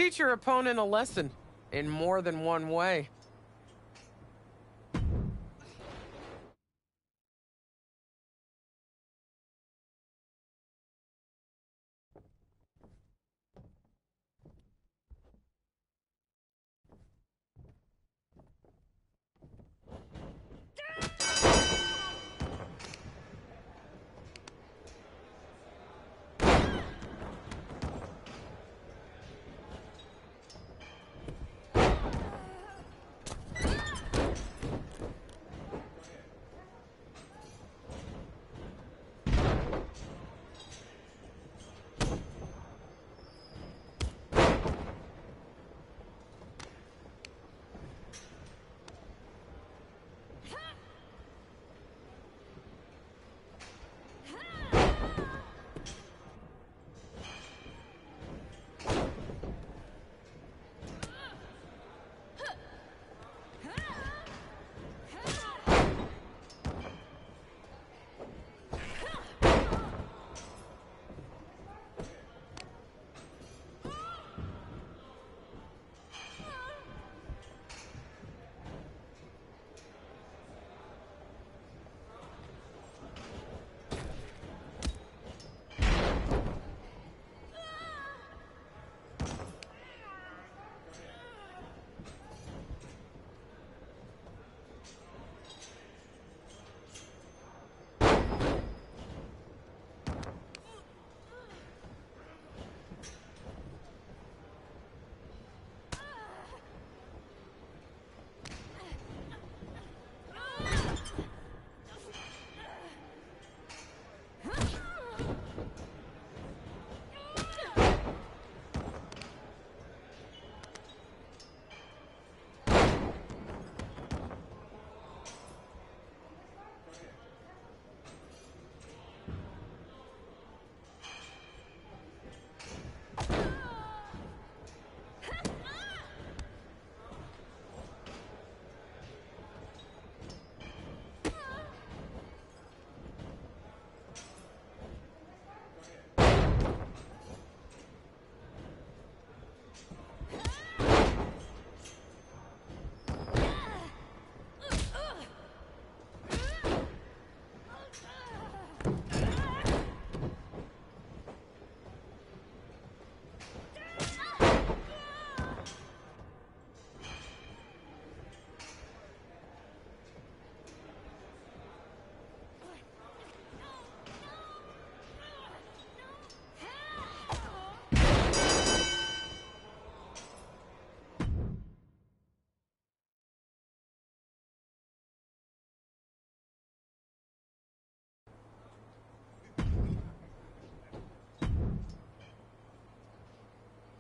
teach your opponent a lesson in more than one way.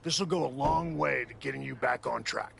This will go a long way to getting you back on track.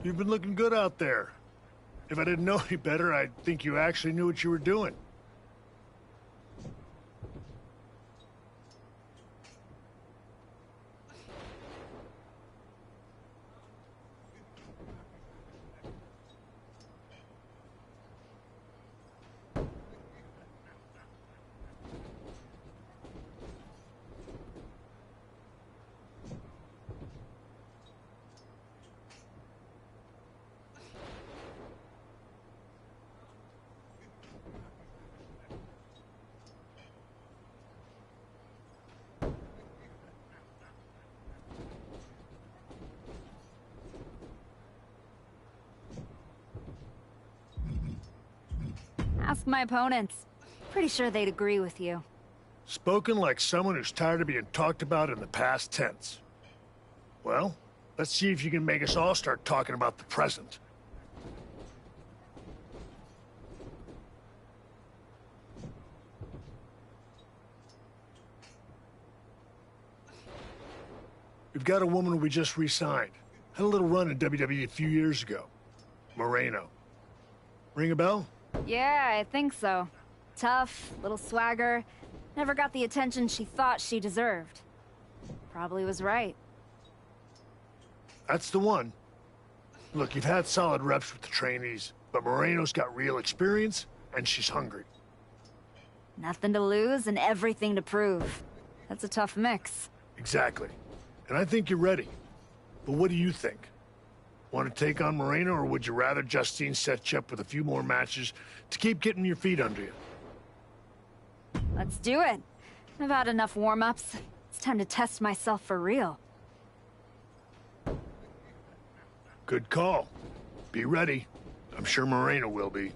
You've been looking good out there. If I didn't know any better, I'd think you actually knew what you were doing. Ask my opponents. Pretty sure they'd agree with you. Spoken like someone who's tired of being talked about in the past tense. Well, let's see if you can make us all start talking about the present. We've got a woman we just re-signed. Had a little run in WWE a few years ago. Moreno. Ring a bell? Yeah, I think so. Tough, little swagger. Never got the attention she thought she deserved. Probably was right. That's the one. Look, you've had solid reps with the trainees, but Moreno's got real experience, and she's hungry. Nothing to lose and everything to prove. That's a tough mix. Exactly. And I think you're ready. But what do you think? Want to take on Moreno, or would you rather Justine set you up with a few more matches to keep getting your feet under you? Let's do it. I've had enough warm-ups. It's time to test myself for real. Good call. Be ready. I'm sure Moreno will be.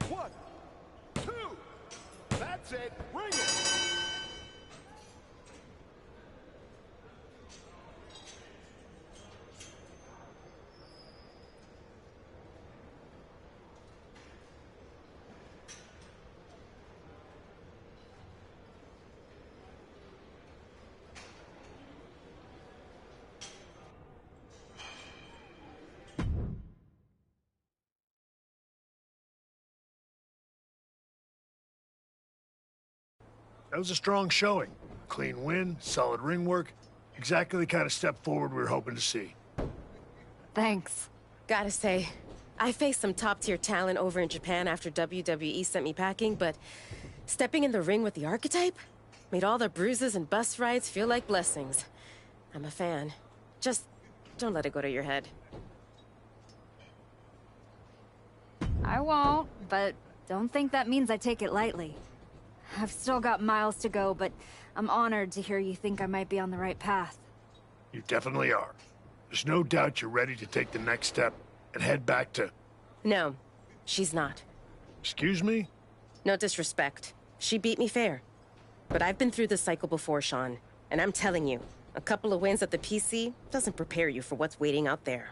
1, 2. That's it. Bring it. That was a strong showing. Clean win, solid ring work. Exactly the kind of step forward we were hoping to see. Thanks. Gotta say, I faced some top-tier talent over in Japan after WWE sent me packing, but stepping in the ring with the Archetype made all the bruises and bus rides feel like blessings. I'm a fan. Just don't let it go to your head. I won't, but don't think that means I take it lightly. I've still got miles to go, but I'm honored to hear you think I might be on the right path. You definitely are. There's no doubt you're ready to take the next step and head back to... No, she's not. Excuse me? No disrespect. She beat me fair. But I've been through this cycle before, Sean. And I'm telling you, a couple of wins at the PC doesn't prepare you for what's waiting out there.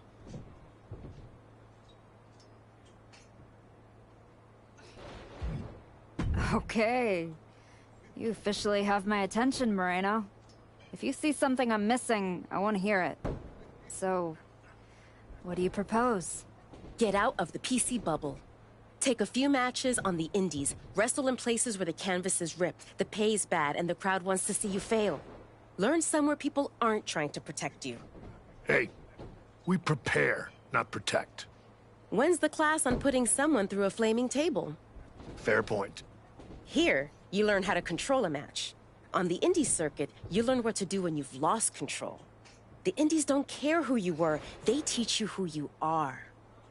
Okay. You officially have my attention, Moreno. If you see something I'm missing, I want to hear it. So, what do you propose? Get out of the PC bubble. Take a few matches on the indies. Wrestle in places where the canvas is ripped, the pay's bad, and the crowd wants to see you fail. Learn somewhere people aren't trying to protect you. Hey, we prepare, not protect. When's the class on putting someone through a flaming table? Fair point. Here, you learn how to control a match. On the indie circuit, you learn what to do when you've lost control. The indies don't care who you were, they teach you who you are.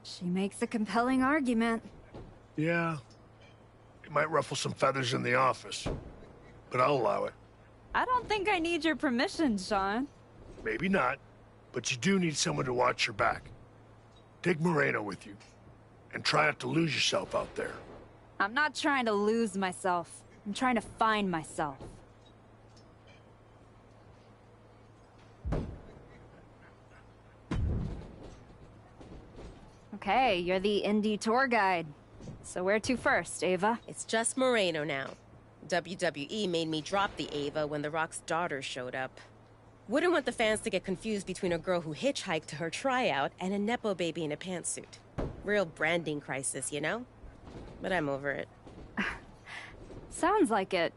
She makes a compelling argument. Yeah. It might ruffle some feathers in the office, but I'll allow it. I don't think I need your permission, Sean. Maybe not, but you do need someone to watch your back. Take Moreno with you, and try not to lose yourself out there. I'm not trying to lose myself. I'm trying to find myself. Okay, you're the indie tour guide. So where to first, Ava? It's just Moreno now. WWE made me drop the Ava when The Rock's daughter showed up. Wouldn't want the fans to get confused between a girl who hitchhiked to her tryout and a Nepo baby in a pantsuit. Real branding crisis, you know? But I'm over it. Sounds like it.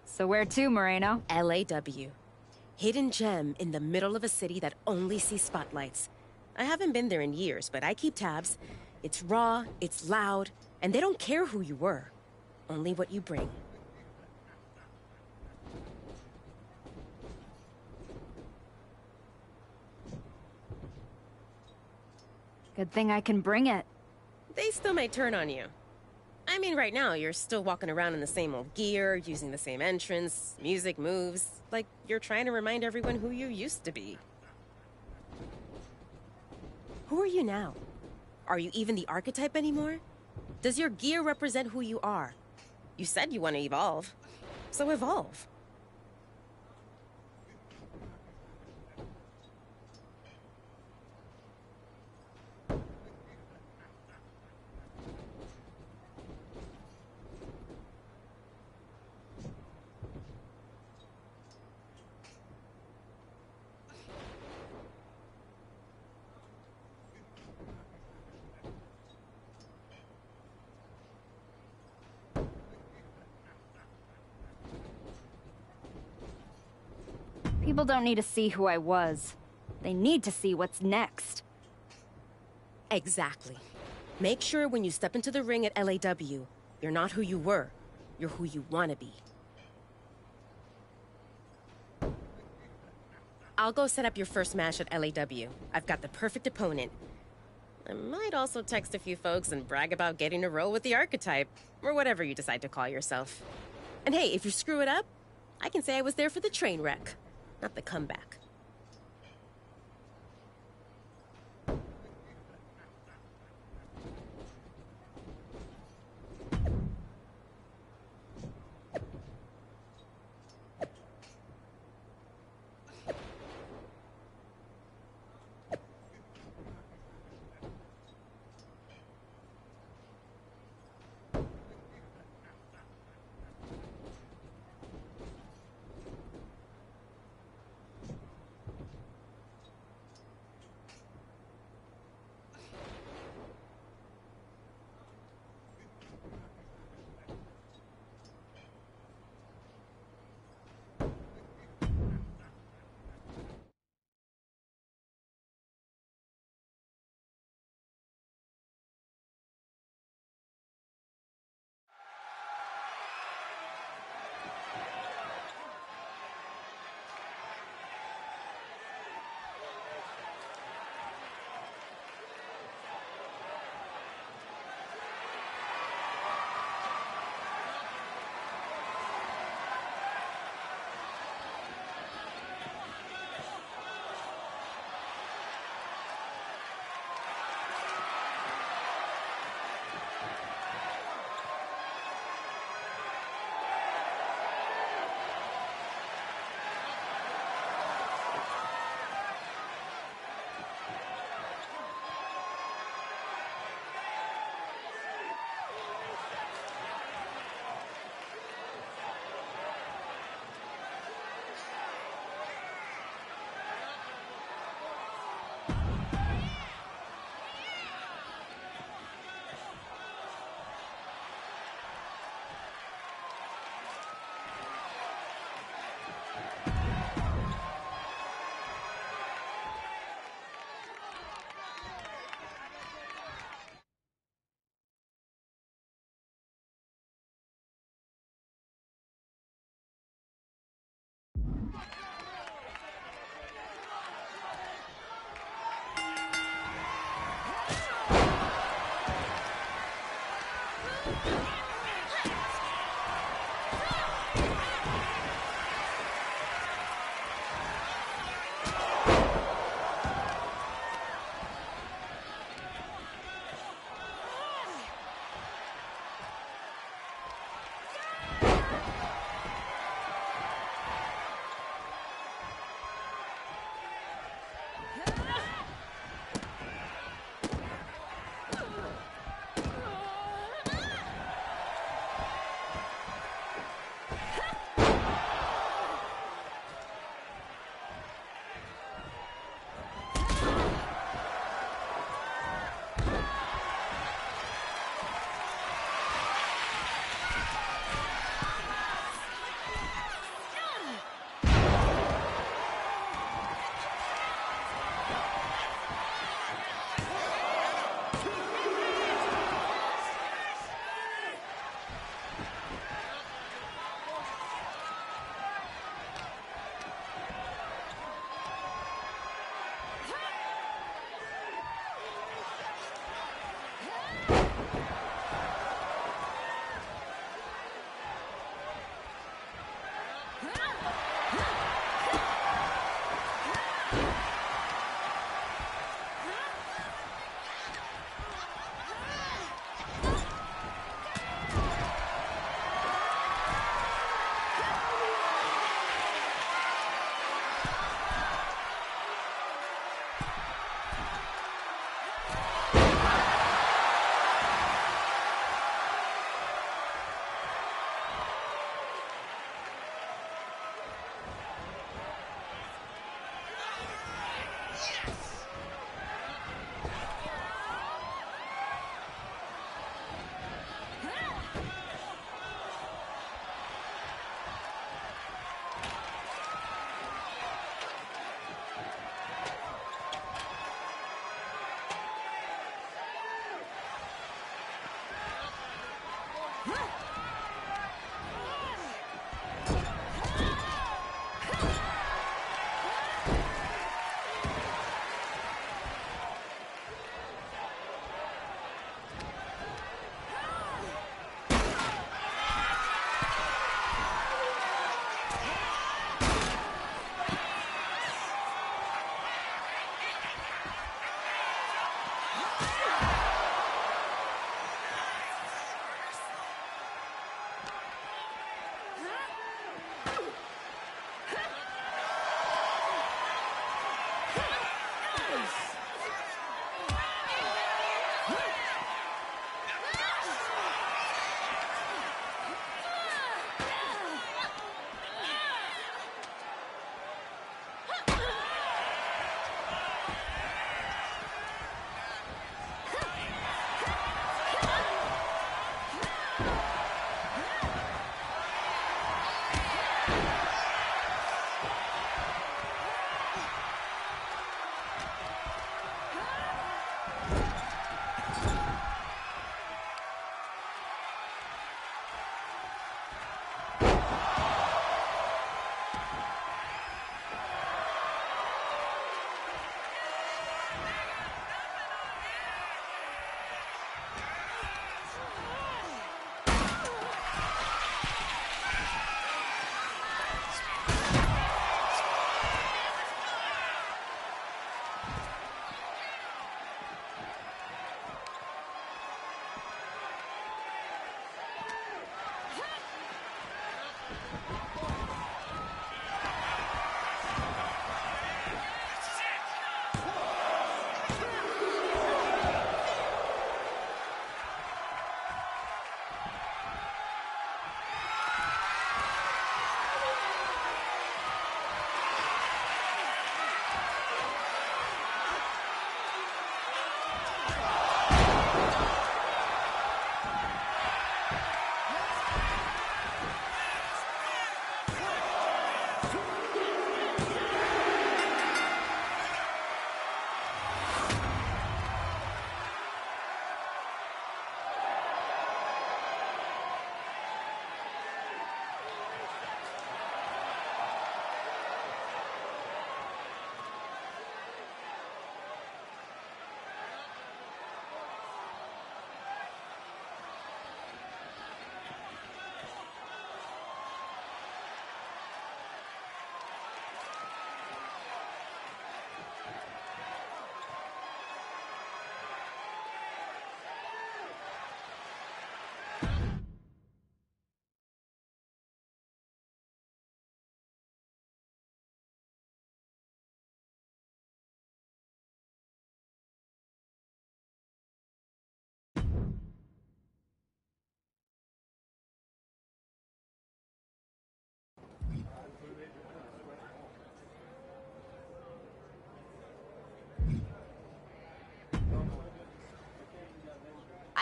So where to, Moreno? LAW. Hidden gem in the middle of a city that only sees spotlights. I haven't been there in years, but I keep tabs. It's raw, it's loud, and they don't care who you were. Only what you bring. Good thing I can bring it. They still might turn on you. I mean, right now, you're still walking around in the same old gear, using the same entrance, music moves, like you're trying to remind everyone who you used to be. Who are you now? Are you even the Archetype anymore? Does your gear represent who you are? You said you want to evolve, so evolve. People don't need to see who I was. They need to see what's next. Exactly. Make sure when you step into the ring at LAW, you're not who you were. You're who you want to be. I'll go set up your first match at LAW. I've got the perfect opponent. I might also text a few folks and brag about getting a role with the Archetype, or whatever you decide to call yourself. And hey, if you screw it up, I can say I was there for the train wreck, not the comeback.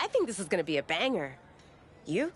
I think this is gonna be a banger. You?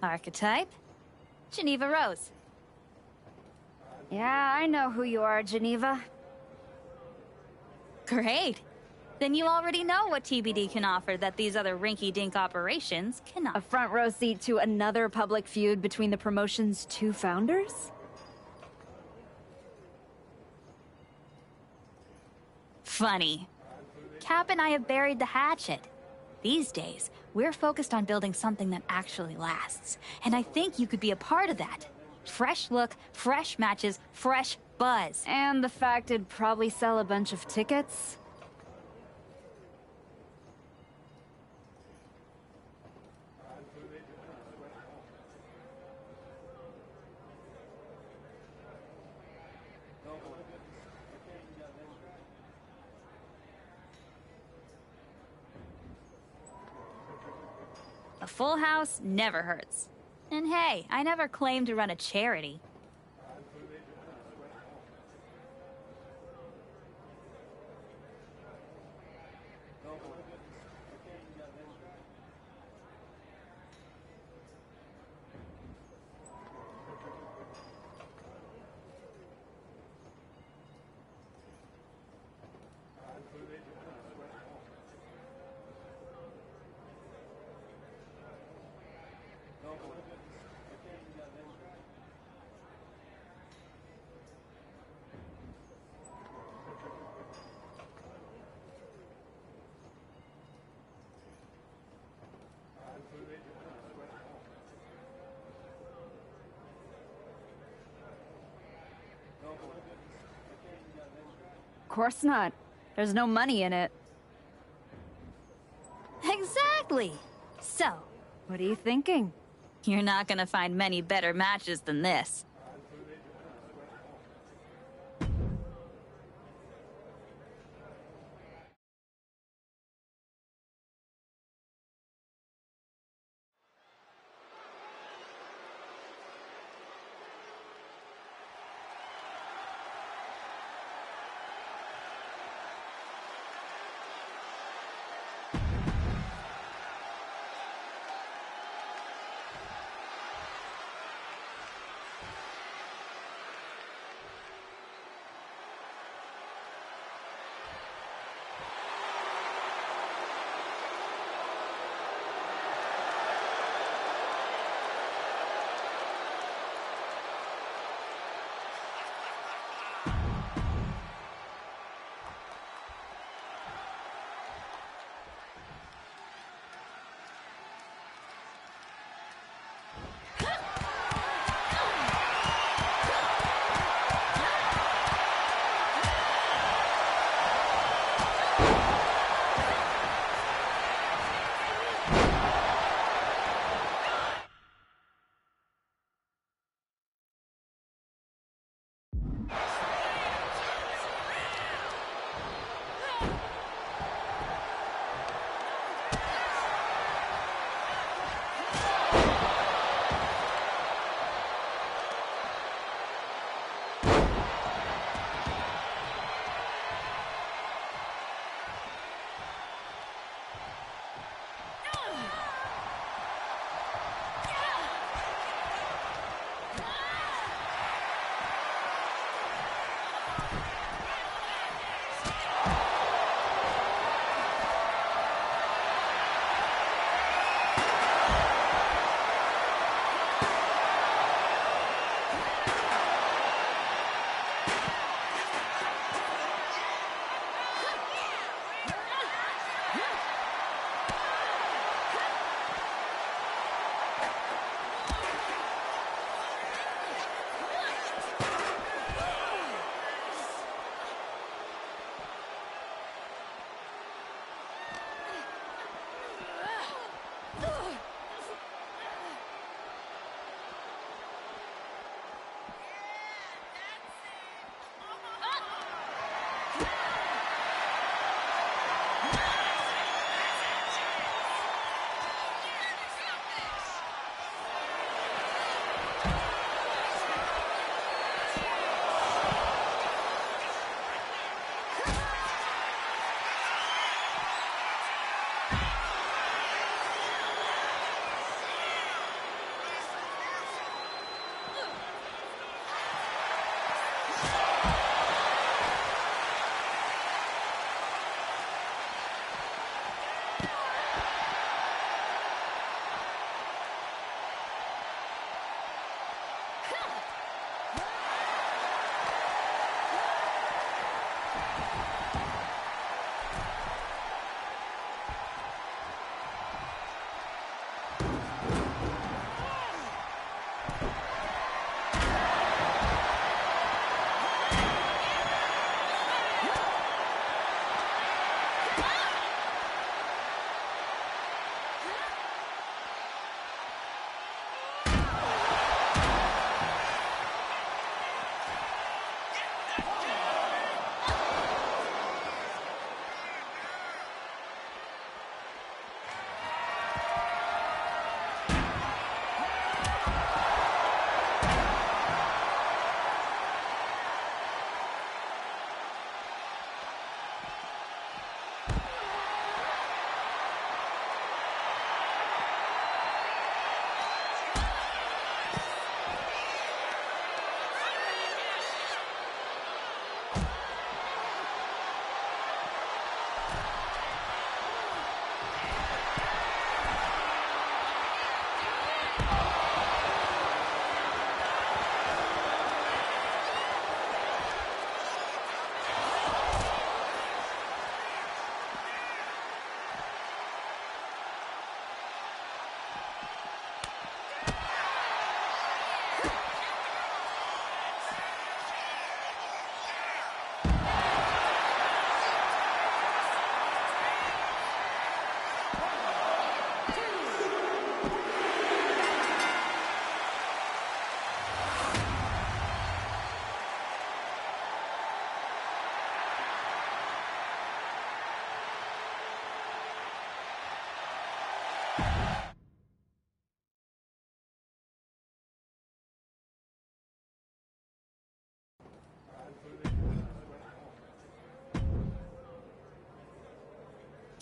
Archetype? Geneva Rose. Yeah, I know who you are, Geneva. Great. Then you already know what TBD can offer that these other rinky-dink operations cannot. A front row seat to another public feud between the promotion's two founders? Funny. Cap and I have buried the hatchet. These days, we're focused on building something that actually lasts. And I think you could be a part of that. Fresh look, fresh matches, fresh buzz. And the fact it'd probably sell a bunch of tickets? A full house never hurts. And hey, I never claimed to run a charity. Of course not. There's no money in it. Exactly. So, what are you thinking? You're not gonna find many better matches than this.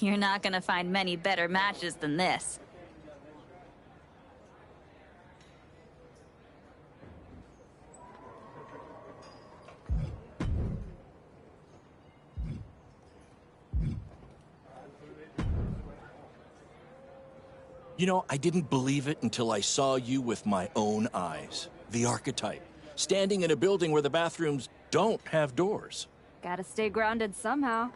You're not gonna find many better matches than this. You know, I didn't believe it until I saw you with my own eyes. The archetype. Standing in a building where the bathrooms don't have doors. Gotta stay grounded somehow.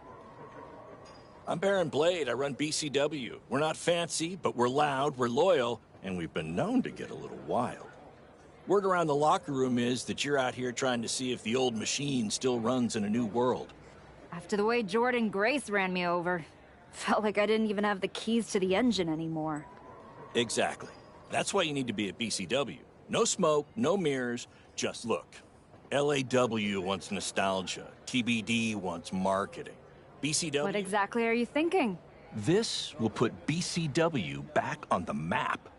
I'm Baron Blade. I run BCW. We're not fancy, but we're loud, we're loyal, and we've been known to get a little wild. Word around the locker room is that you're out here trying to see if the old machine still runs in a new world. After the way Jordan Grace ran me over, felt like I didn't even have the keys to the engine anymore. Exactly. That's why you need to be at BCW. No smoke, no mirrors, just look. LAW wants nostalgia. TBD wants marketing. BCW... What exactly are you thinking? This will put BCW back on the map.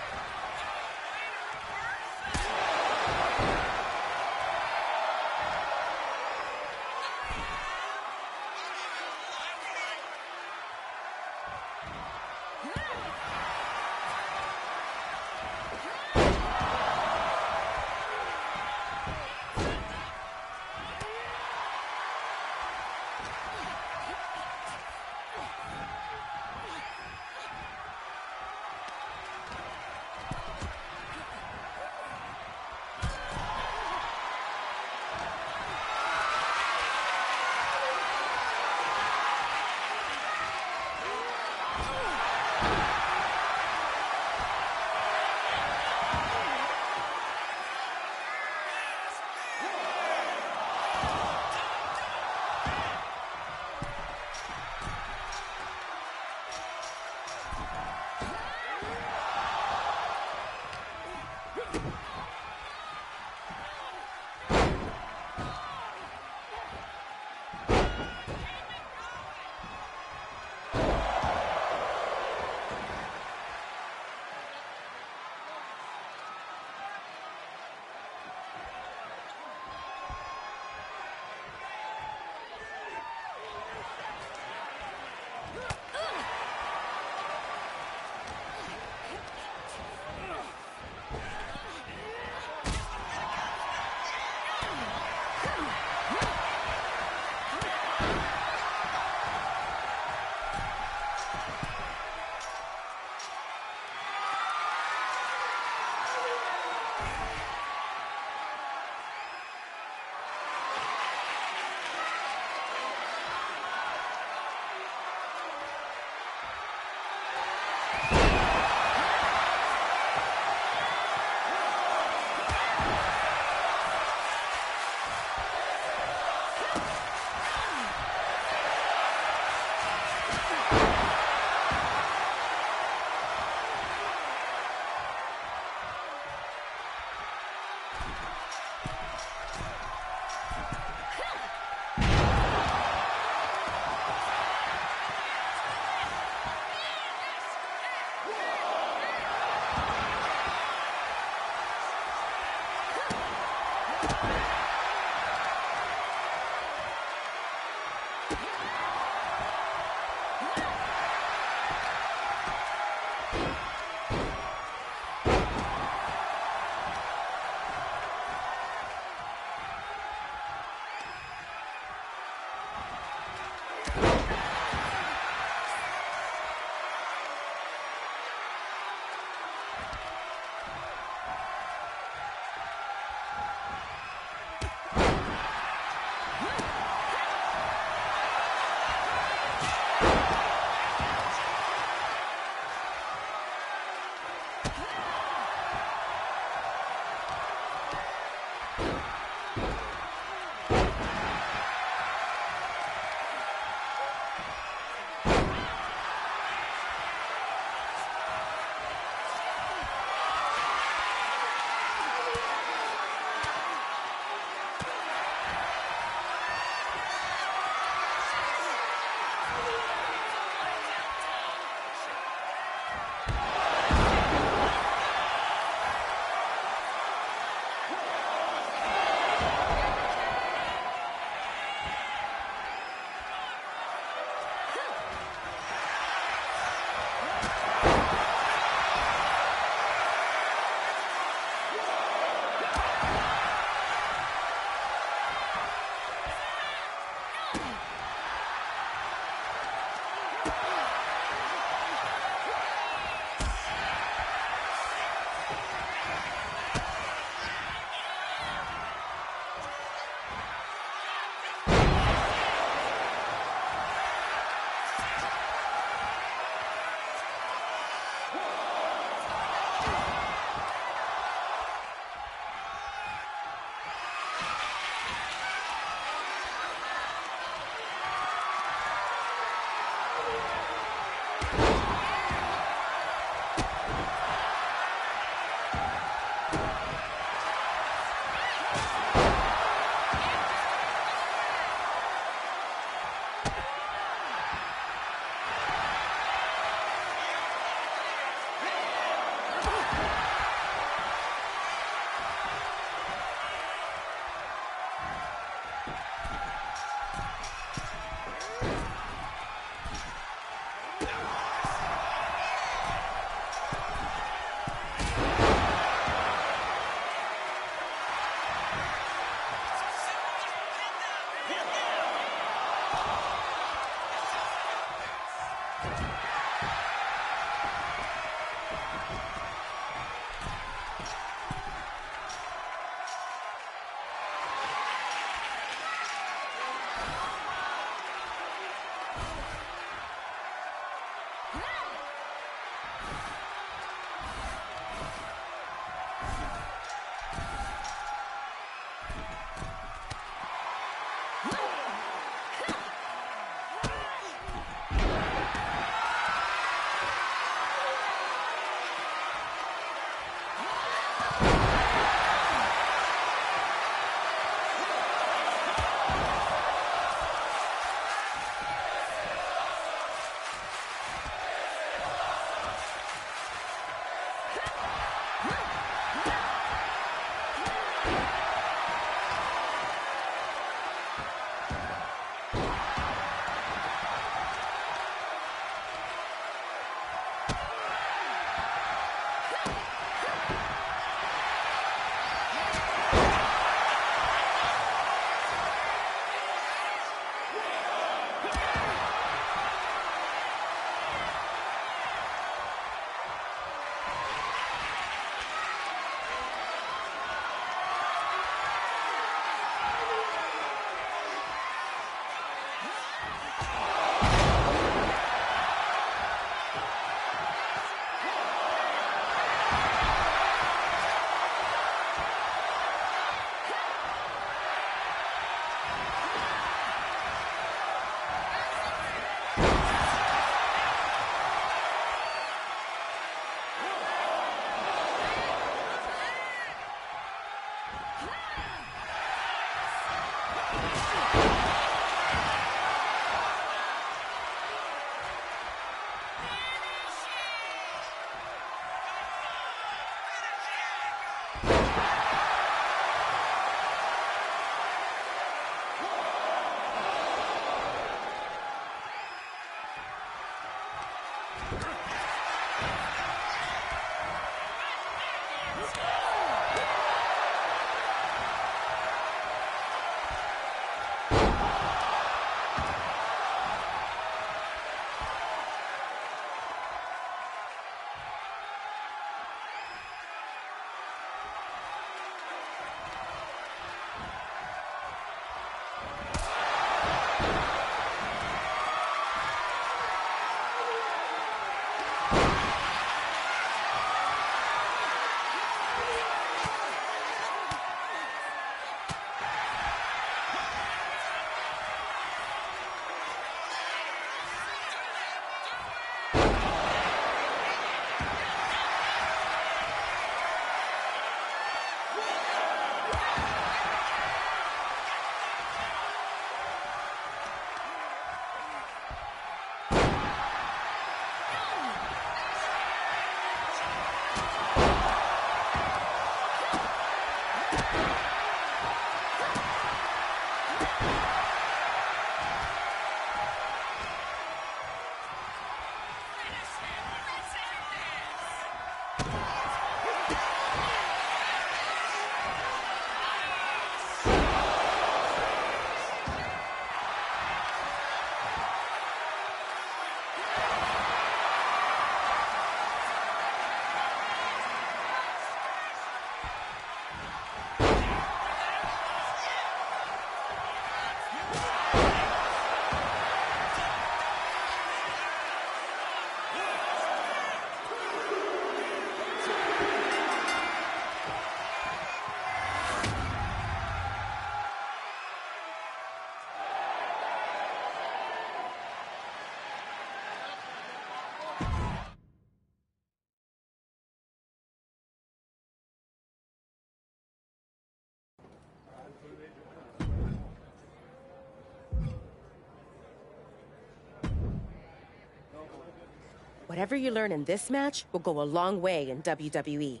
Whatever you learn in this match will go a long way in WWE.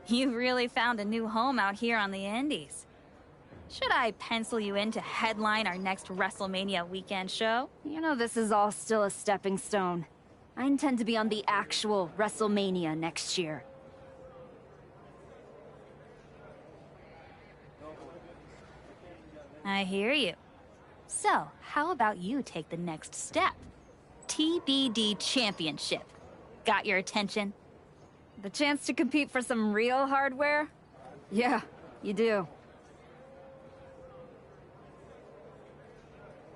You really found a new home out here on the Indies. Should I pencil you in to headline our next WrestleMania weekend show? You know this is all still a stepping stone. I intend to be on the actual WrestleMania next year. I hear you. So, how about you take the next step? TBD Championship. Got your attention? The chance to compete for some real hardware? Yeah, you do.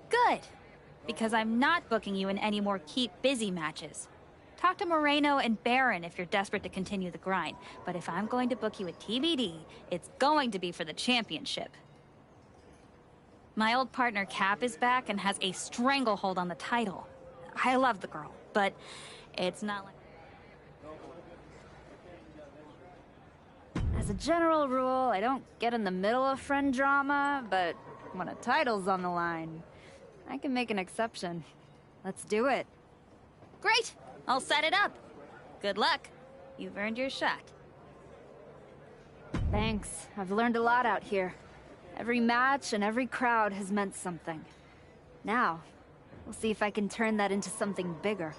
Good. Because I'm not booking you in any more keep busy matches. Talk to Moreno and Baron if you're desperate to continue the grind. But if I'm going to book you at TBD, it's going to be for the championship. My old partner Cap is back and has a stranglehold on the title. I love the girl, but it's not like... As a general rule, I don't get in the middle of friend drama, but when a title's on the line, I can make an exception. Let's do it. Great! I'll set it up. Good luck. You've earned your shot. Thanks. I've learned a lot out here. Every match and every crowd has meant something. Now, we'll see if I can turn that into something bigger.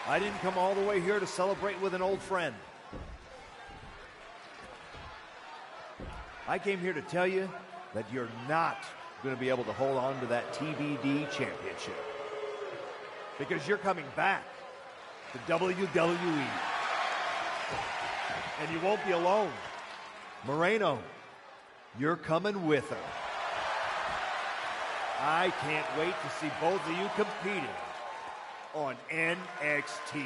I didn't come all the way here to celebrate with an old friend. I came here to tell you that you're not going to be able to hold on to that TBD championship. Because you're coming back to WWE. And you won't be alone. Moreno, you're coming with her. I can't wait to see both of you competing on NXT.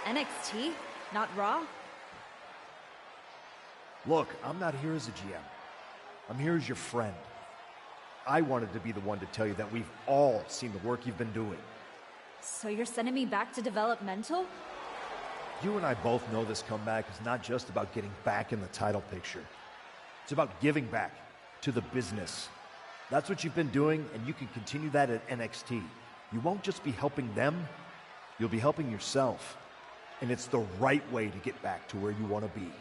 NXT? Not Raw? Look, I'm not here as a GM. I'm here as your friend. I wanted to be the one to tell you that we've all seen the work you've been doing. So you're sending me back to developmental? You and I both know this comeback is not just about getting back in the title picture. It's about giving back to the business. That's what you've been doing, and you can continue that at NXT. You won't just be helping them, you'll be helping yourself. And it's the right way to get back to where you want to be.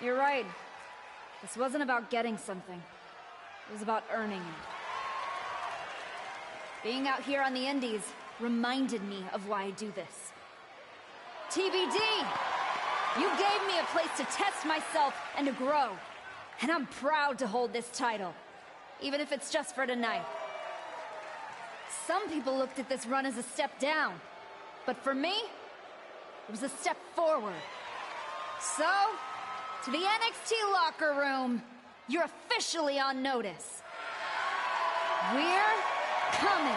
You're right. This wasn't about getting something. It was about earning it. Being out here on the Indies reminded me of why I do this. TBD! You gave me a place to test myself and to grow. And I'm proud to hold this title. Even if it's just for tonight. Some people looked at this run as a step down. But for me, it was a step forward. So, to the NXT locker room, you're officially on notice. We're coming.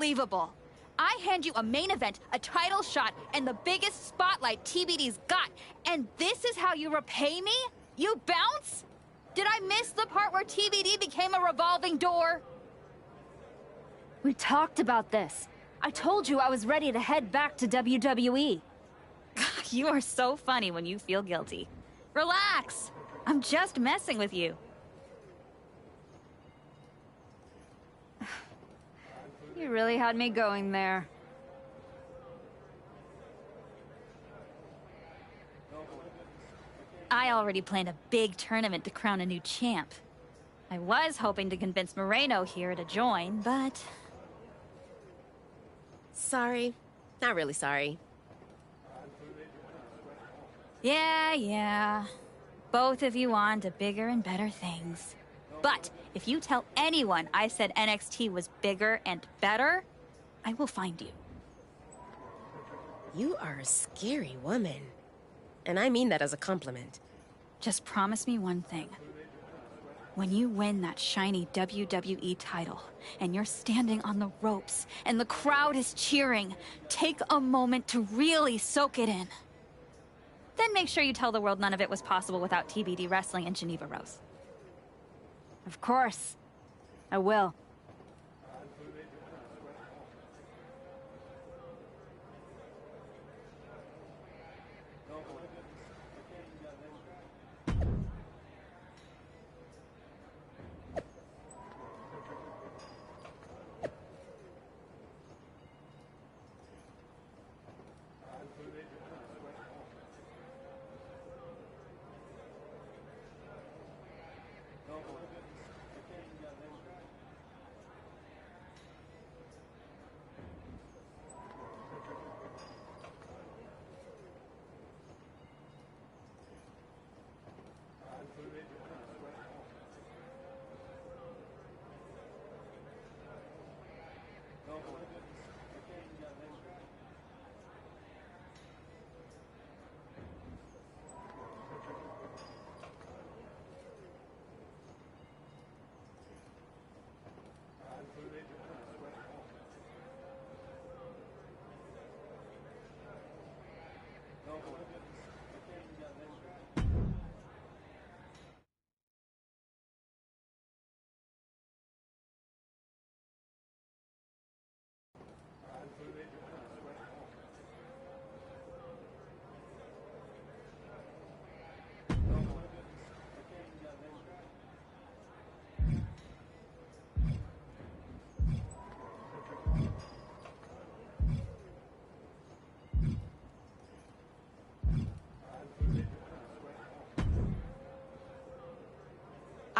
Unbelievable. I hand you a main event, a title shot, and the biggest spotlight TBD's got, and this is how you repay me? You bounce? Did I miss the part where TBD became a revolving door? We talked about this. I told you I was ready to head back to WWE. You are so funny when you feel guilty. Relax. I'm just messing with you. You really had me going there. I already planned a big tournament to crown a new champ. I was hoping to convince Moreno here to join, but... Sorry. Not really sorry. Yeah. Both of you on to bigger and better things. But if you tell anyone I said NXT was bigger and better, I will find you. You are a scary woman. And I mean that as a compliment. Just promise me one thing. When you win that shiny WWE title, and you're standing on the ropes, and the crowd is cheering, take a moment to really soak it in. Then make sure you tell the world none of it was possible without TBD Wrestling and Geneva Rose. Of course. I will.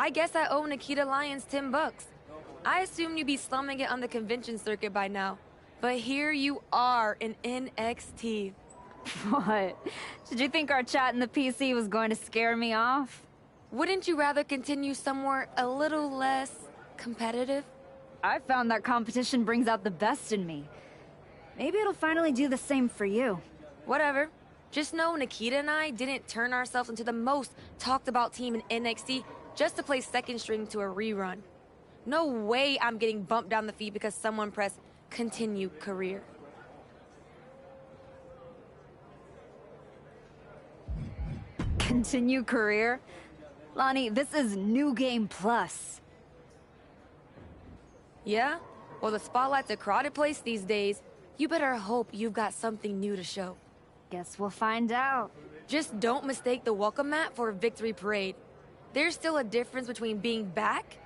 I guess I owe Nikita Lyons $10. I assumed you'd be slumming it on the convention circuit by now. But here you are in NXT. What? Did you think our chat in the PC was going to scare me off? Wouldn't you rather continue somewhere a little less competitive? I found that competition brings out the best in me. Maybe it'll finally do the same for you. Whatever. Just know Nikita and I didn't turn ourselves into the most talked about team in NXT just to play second string to a rerun. No way I'm getting bumped down the feed because someone pressed continue career. Continue career? Lonnie, this is New Game Plus. Yeah? Well, the spotlight's a crowded place these days. You better hope you've got something new to show. Guess we'll find out. Just don't mistake the welcome mat for a victory parade. There's still a difference between being back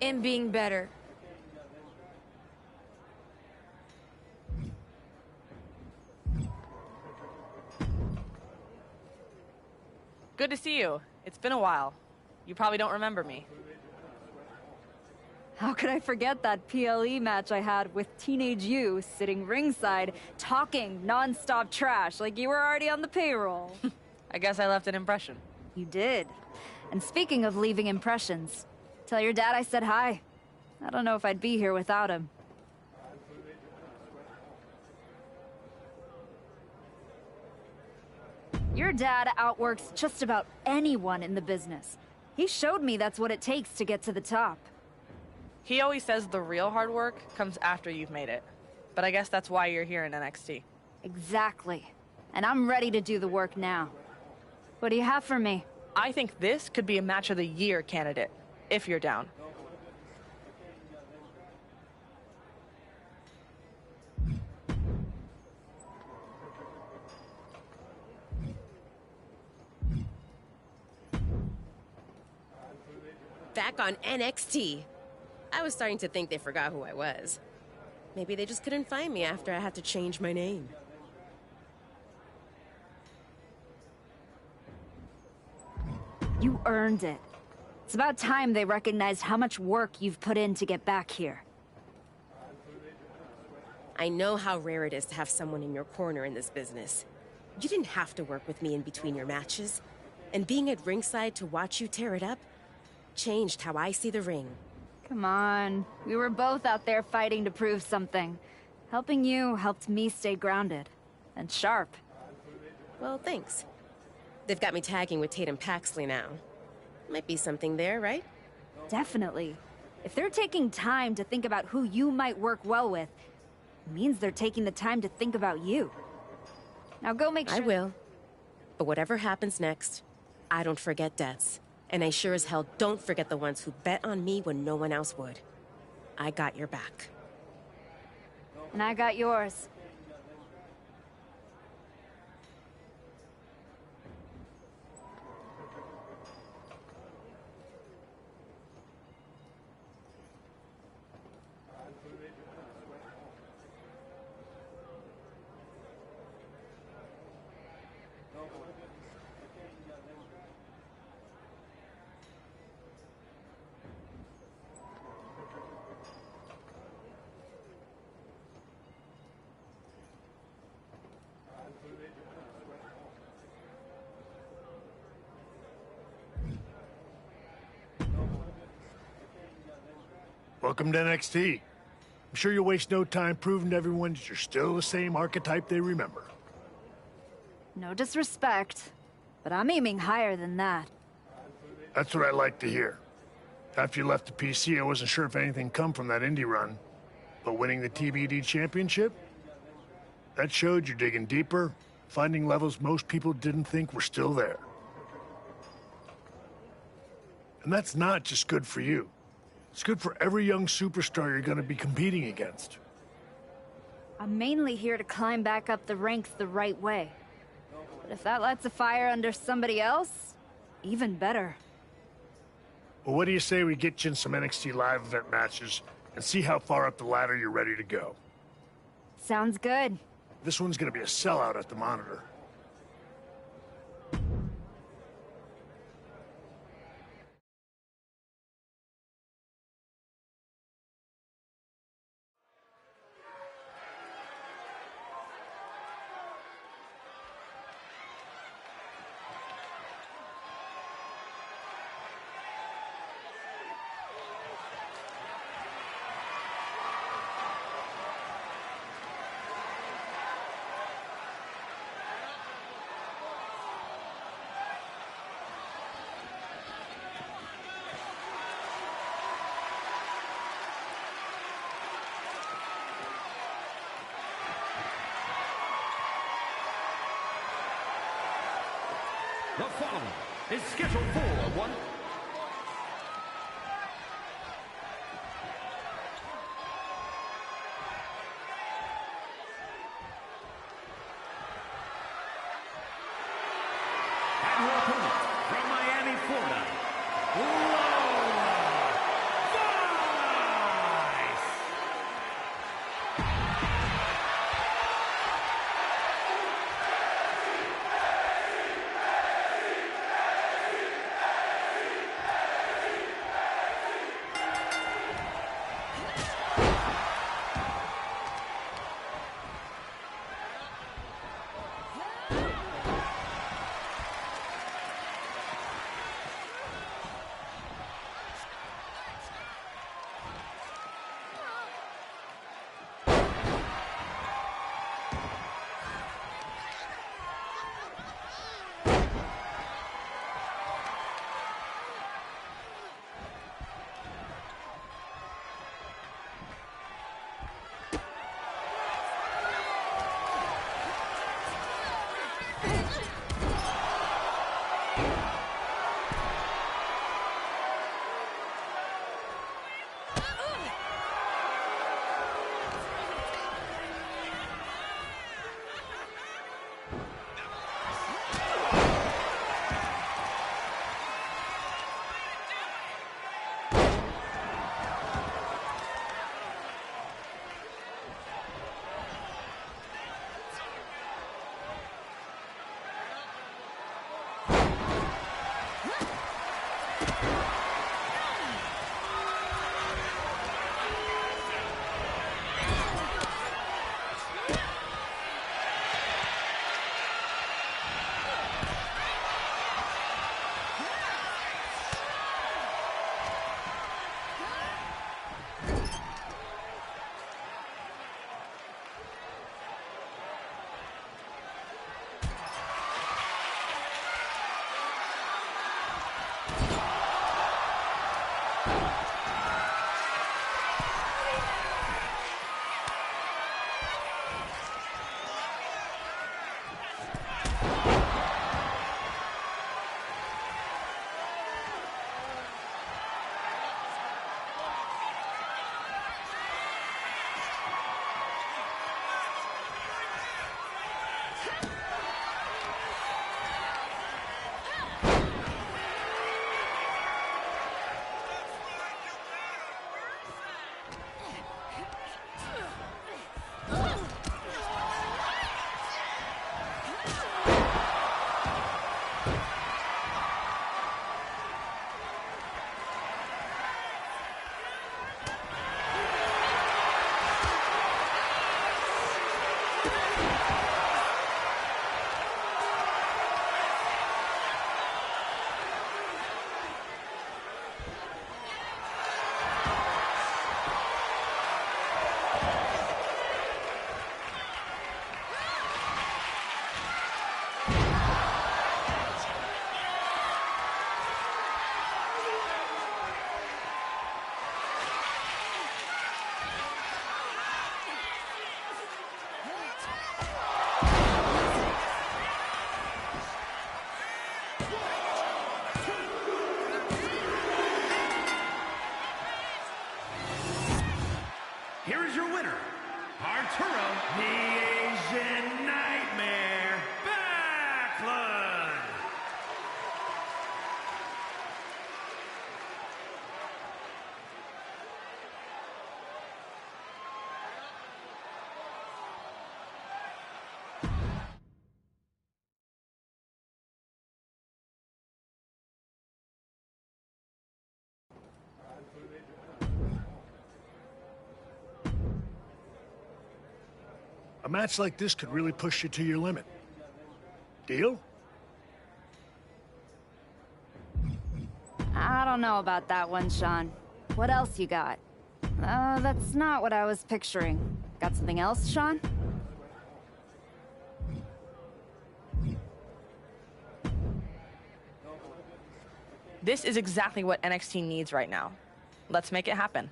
and being better. Good to see you. It's been a while. You probably don't remember me. How could I forget that PLE match I had with Teenage You sitting ringside, talking non-stop trash like you were already on the payroll? I guess I left an impression. You did. And speaking of leaving impressions, tell your dad I said hi. I don't know if I'd be here without him. Your dad outworks just about anyone in the business. He showed me that's what it takes to get to the top. He always says the real hard work comes after you've made it. But I guess that's why you're here in NXT. Exactly. And I'm ready to do the work now. What do you have for me? I think this could be a Match of the Year candidate, if you're down. Back on NXT. I was starting to think they forgot who I was. Maybe they just couldn't find me after I had to change my name. You earned it. It's about time they recognized how much work you've put in to get back here. I know how rare it is to have someone in your corner in this business. You didn't have to work with me in between your matches. And being at ringside to watch you tear it up changed how I see the ring. Come on. We were both out there fighting to prove something. Helping you helped me stay grounded. And sharp. Well, thanks. They've got me tagging with Tatum Paxley now. Might be something there, right? Definitely. If they're taking time to think about who you might work well with, it means they're taking the time to think about you. Now go make sure... I will. But whatever happens next, I don't forget debts. And I sure as hell don't forget the ones who bet on me when no one else would. I got your back. And I got yours. Welcome to NXT. I'm sure you'll waste no time proving to everyone that you're still the same archetype they remember. No disrespect, but I'm aiming higher than that. That's what I like to hear. After you left the PC, I wasn't sure if anything come from that indie run. But winning the TBD championship? That showed you're digging deeper, finding levels most people didn't think were still there. And that's not just good for you. It's good for every young superstar you're going to be competing against. I'm mainly here to climb back up the ranks the right way. But if that lights a fire under somebody else, even better. Well, what do you say we get you in some NXT live event matches and see how far up the ladder you're ready to go? Sounds good. This one's going to be a sellout at the monitor. The following is scheduled for one... And your opponent from Miami, Florida, Lola Vice! here is your winner, Arturo the Asian Nightmare Backlund. A match like this could really push you to your limit. Deal? I don't know about that one, Sean. What else you got? That's not what I was picturing. Got something else, Sean? This is exactly what NXT needs right now. Let's make it happen.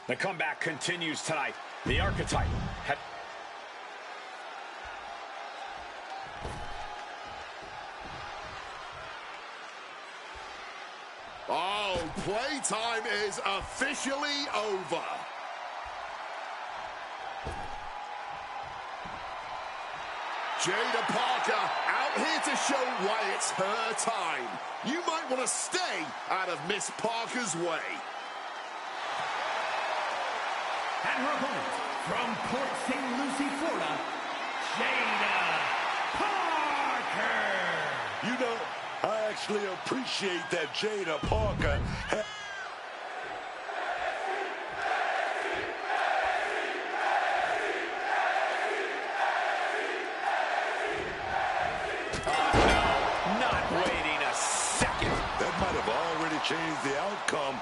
The comeback continues tonight. The Archetype had... Oh, playtime is officially over. Jada Parker out here to show why it's her time. You might want to stay out of Miss Parker's way. And her opponent, from Port St. Lucie, Florida, Jada Parker. You know, I actually appreciate that Jada Parker Not waiting a second. That might have already changed the outcome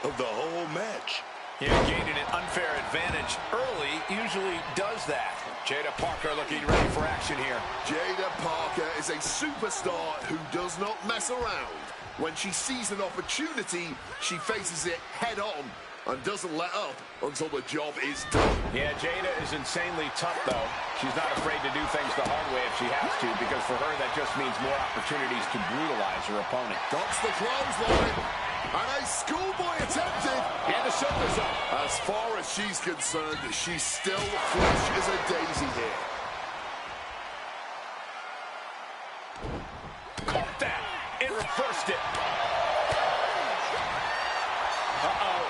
of the whole match. Yeah, gaining an unfair advantage early usually does that. Jada Parker looking ready for action here. Jada Parker is a superstar who does not mess around. When she sees an opportunity, she faces it head on and doesn't let up until the job is done. Yeah, Jada is insanely tough, though. She's not afraid to do things the hard way if she has to, because for her, that just means more opportunities to brutalize her opponent. Ducks the clothesline. And a schoolboy attempted. And the shoulders up. As far as she's concerned, she's still fresh as a daisy here. Caught that. It reversed it. Uh-oh.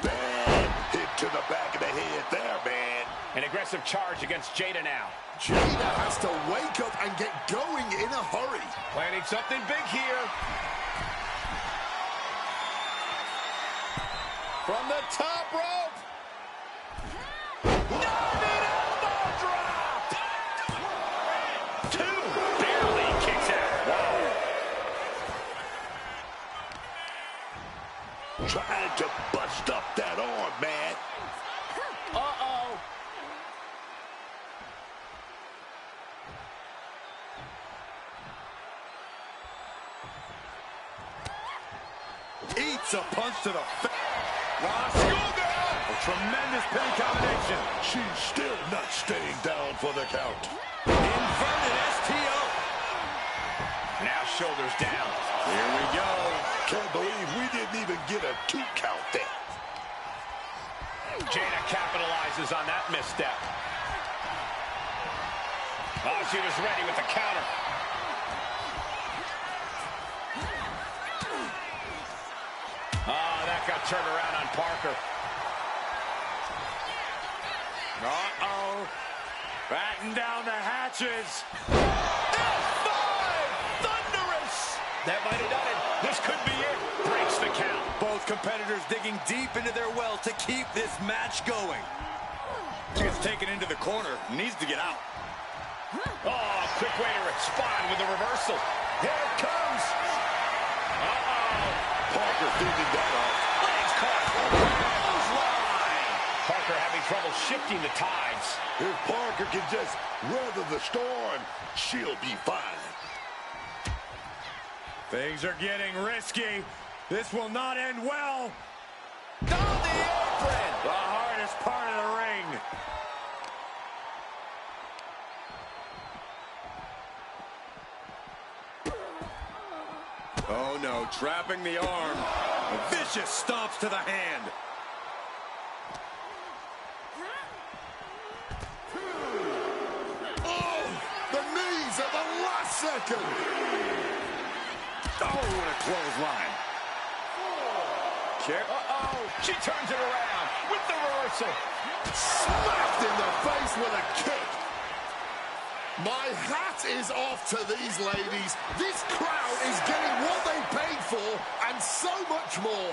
Bad hit to the back of the head there, man. An aggressive charge against Jada now. Jada has to wake up and get going in a hurry. Planning something big here. From the top rope. Noted elbow drop. Two. Barely kicks out. Wow. Trying to bust up that arm, man. Uh-oh. Eats a punch to the face. A tremendous pin combination. She's still not staying down for the count. Inverted STO. Now shoulders down. Here we go. Can't believe we didn't even get a 2 count there. Jada capitalizes on that misstep. Oh, she was ready with the counter. Oh, that got turned around on Parker. Uh-oh. Batten down the hatches. F5! Thunderous! That might have done it. This could be it. Breaks the count. Both competitors digging deep into their well to keep this match going. She gets taken into the corner. Needs to get out. Oh, quick way to respond with the reversal. Here it comes. Uh-oh. Parker figured that out. Legs caught. Clothesline. Parker having trouble shifting the tides. If Parker can just weather the storm, she'll be fine. Things are getting risky. This will not end well. On the apron. The hardest part of the ring. trapping the arm. Vicious stomps to the hand. Oh, the knees at the last second. Oh, what a clothesline. Kick. Uh-oh, she turns it around with the reversal. Smacked in the face with a kick. My hat is off to these ladies. This crowd is getting what they paid for and so much more.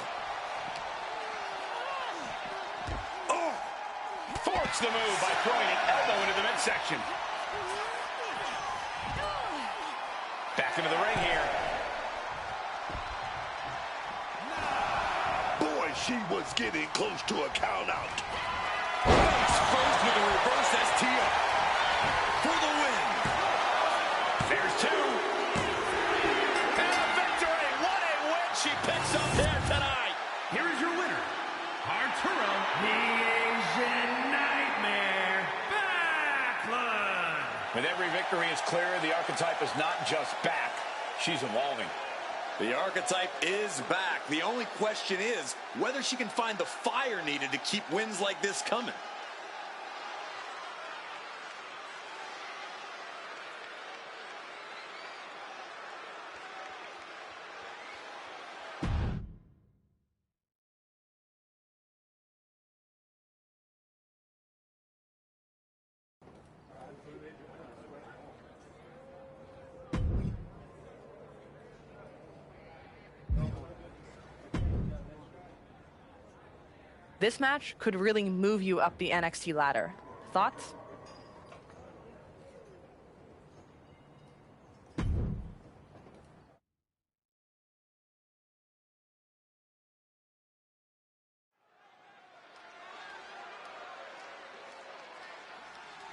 Oh! Forks the move by throwing an elbow into the midsection. Back into the ring here. Boy, she was getting close to a count out. Exposed with a reverse STO. For the win. There's two. And a victory. What a win she picks up here tonight. Here is your winner, Arturo, the Asian Nightmare, Backlund. With every victory is clear, the Archetype is not just back, she's evolving. The Archetype is back. The only question is whether she can find the fire needed to keep wins like this coming. This match could really move you up the NXT ladder. Thoughts?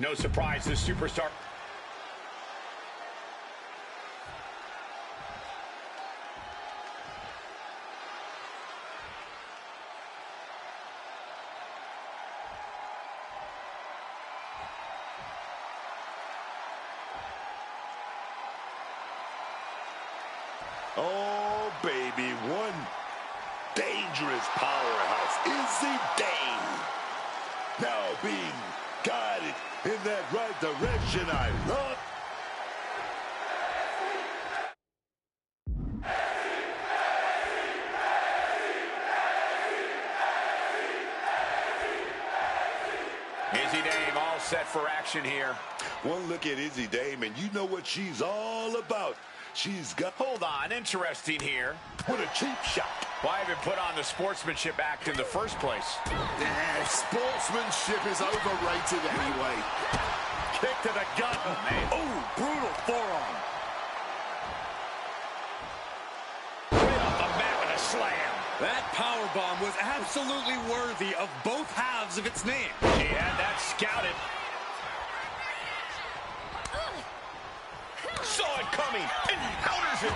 No surprise, this superstar. Oh, baby, one dangerous powerhouse. Izzy Dane. Now being guided in that right direction. I love. Izzy Dame all set for action here. One look at Izzy Dame, and you know what she's all about. She's got... Hold on, interesting here. With a cheap shot. Why even put on the sportsmanship act in the first place? Sportsmanship is overrated anyway. Kick to the gut. Oh, brutal forearm. Right off the mat with a slam. That powerbomb was absolutely worthy of both halves of its name. She had that scouted. Saw it coming and counters it.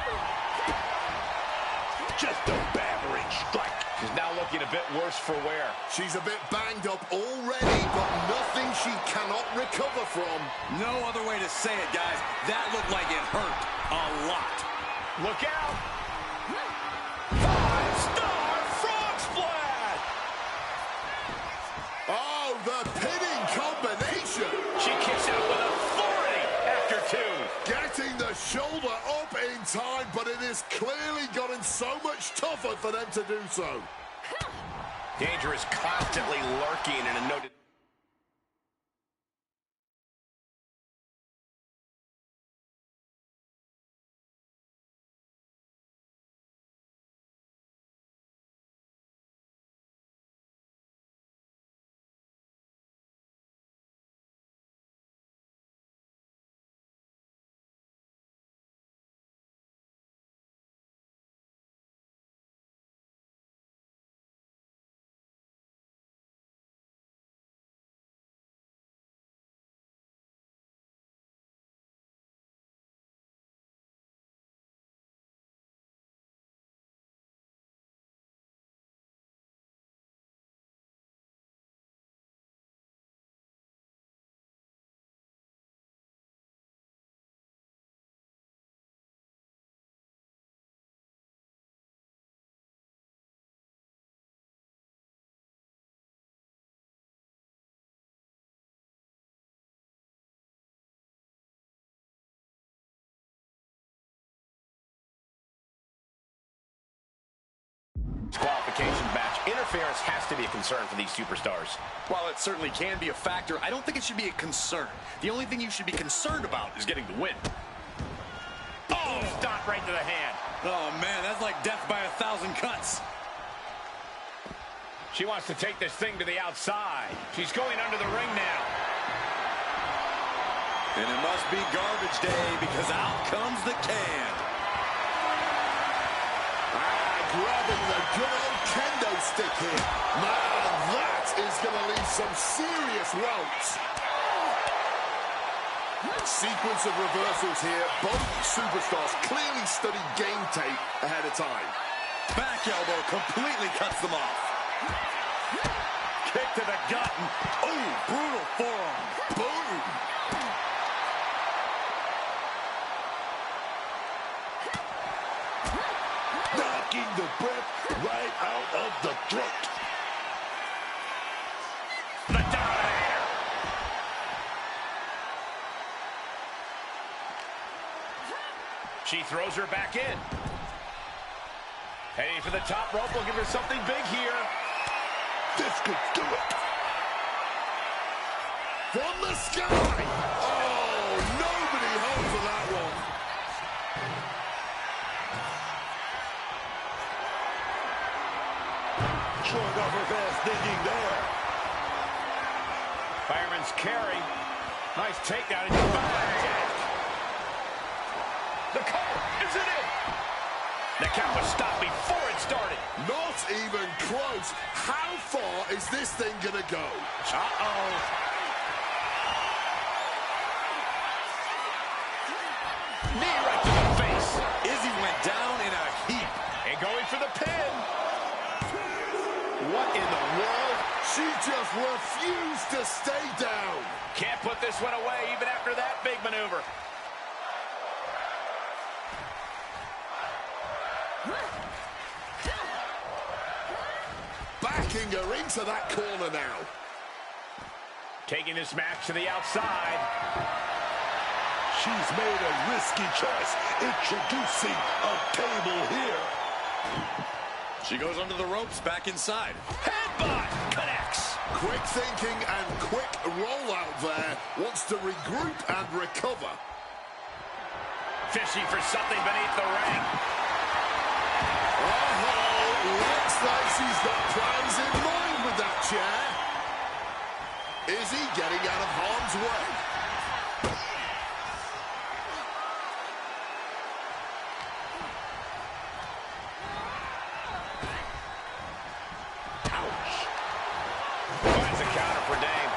Just a battering strike. She's now looking a bit worse for wear. She's a bit banged up already, but nothing she cannot recover from. No other way to say it, guys. That looked like it hurt a lot. Look out. 5-star frog splash. Oh, the pinning combination. She kicks out with authority after two. Getting the shoulder up in time, but it has clearly gotten so much tougher for them to do so. Danger is constantly lurking in a noted... interference has to be a concern for these superstars. While it certainly can be a factor, I don't think it should be a concern. The only thing you should be concerned about is getting the win. Oh, stop right to the hand. Oh, man, that's like death by 1,000 cuts. She wants to take this thing to the outside. She's going under the ring now. And it must be garbage day because out comes the can. Grabbing the good old kendo stick here. Man, that is going to leave some serious welts. Sequence of reversals here. Both superstars clearly studied game tape ahead of time. Back elbow completely cuts them off. Kick to the gut. Oh, brutal forearm. Boom. Knocking the breath right out of the throat. The Dominator. She throws her back in. Heading for the top rope. We'll give her something big here. This could do it. From the sky. Oh, nobody home for that one. Showing off her fast thinking there. Fireman's carry. Nice takedown. And back. The cover. Is it in? The count was stopped before it started. Not even close. How far is this thing gonna go? Uh-oh. Knee right to the face. Izzy went down in a heap. And going for the pin. What in the world? She just refused to stay down. Can't put this one away even after that big maneuver. Backing her into that corner now. Taking this match to the outside. She's made a risky choice. Introducing a table here. She goes under the ropes, back inside. Headbutt connects. Quick thinking and quick rollout there. Wants to regroup and recover. Fishing for something beneath the ring. Looks like she's got plans in mind with that chair. Izzy getting out of harm's way. Ouch. Finds a counter for Dame.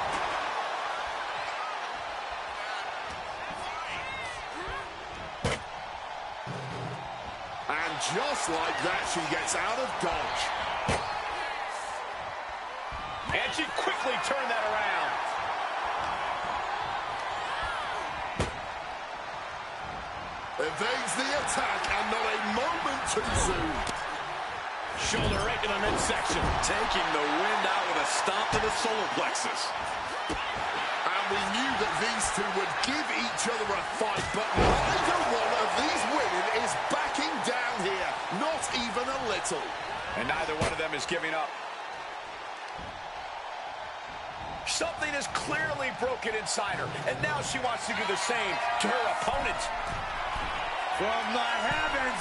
And just like that, she gets out of dodge. And she quickly turned that around. Evades the attack, and not a moment too soon. Shoulder right to the midsection. Taking the wind out with a stomp to the solar plexus. And we knew that these two would give each other a fight, but neither one of these women is backing down here. Not even a little. And neither one of them is giving up. Something is clearly broken inside her, and now she wants to do the same to her opponent. From the heavens,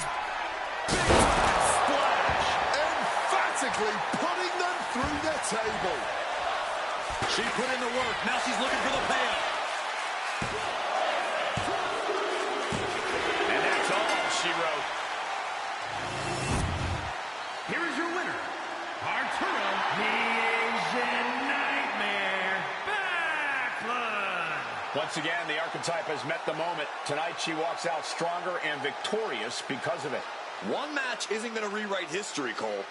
big time splash. Emphatically putting them through the table. She put in the work, now she's looking for the payoff. And that's all she wrote. Here is your winner, Arturo the Asian Nightmare Backlund. Once again, the archetype has met the moment. Tonight, she walks out stronger and victorious because of it. One match isn't going to rewrite history, Cole.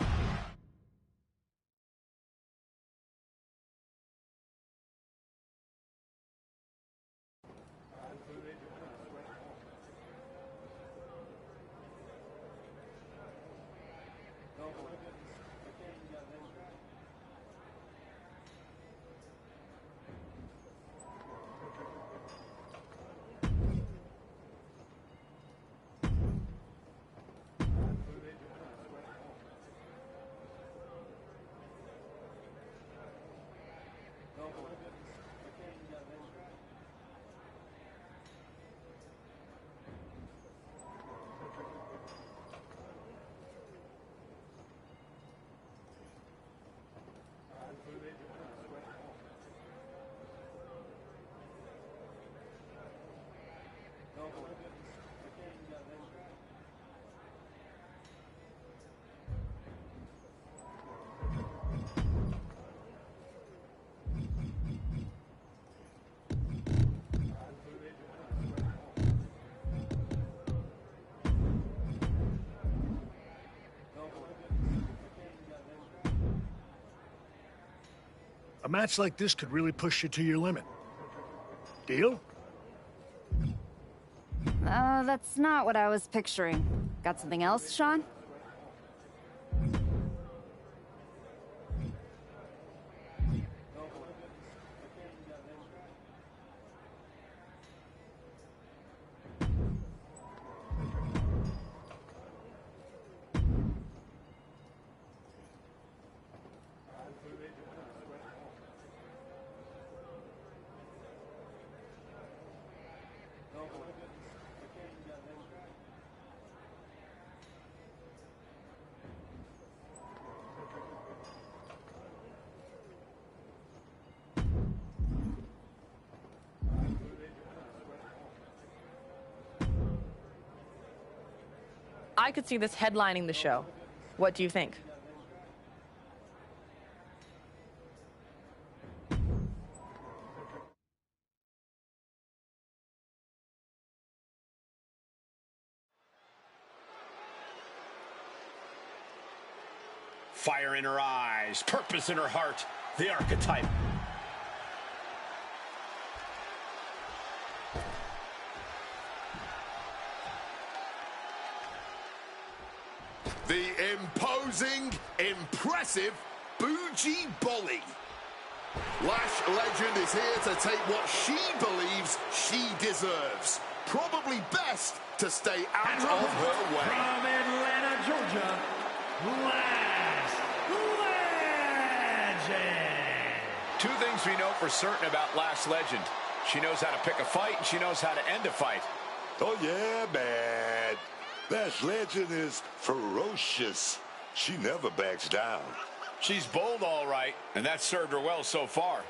A match like this could really push you to your limit. Deal? That's not what I was picturing. Got something else, Sean? I could see this headlining the show. What do you think? Fire in her eyes, purpose in her heart, the Archetype. The imposing, impressive Bougie Bolly. Lash Legend is here to take what she believes she deserves. Probably best to stay out of her way. From Atlanta, Georgia, Lash Legend. Two things we know for certain about Lash Legend. She knows how to pick a fight, and she knows how to end a fight. Oh, yeah, man. Lash Legend is ferocious. She never backs down. She's bold, all right, and that served her well so far.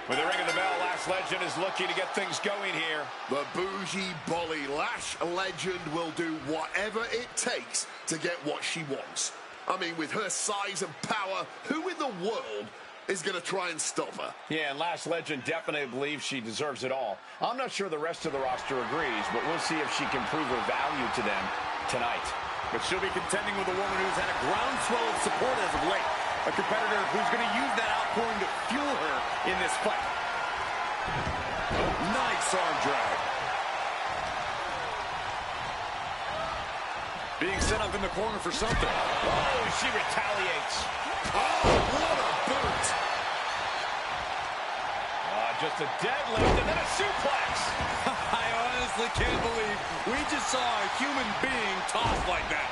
With the ring of the bell, Lash Legend is looking to get things going here. The Bougie Bolly. Lash Legend will do whatever it takes to get what she wants. I mean, with her size and power, who in the world is going to try and stop her? Yeah, and Lash Legend definitely believes she deserves it all. I'm not sure the rest of the roster agrees, but we'll see if she can prove her value to them tonight. But she'll be contending with a woman who's had a groundswell of support as of late. A competitor who's going to use that outpouring to fuel her in this fight. Nice arm drag. Being set up in the corner for something. Oh, she retaliates. Oh, what a boot. Just a deadlift and then a suplex. I honestly can't believe we just saw a human being tossed like that.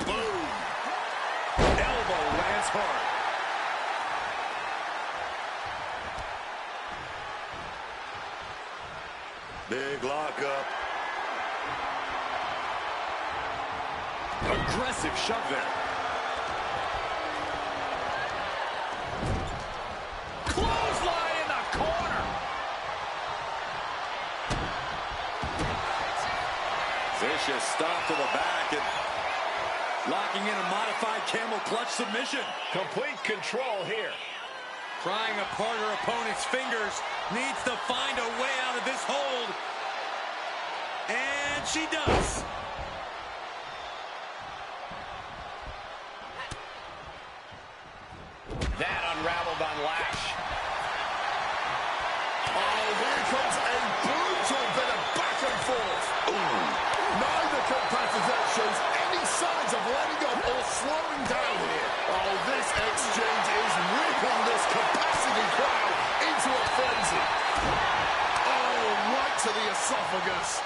Boom. Elbow lands hard. Big lockup. Aggressive shove there. Clothesline in the corner. Vicious stop to the back and locking in a modified camel clutch submission. Complete control here. Prying apart her opponent's fingers, needs to find a way out of this hold. And she does. That unraveled on Lash. Oh, here comes a brutal bit of back and forth. Ooh. Neither competitor shows any signs of letting up or slowing down here. Oh, this a frenzy. Oh, right to the esophagus.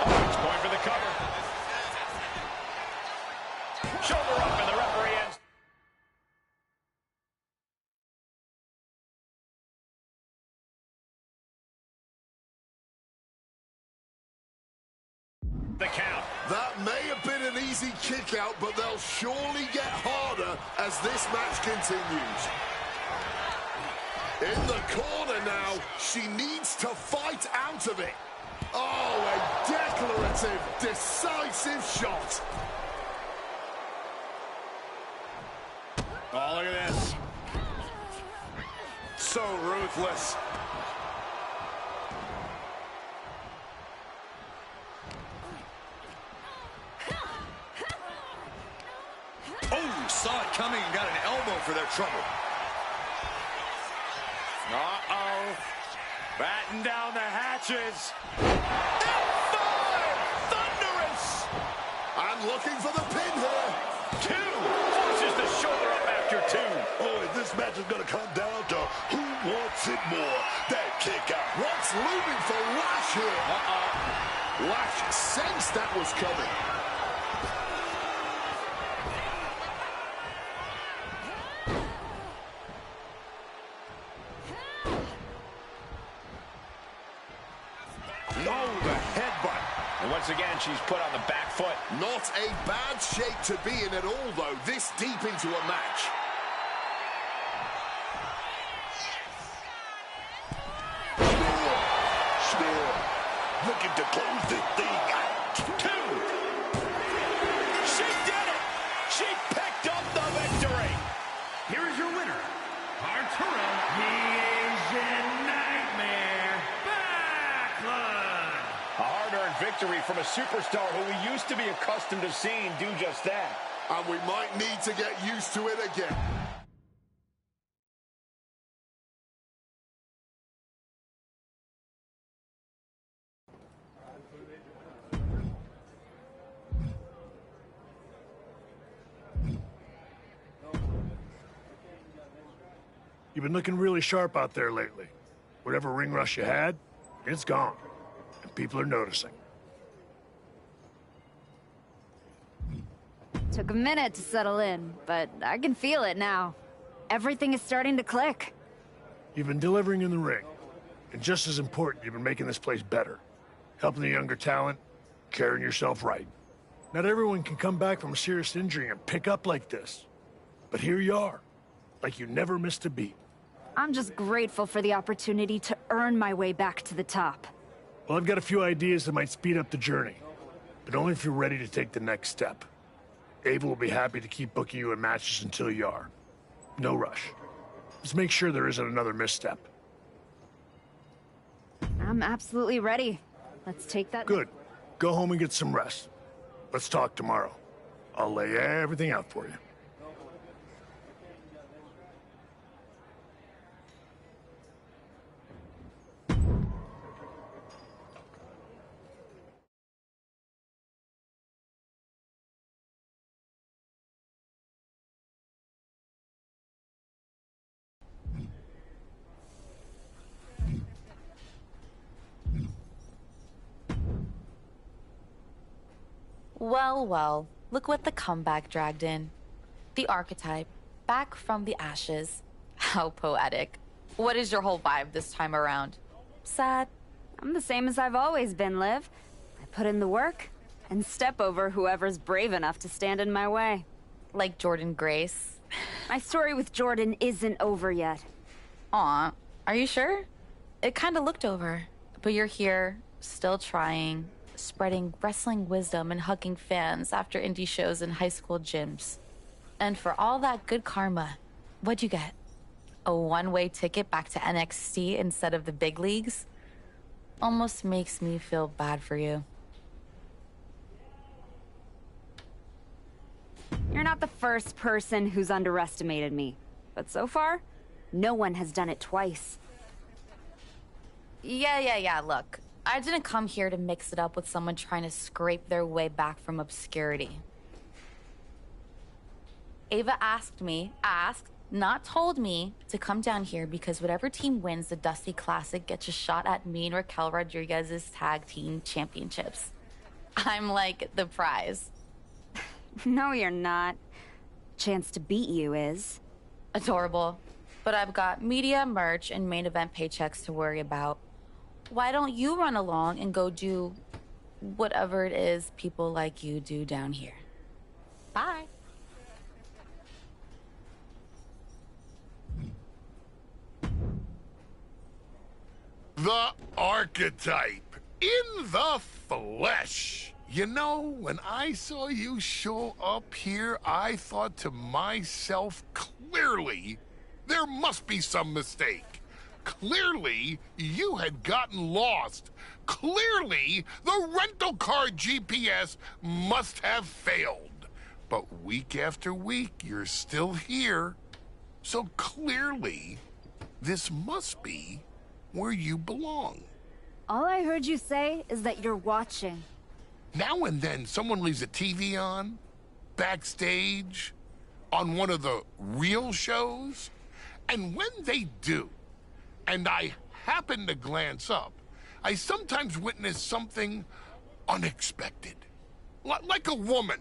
Oh, he's going for the cover. Shoulder up, and the referee ends. The count. That may have been an easy kick out, but they'll surely get harder as this match continues. In the corner now, she needs to fight out of it. Oh, a declarative, decisive shot. Oh, look at this. So ruthless. Oh, saw it coming and got an elbow for their trouble. Uh-oh. Batten down the hatches. Thunderous! And looking for the pin here. Two. Forces the shoulder up after two. Oh, and this match is going to come down to who wants it more. That kick out. What's looming for Lash here? Lash sensed that was coming. Oh, the headbutt. And once again, she's put on the back foot. Not a bad shape to be in at all, though, this deep into a match. Spear. Looking to close this thing out. Two. She did it. She picked up the victory. Here is your winner, Arturo, the Asian Nightmare, Backlund. A hard-earned victory from a superstar who we used to be accustomed to seeing do just that. And we might need to get used to it again. You've been looking really sharp out there lately. Whatever ring rush you had, it's gone. And people are noticing. Took a minute to settle in, but I can feel it now. Everything is starting to click. You've been delivering in the ring. And just as important, you've been making this place better. Helping the younger talent, carrying yourself right. Not everyone can come back from a serious injury and pick up like this. But here you are, like you never missed a beat. I'm just grateful for the opportunity to earn my way back to the top. Well, I've got a few ideas that might speed up the journey, but only if you're ready to take the next step. Ava will be happy to keep booking you in matches until you are. No rush. Just make sure there isn't another misstep. I'm absolutely ready. Let's take that. Good. Go home and get some rest. Let's talk tomorrow. I'll lay everything out for you. Well, well, look what the comeback dragged in. The Archetype, back from the ashes. How poetic. What is your whole vibe this time around? Sad? I'm the same as I've always been, Liv. I put in the work and step over whoever's brave enough to stand in my way. Like Jordan Grace? My story with Jordan isn't over yet. Aw, are you sure? It kinda looked over. But you're here, still trying, spreading wrestling wisdom and hugging fans after indie shows in high school gyms. And for all that good karma, what'd you get? A one-way ticket back to NXT instead of the big leagues? Almost makes me feel bad for you. You're not the first person who's underestimated me. But so far, no one has done it twice. Yeah, look. I didn't come here to mix it up with someone trying to scrape their way back from obscurity. Ava asked, not told me, to come down here because whatever team wins the Dusty Classic gets a shot at me and Raquel Rodriguez's tag team championships. I'm like the prize. No, you're not. Chance to beat you is. Adorable. But I've got media, merch, and main event paychecks to worry about. Why don't you run along and go do whatever it is people like you do down here? Bye. The Archetype in the flesh. You know, when I saw you show up here, I thought to myself, clearly, there must be some mistake. Clearly, you had gotten lost. Clearly, the rental car GPS must have failed. But week after week, you're still here. So clearly, this must be where you belong. All I heard you say is that you're watching. Now and then, someone leaves a TV on, backstage, on one of the real shows. And when they do, and I happen to glance up, I sometimes witness something unexpected. Like a woman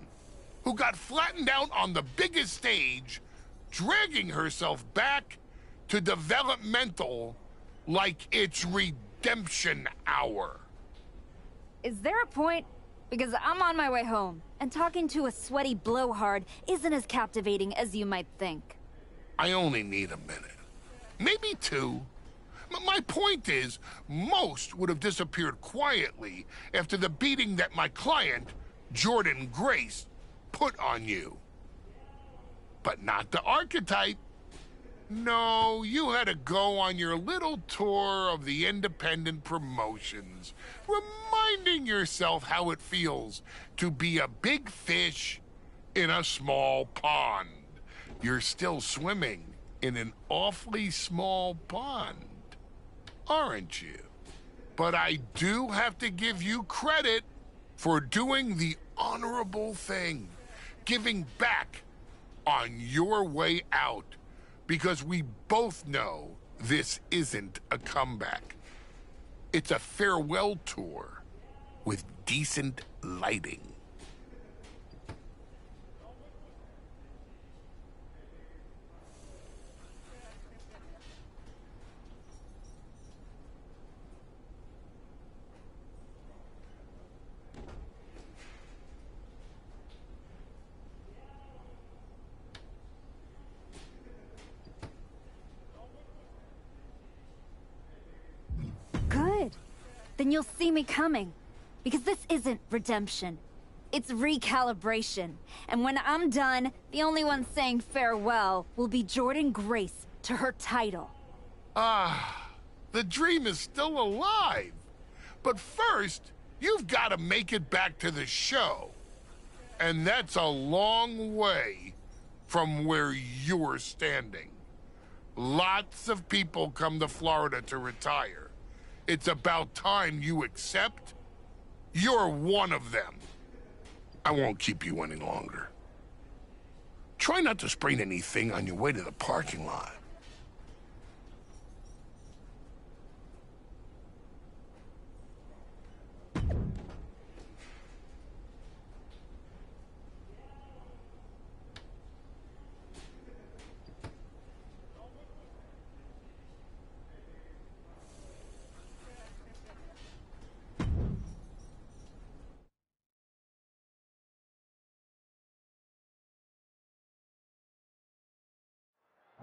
who got flattened out on the biggest stage, dragging herself back to developmental like it's redemption hour. Is there a point? Because I'm on my way home, and talking to a sweaty blowhard isn't as captivating as you might think. I only need a minute. Maybe two. My point is, most would have disappeared quietly after the beating that my client, Jordynne Grace, put on you. But not the Archetype. No, you had to go on your little tour of the independent promotions, reminding yourself how it feels to be a big fish in a small pond. You're still swimming in an awfully small pond, aren't you? But I do have to give you credit for doing the honorable thing, giving back on your way out. Because we both know this isn't a comeback. It's a farewell tour with decent lighting. Good. Then you'll see me coming. Because this isn't redemption. It's recalibration. And when I'm done, the only one saying farewell will be Jordynne Grace to her title. Ah, the dream is still alive. But first, you've got to make it back to the show. And that's a long way from where you're standing. Lots of people come to Florida to retire. It's about time you accept you're one of them. I won't keep you any longer. Try not to sprain anything on your way to the parking lot.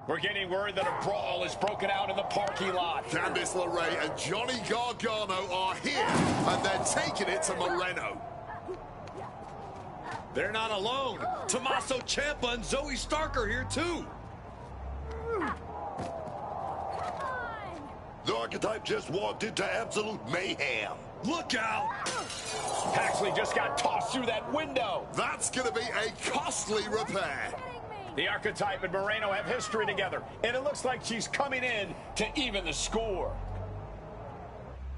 We're getting word that a brawl is broken out in the parking lot. Candice LeRae and Johnny Gargano are here, and they're taking it to Moreno. They're not alone. Tommaso Ciampa and Zoe Stark are here, too. The Archetype just walked into absolute mayhem. Look out! Paxley just got tossed through that window. That's going to be a costly repair. The Archetype and Moreno have history together, and it looks like she's coming in to even the score.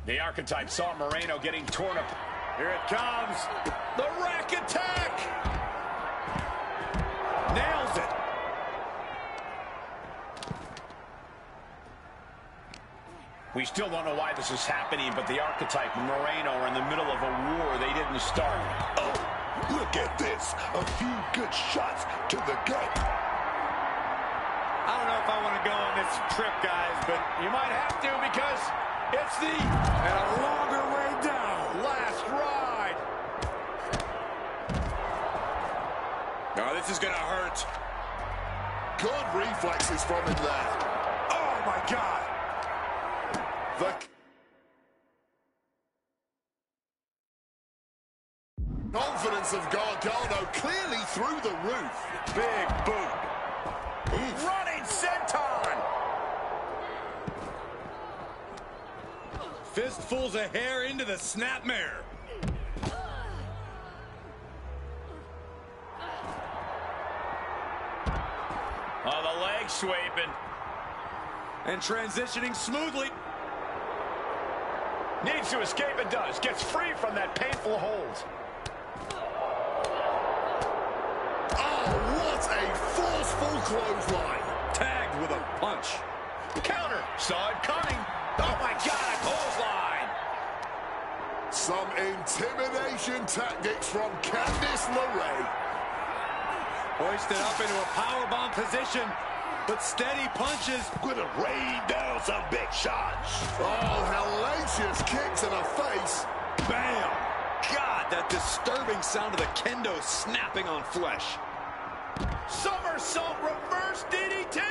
The Archetype saw Moreno getting torn apart. Here it comes. The Rack Attack! Nails it. We still don't know why this is happening, but the Archetype and Moreno are in the middle of a war they didn't start. Oh, look at this. A few good shots to the gut. I don't know if I want to go on this trip, guys, but you might have to because it's the and a longer way down. Last ride. Oh, this is going to hurt. Good reflexes from him there. Oh, my God. The confidence of Gargano clearly through the roof. Big boot. Running senton. Fistfuls of hair into the snapmare. Oh, the leg sweeping. And transitioning smoothly. Needs to escape and does. Gets free from that painful hold. Oh, what a forceful clothesline. Tagged with a punch. Counter. Saw it coming. Oh, my God, a clothesline. Some intimidation tactics from Candice LeRae. Hoisted up into a powerbomb position, but steady punches. Gonna rain down some big shots. Oh, hellacious kick to the face. Bam! God, that disturbing sound of the kendo snapping on flesh. Somersault reverse DDT.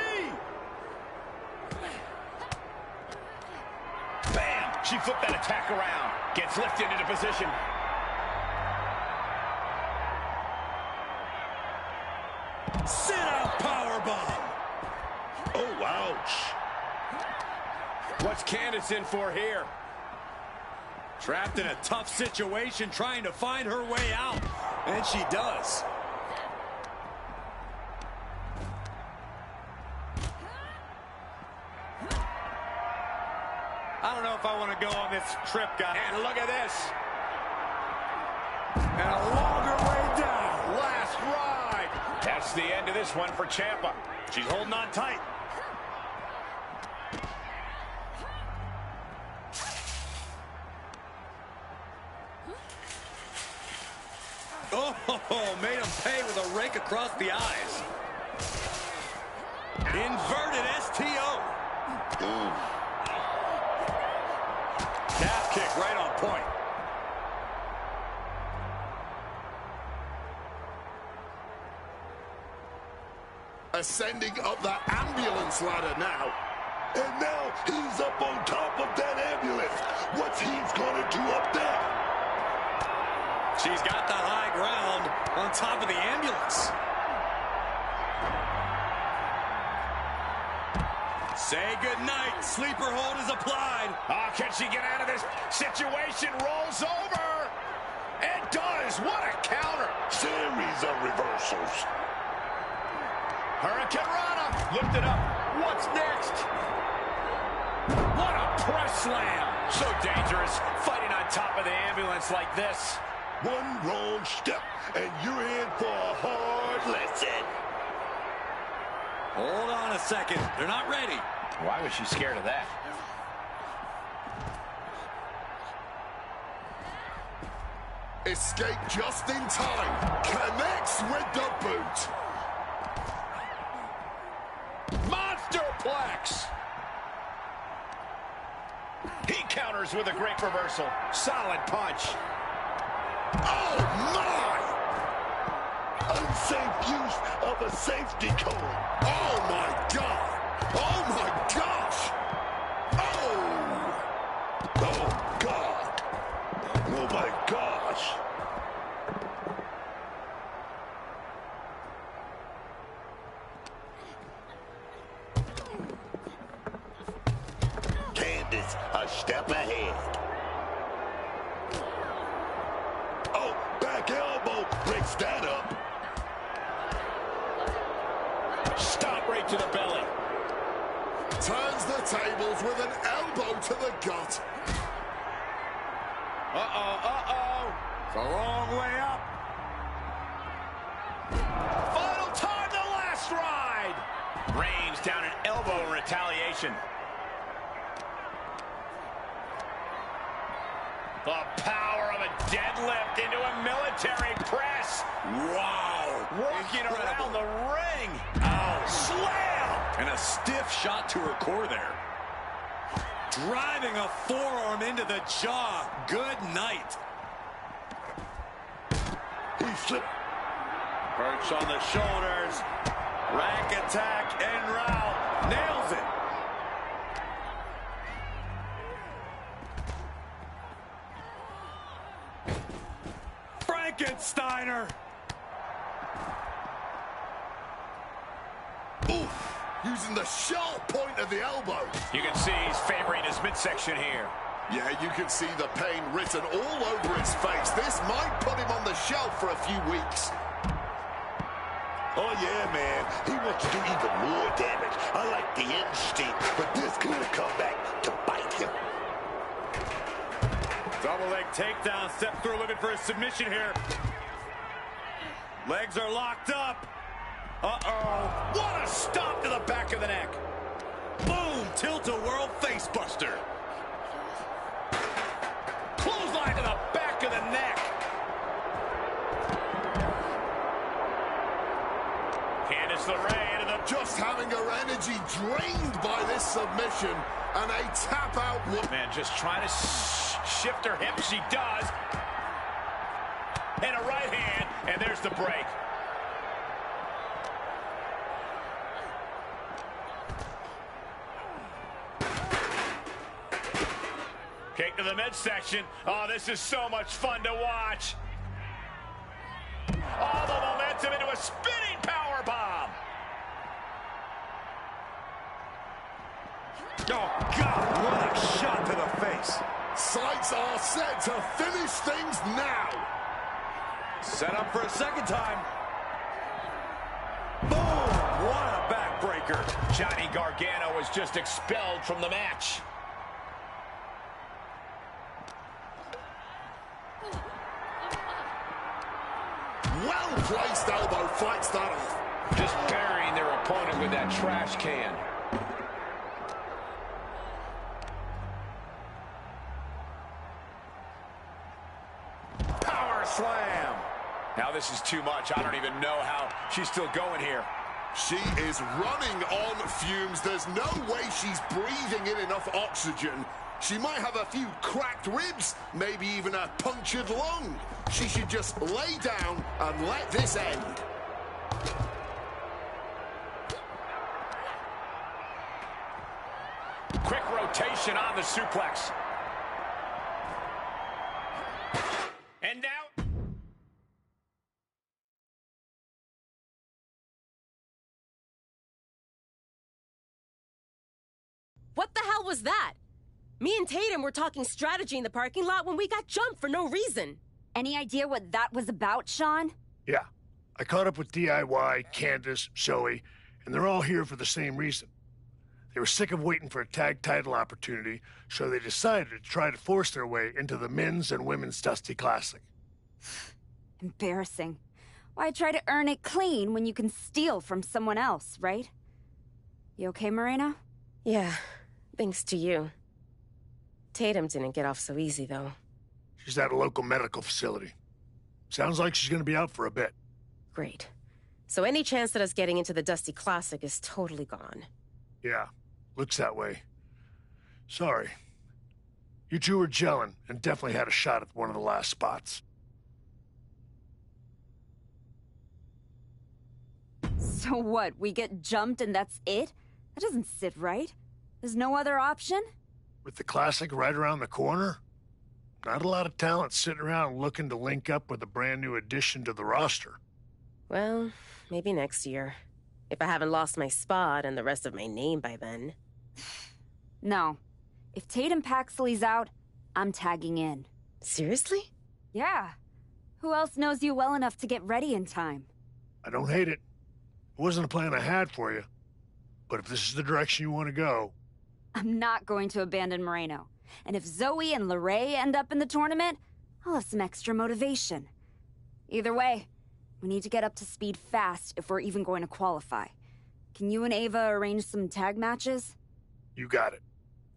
Bam! She flipped that attack around. Gets lifted into position. Sit-out powerbomb. Oh, ouch. What's Candice in for here? Trapped in a tough situation, trying to find her way out. And she does. I don't know if I want to go on this trip, guys. And look at this. And a longer way down. Last ride. That's the end of this one for Ciampa. She's holding on tight. Oh, made him pay with a rake across the eyes. Inverted STO. Calf kick right on point. Ascending up that ambulance ladder now. And now he's up on top of that ambulance. What's he gonna do up there? She's got the high ground on top of the ambulance. Say goodnight. Sleeper hold is applied. Oh, can she get out of this situation? Rolls over. It does. What a counter. Series of reversals. Hurricane Rana. Lift it up. What's next? What a press slam. So dangerous. Fighting on top of the ambulance like this. One wrong step, and you're in for a hard lesson. Hold on a second. They're not ready. Why was she scared of that? Escape just in time. Connects with the boot. Monsterplex. He counters with a great reversal. Solid punch. Oh, my! Unsafe use of a safety code. Oh, my God. Oh, my gosh. Oh. Oh, God. Oh, my gosh. Candice, a step ahead. Oh, back elbow breaks that up. Stop right to the belly. Turns the tables with an elbow to the gut. Uh-oh. It's a long way up. Final time, the last ride. Reigns down an elbow in retaliation. The power of a deadlift into a military press. Wow. Working around the ring. Ow. Slam! And a stiff shot to her core there. Driving a forearm into the jaw. Good night. He slipped. Perch on the shoulders. Rack attack en route. Nails it. Frankensteiner. Oof! Using the sharp point of the elbow. You can see he's favoring his midsection here. Yeah, you can see the pain written all over his face. This might put him on the shelf for a few weeks. Oh, yeah, man. He wants to do even more damage. I like the instinct, but this could have come back to bite him. Double leg takedown. Step through looking for a submission here. Legs are locked up. Uh-oh. What a stomp to the back of the neck. Boom! Tilt-a-whirl facebuster. Clothesline to the back of the neck. Candice LeRae into the... Just having her energy drained by this submission and a tap out. Man, just trying to shift her hip. She does. And a right hand, and there's the break. Kick to the midsection. Oh, this is so much fun to watch. All the momentum into a spinning power bomb. Oh, God, what a shot to the face. Sights are set to finish things now. Set up for a second time. Boom! What a backbreaker. Johnny Gargano was just expelled from the match. Well-placed elbow fights that off. Just burying their opponent with that trash can. Power slam. Now this is too much. I don't even know how she's still going here. She is running on fumes. There's no way she's breathing in enough oxygen. She might have a few cracked ribs, maybe even a punctured lung. She should just lay down and let this end. Quick rotation on the suplex. And now... What the hell was that? Me and Tatum were talking strategy in the parking lot when we got jumped for no reason. Any idea what that was about, Sean? Yeah. I caught up with DIY, Candace, Zoe, and they're all here for the same reason. They were sick of waiting for a tag title opportunity, so they decided to try to force their way into the men's and women's Dusty Classic. Embarrassing. Why try to earn it clean when you can steal from someone else, right? You okay, Moreno? Yeah, thanks to you. Tatum didn't get off so easy, though. She's at a local medical facility. Sounds like she's gonna be out for a bit. Great. So any chance at us getting into the Dusty Classic is totally gone. Yeah, looks that way. Sorry. You two were gelling and definitely had a shot at one of the last spots. So what, we get jumped and that's it? That doesn't sit right. There's no other option? With the Classic right around the corner, not a lot of talent sitting around looking to link up with a brand new addition to the roster. Well, maybe next year. If I haven't lost my spot and the rest of my name by then. No. If Tatum Paxley's out, I'm tagging in. Seriously? Yeah. Who else knows you well enough to get ready in time? I don't hate it. It wasn't a plan I had for you. But if this is the direction you want to go... I'm not going to abandon Moreno. And if Zoe and LeRae end up in the tournament, I'll have some extra motivation. Either way, we need to get up to speed fast if we're even going to qualify. Can you and Ava arrange some tag matches? You got it.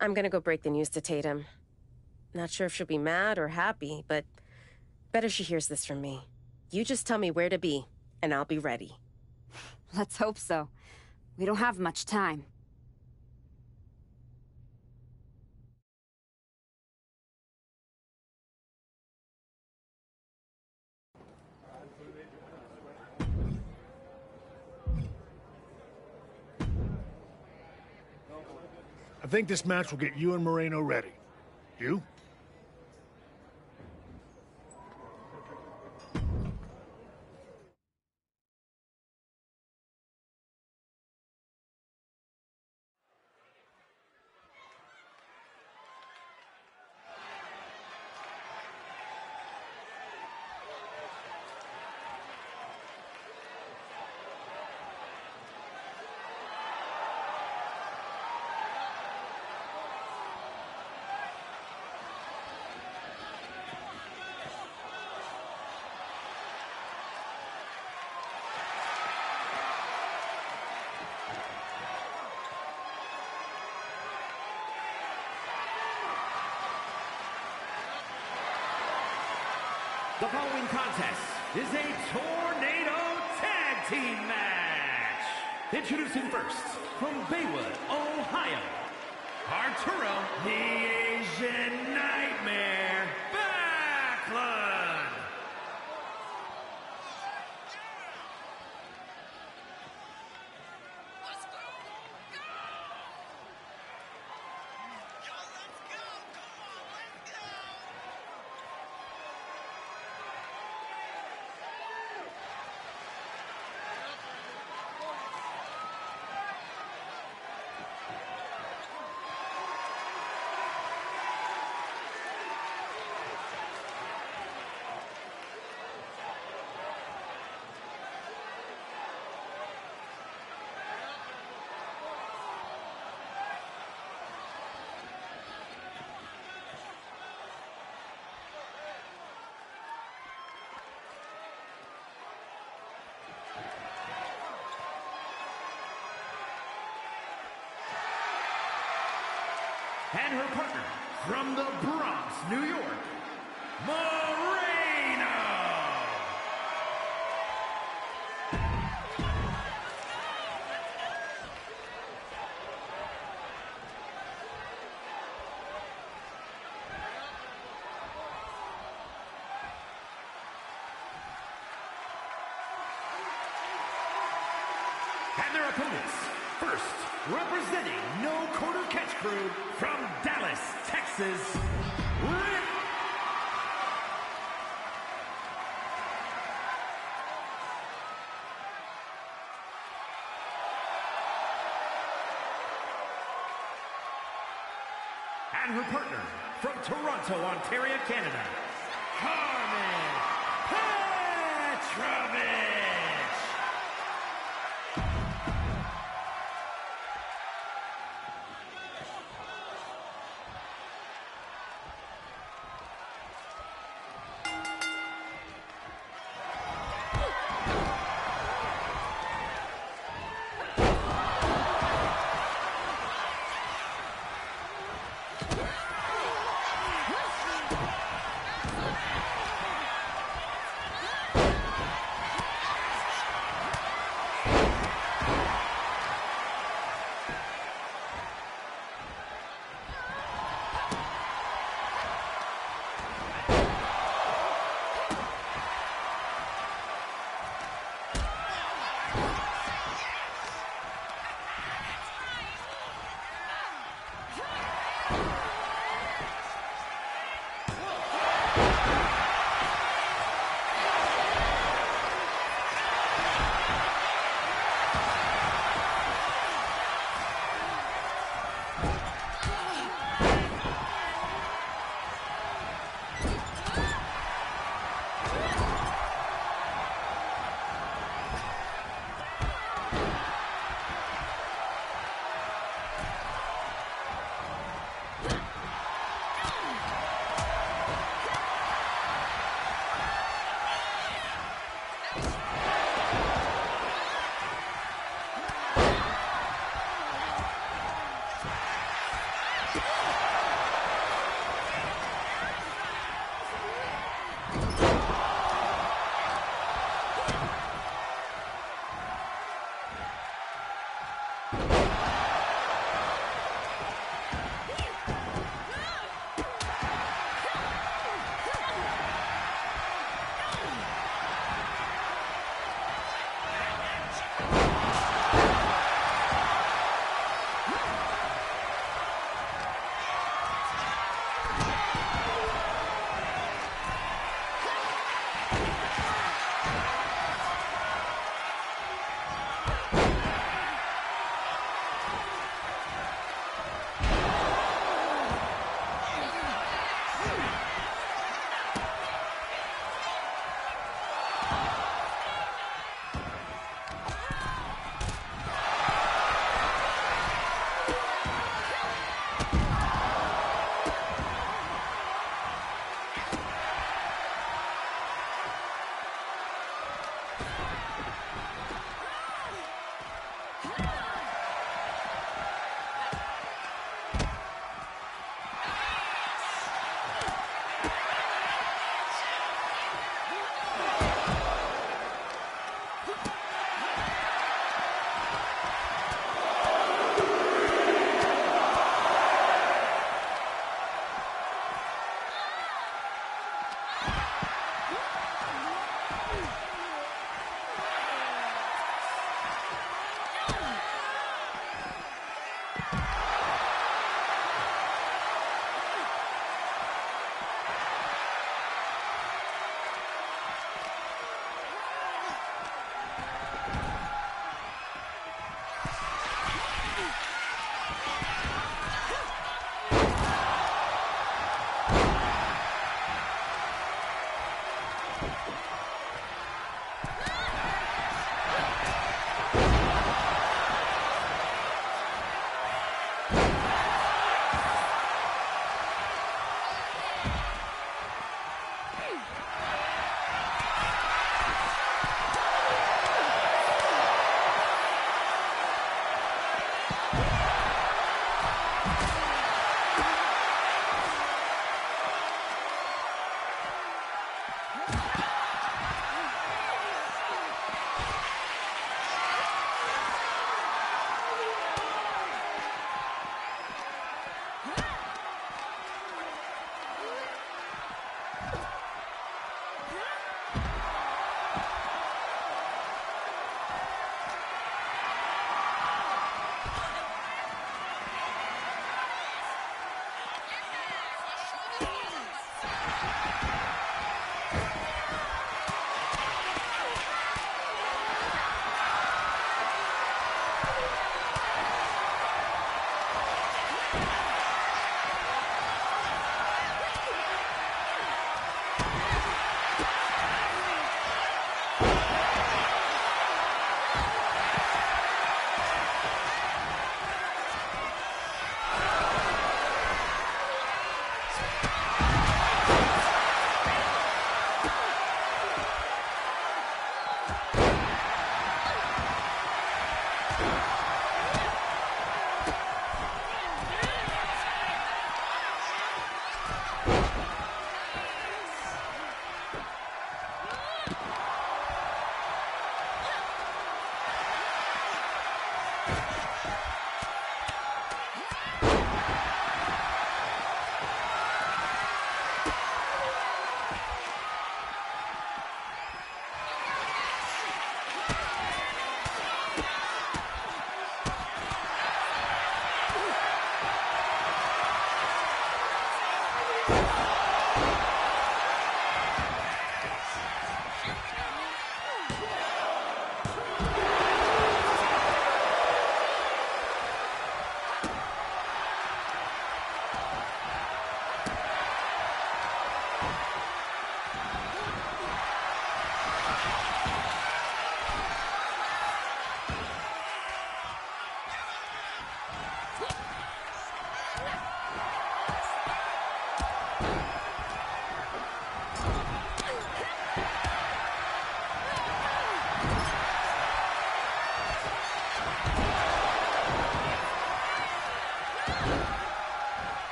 I'm gonna go break the news to Tatum. Not sure if she'll be mad or happy, but better she hears this from me. You just tell me where to be, and I'll be ready. Let's hope so. We don't have much time. I think this match will get you and Moreno ready. You? The following contest is a Tornado Tag Team match. Introducing first, from Baywood, Ohio, Arturo, the Asian Nightmare, Backlund. And her partner, from the Bronx, New York, Moreno! And their opponents, first, representing No Quarter Catch Crew from Dallas, Texas, Rick. And her partner, from Toronto, Ontario, Canada, Carmen Petrovich.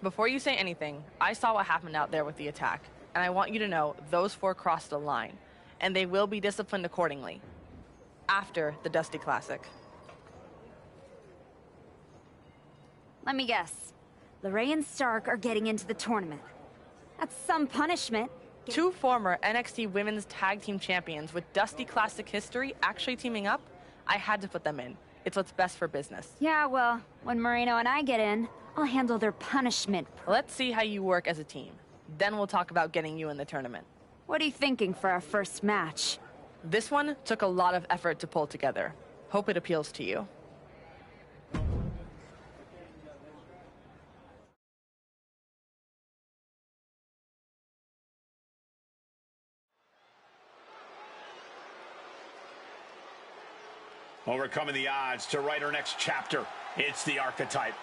Before you say anything, I saw what happened out there with the attack, and I want you to know those four crossed the line, and they will be disciplined accordingly after the Dusty Classic. Let me guess. LeRae and Stark are getting into the tournament. That's some punishment. Two former NXT Women's Tag Team Champions with Dusty Classic history actually teaming up? I had to put them in. It's what's best for business. Yeah, well, when Moreno and I get in, I'll handle their punishment. Let's see how you work as a team. Then we'll talk about getting you in the tournament. What are you thinking for our first match? This one took a lot of effort to pull together. Hope it appeals to you. Overcoming the odds to write her next chapter. It's the Archetype.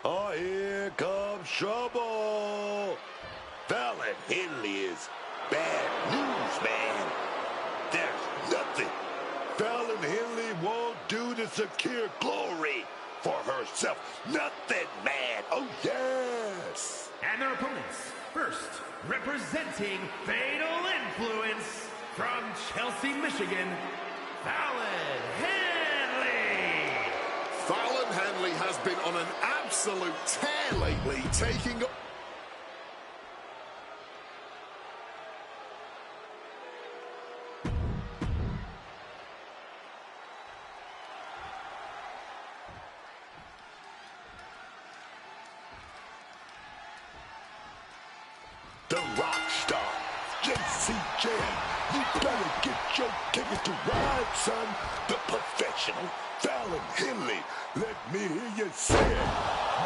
Oh, here comes trouble. Fallon Henley is bad news, man. There's nothing Fallon Henley won't do to secure glory for herself. Nothing, man. Oh, yes. And their opponents, first, representing Fatal Influence from Chelsea, Michigan, Fallon Henley. Fallon Henley has been on an absolute tear lately, taking... The rock star, JCJ. You better get your ticket to ride, son. The professional, Fallon Henley. Let me hear you say it.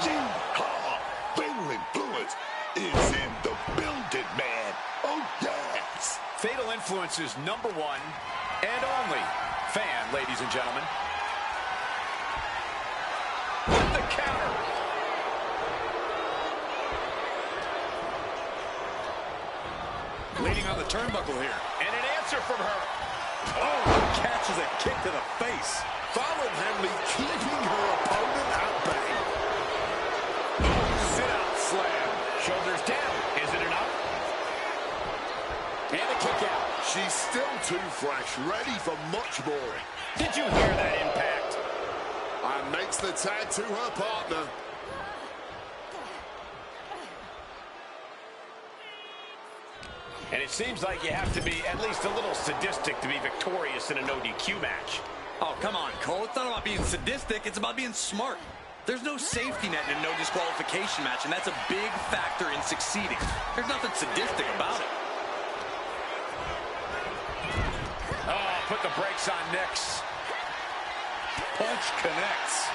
Yeehaw! Fatal Influence is in the building, man. Oh, yes. Fatal Influence's #1 and only fan, ladies and gentlemen. With the counter. Leading on the turnbuckle here. And an answer from her. Oh, catches a kick to the face. Fallon Henley keeping her opponent at bay. Sit-out slam. Shoulders down. Is it enough? And a kick out. She's still too fresh, ready for much more. Did you hear that impact? And makes the tag to her partner. And it seems like you have to be at least a little sadistic to be victorious in a no-DQ match. Oh, come on, Cole. It's not about being sadistic. It's about being smart. There's no safety net in a no disqualification match, and that's a big factor in succeeding. There's nothing sadistic about it. Oh, put the brakes on Nix. Punch connects.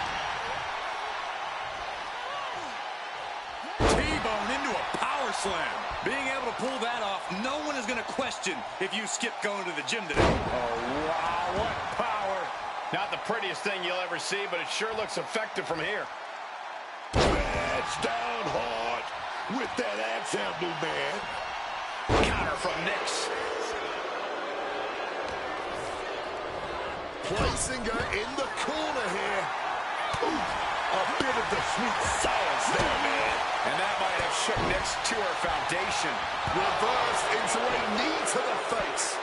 T-bone into a power slam. Being able to pull that off, no one is going to question if you skipped going to the gym today. Oh, wow, what power. Not the prettiest thing you'll ever see, but it sure looks effective from here. Smash down hard with that axe handle, man. Counter from Nix. Placing her in the corner here. Ooh, a bit of the sweet science there, man. And that might have shook Nix to her foundation. Reversed into a knee to the face.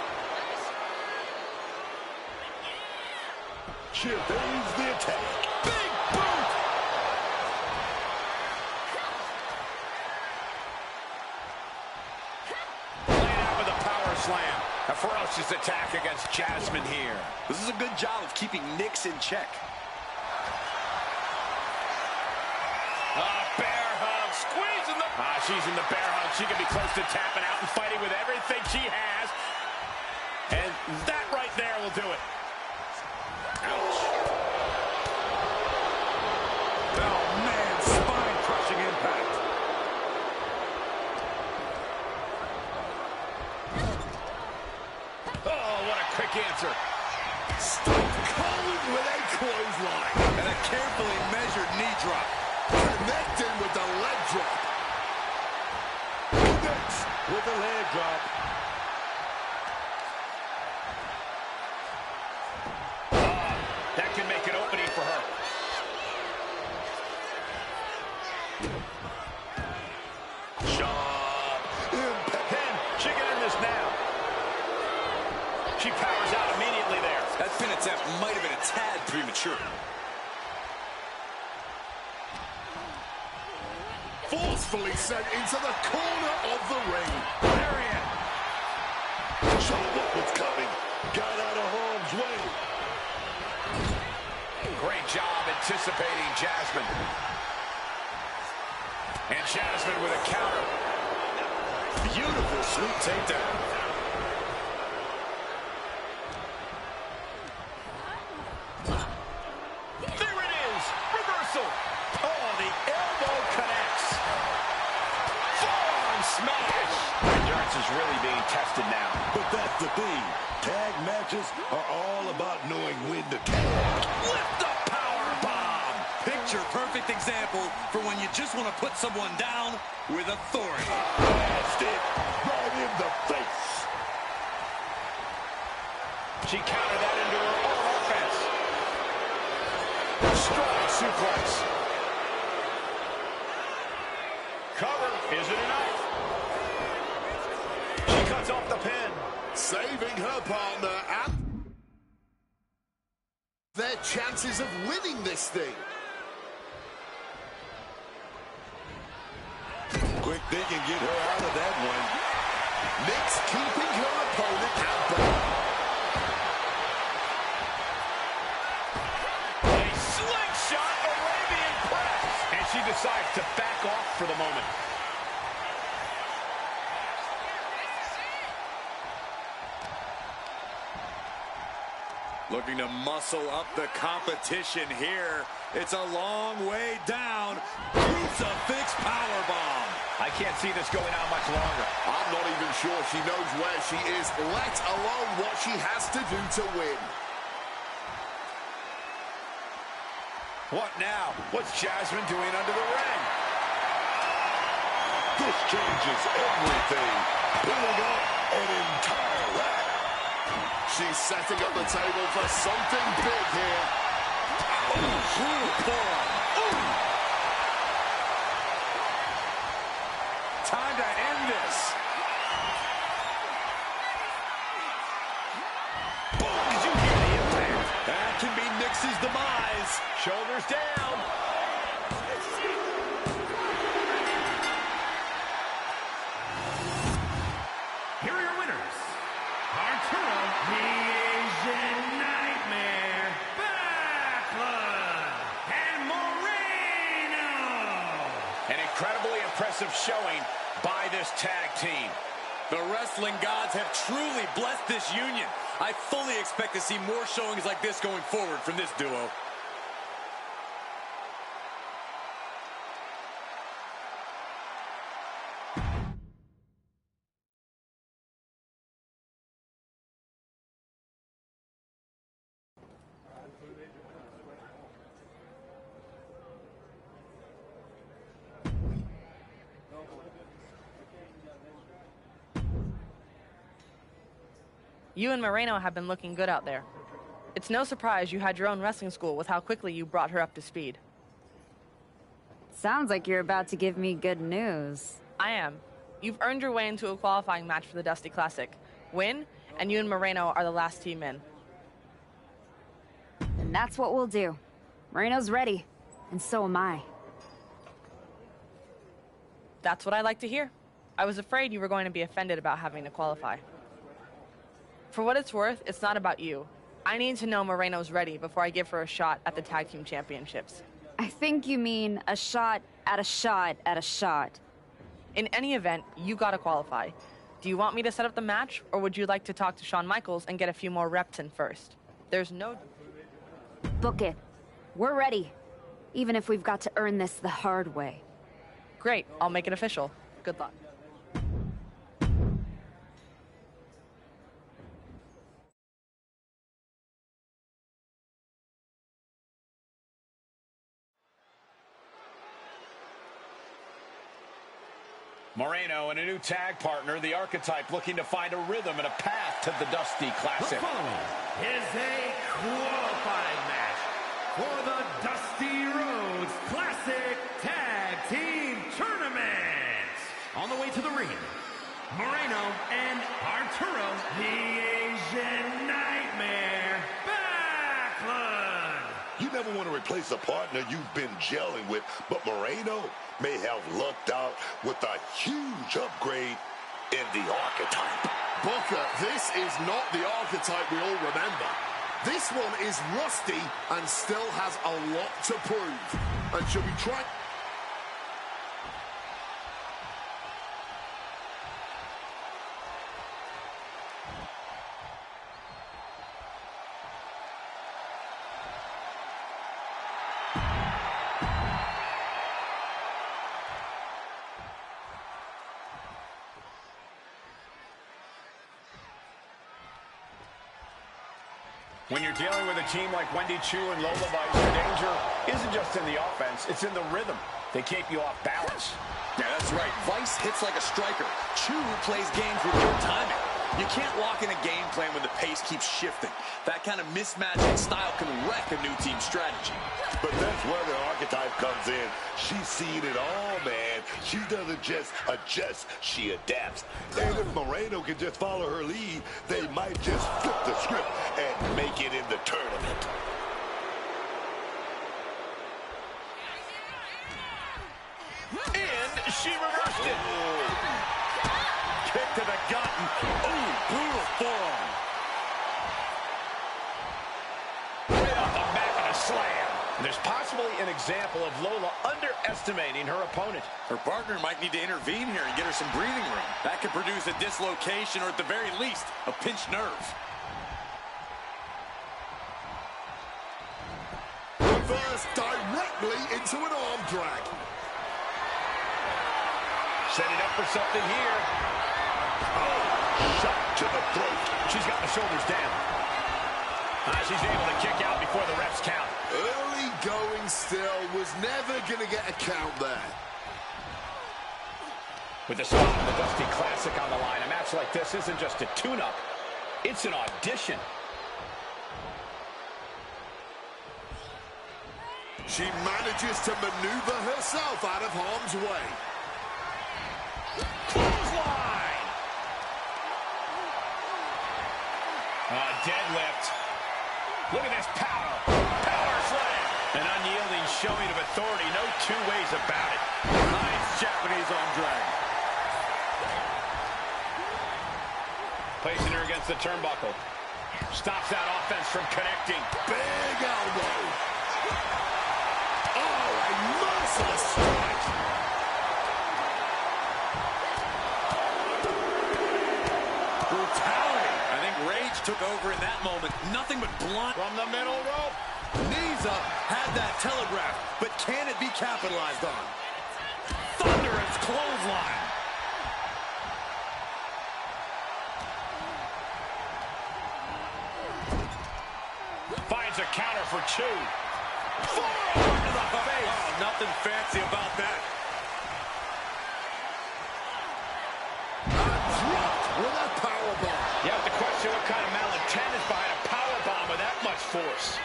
She evades the attack. Big boot! Laid out with a power slam. A ferocious attack against Jasmine here. This is a good job of keeping Nix in check. Bear hug, squeezing the... she's in the bear hug. She could be close to tapping out and fighting with everything she has. And that right there will do it. Ouch. Oh, man, spine-crushing impact. Oh, what a quick answer. Stone Cold with a clothesline. And a carefully measured knee drop. Connecting with the leg drop. Next with the leg drop. That could make an opening for her. Sharp impact. Then she can end this now. She powers out immediately there. That pin attempt might have been a tad premature. Forcefully sent into the corner of the ring. Lariat. Saw what was coming. Got out of harm's way. Great job anticipating Jasmine. And Jasmine with a counter. Beautiful sweep takedown. There it is. Reversal. Oh, the elbow connects. Forearm smash. Endurance is really being tested now. But that's the thing. Tag matches are all about knowing when to tag. Lift the power bomb. Picture-perfect example for when you just want to put someone down with authority. Blast it right in the face. She countered that into her own offense. Strong suplex. Cover. Is it enough? She cuts off the pin. Saving her partner and their chances of winning this thing. Quick thinking, get her out of that one. Nix keeping her opponent at bay. A slingshot Arabian press. And she decides to back off for the moment. Looking to muscle up the competition here. It's a long way down. Crucifix powerbomb. I can't see this going on much longer. I'm not even sure she knows where she is, let alone what she has to do to win. What now? What's Jasmine doing under the ring? This changes everything. Pulling up an entire rack. She's setting up the table for something big here. Time to end this. Did you hear the impact? That can be Nix's demise. Shoulders down. Here are your winners. Arturo, the Asian Nightmare, Backlund, and Moreno. An incredibly impressive showing by this tag team. The wrestling gods have truly blessed this union. I fully expect to see more showings like this going forward from this duo. You and Moreno have been looking good out there. It's no surprise you had your own wrestling school with how quickly you brought her up to speed. Sounds like you're about to give me good news. I am. You've earned your way into a qualifying match for the Dusty Classic. Win, and you and Moreno are the last team in. And that's what we'll do. Moreno's ready, and so am I. That's what I like to hear. I was afraid you were going to be offended about having to qualify. For what it's worth, it's not about you. I need to know Moreno's ready before I give her a shot at the Tag Team Championships. I think you mean a shot at a shot at a shot. In any event, you gotta qualify. Do you want me to set up the match, or would you like to talk to Shawn Michaels and get a few more reps in first? There's no... Book it. We're ready. Even if we've got to earn this the hard way. Great, I'll make it official. Good luck. Moreno and a new tag partner, the Archetype, looking to find a rhythm and a path to the Dusty Classic. The following is a qualifying match for the Dusty Rhodes Classic Tag Team Tournament. On the way to the ring, Moreno and Arturo, the Asian Nightmare, Backlund. You never want to replace a partner you've been gelling with, but Moreno may have lucked out with a huge upgrade in the Archetype. Booker, this is not the Archetype we all remember. This one is rusty and still has a lot to prove. And should we try... When you're dealing with a team like Wendy Choo and Lola Vice, the danger isn't just in the offense, it's in the rhythm. They keep you off balance. Yeah, that's right. Vice hits like a striker. Choo plays games with good timing. You can't lock in a game plan when the pace keeps shifting. That kind of mismatch in style can wreck a new team strategy. But that's where the archetype comes in. She's seen it all, man. She doesn't just adjust, she adapts. And if Moreno can just follow her lead, they might just flip the script and make it in the tournament. And she reversed it. Kick to the gut. Ooh, brutal forearm. Right off the back of the slam. And there's possibly an example of Lola underestimating her opponent. Her partner might need to intervene here and get her some breathing room. That could produce a dislocation or at the very least, a pinched nerve. Reverse directly into an arm drag. Setting up for something here. Oh, shot to the throat. She's got the shoulders down. She's able to kick out before the refs count. Early going still, was never going to get a count there. With the spot of the Dusty Classic on the line, a match like this isn't just a tune-up, it's an audition. She manages to maneuver herself out of harm's way. Clothesline! Deadlift. Look at this power. Power slam. An unyielding showing of authority. No two ways about it. Nice Japanese arm drag. Placing her against the turnbuckle. Stops that offense from connecting. Big elbow. Oh, a merciless strike. Brutality. I think rage took over in that moment. Nothing but blunt. From the middle rope. Knees up. Had that telegraphed. But can it be capitalized on? Thunderous clothesline. Finds a counter for Choo. Forearm to the face. Oh, nothing fancy about that. Dropped with a powerbomb. You have to question what kind of malintent is behind a powerbomb with that much force.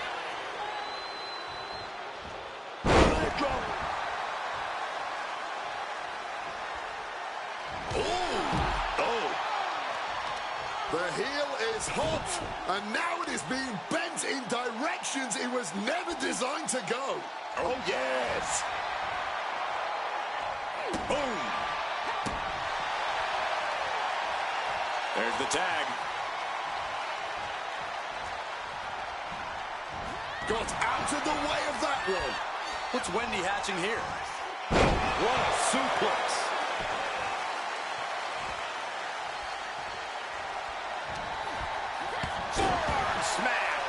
The heel is hot, and now it is being bent in directions it was never designed to go. Oh, yes. Boom. There's the tag. Got out of the way of that one. What's Wendy hatching here? What a suplex. Forearm smash.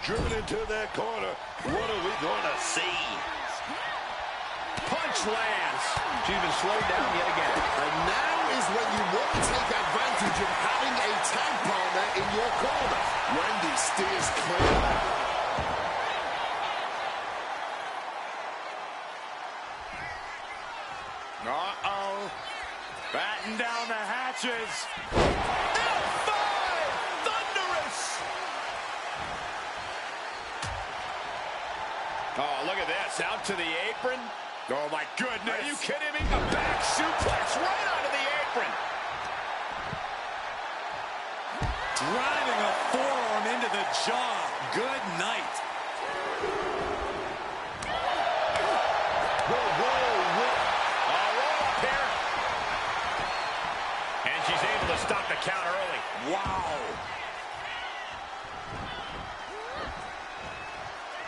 Driven into that corner. What are we going to see? Punch lands. She's been slowed down yet again. And now is when you want to take advantage of having a tag partner in your corner. Wendy steers clear. Uh-oh. Batten down the hatches. F5! Thunderous! Oh, look at this. Out to the apron. Oh, my goodness. Are you kidding me? A back suplex right onto the apron. Driving a forearm into the jaw. Good night. Whoa, whoa, whoa. Roll up here. And she's able to stop the count early. Wow.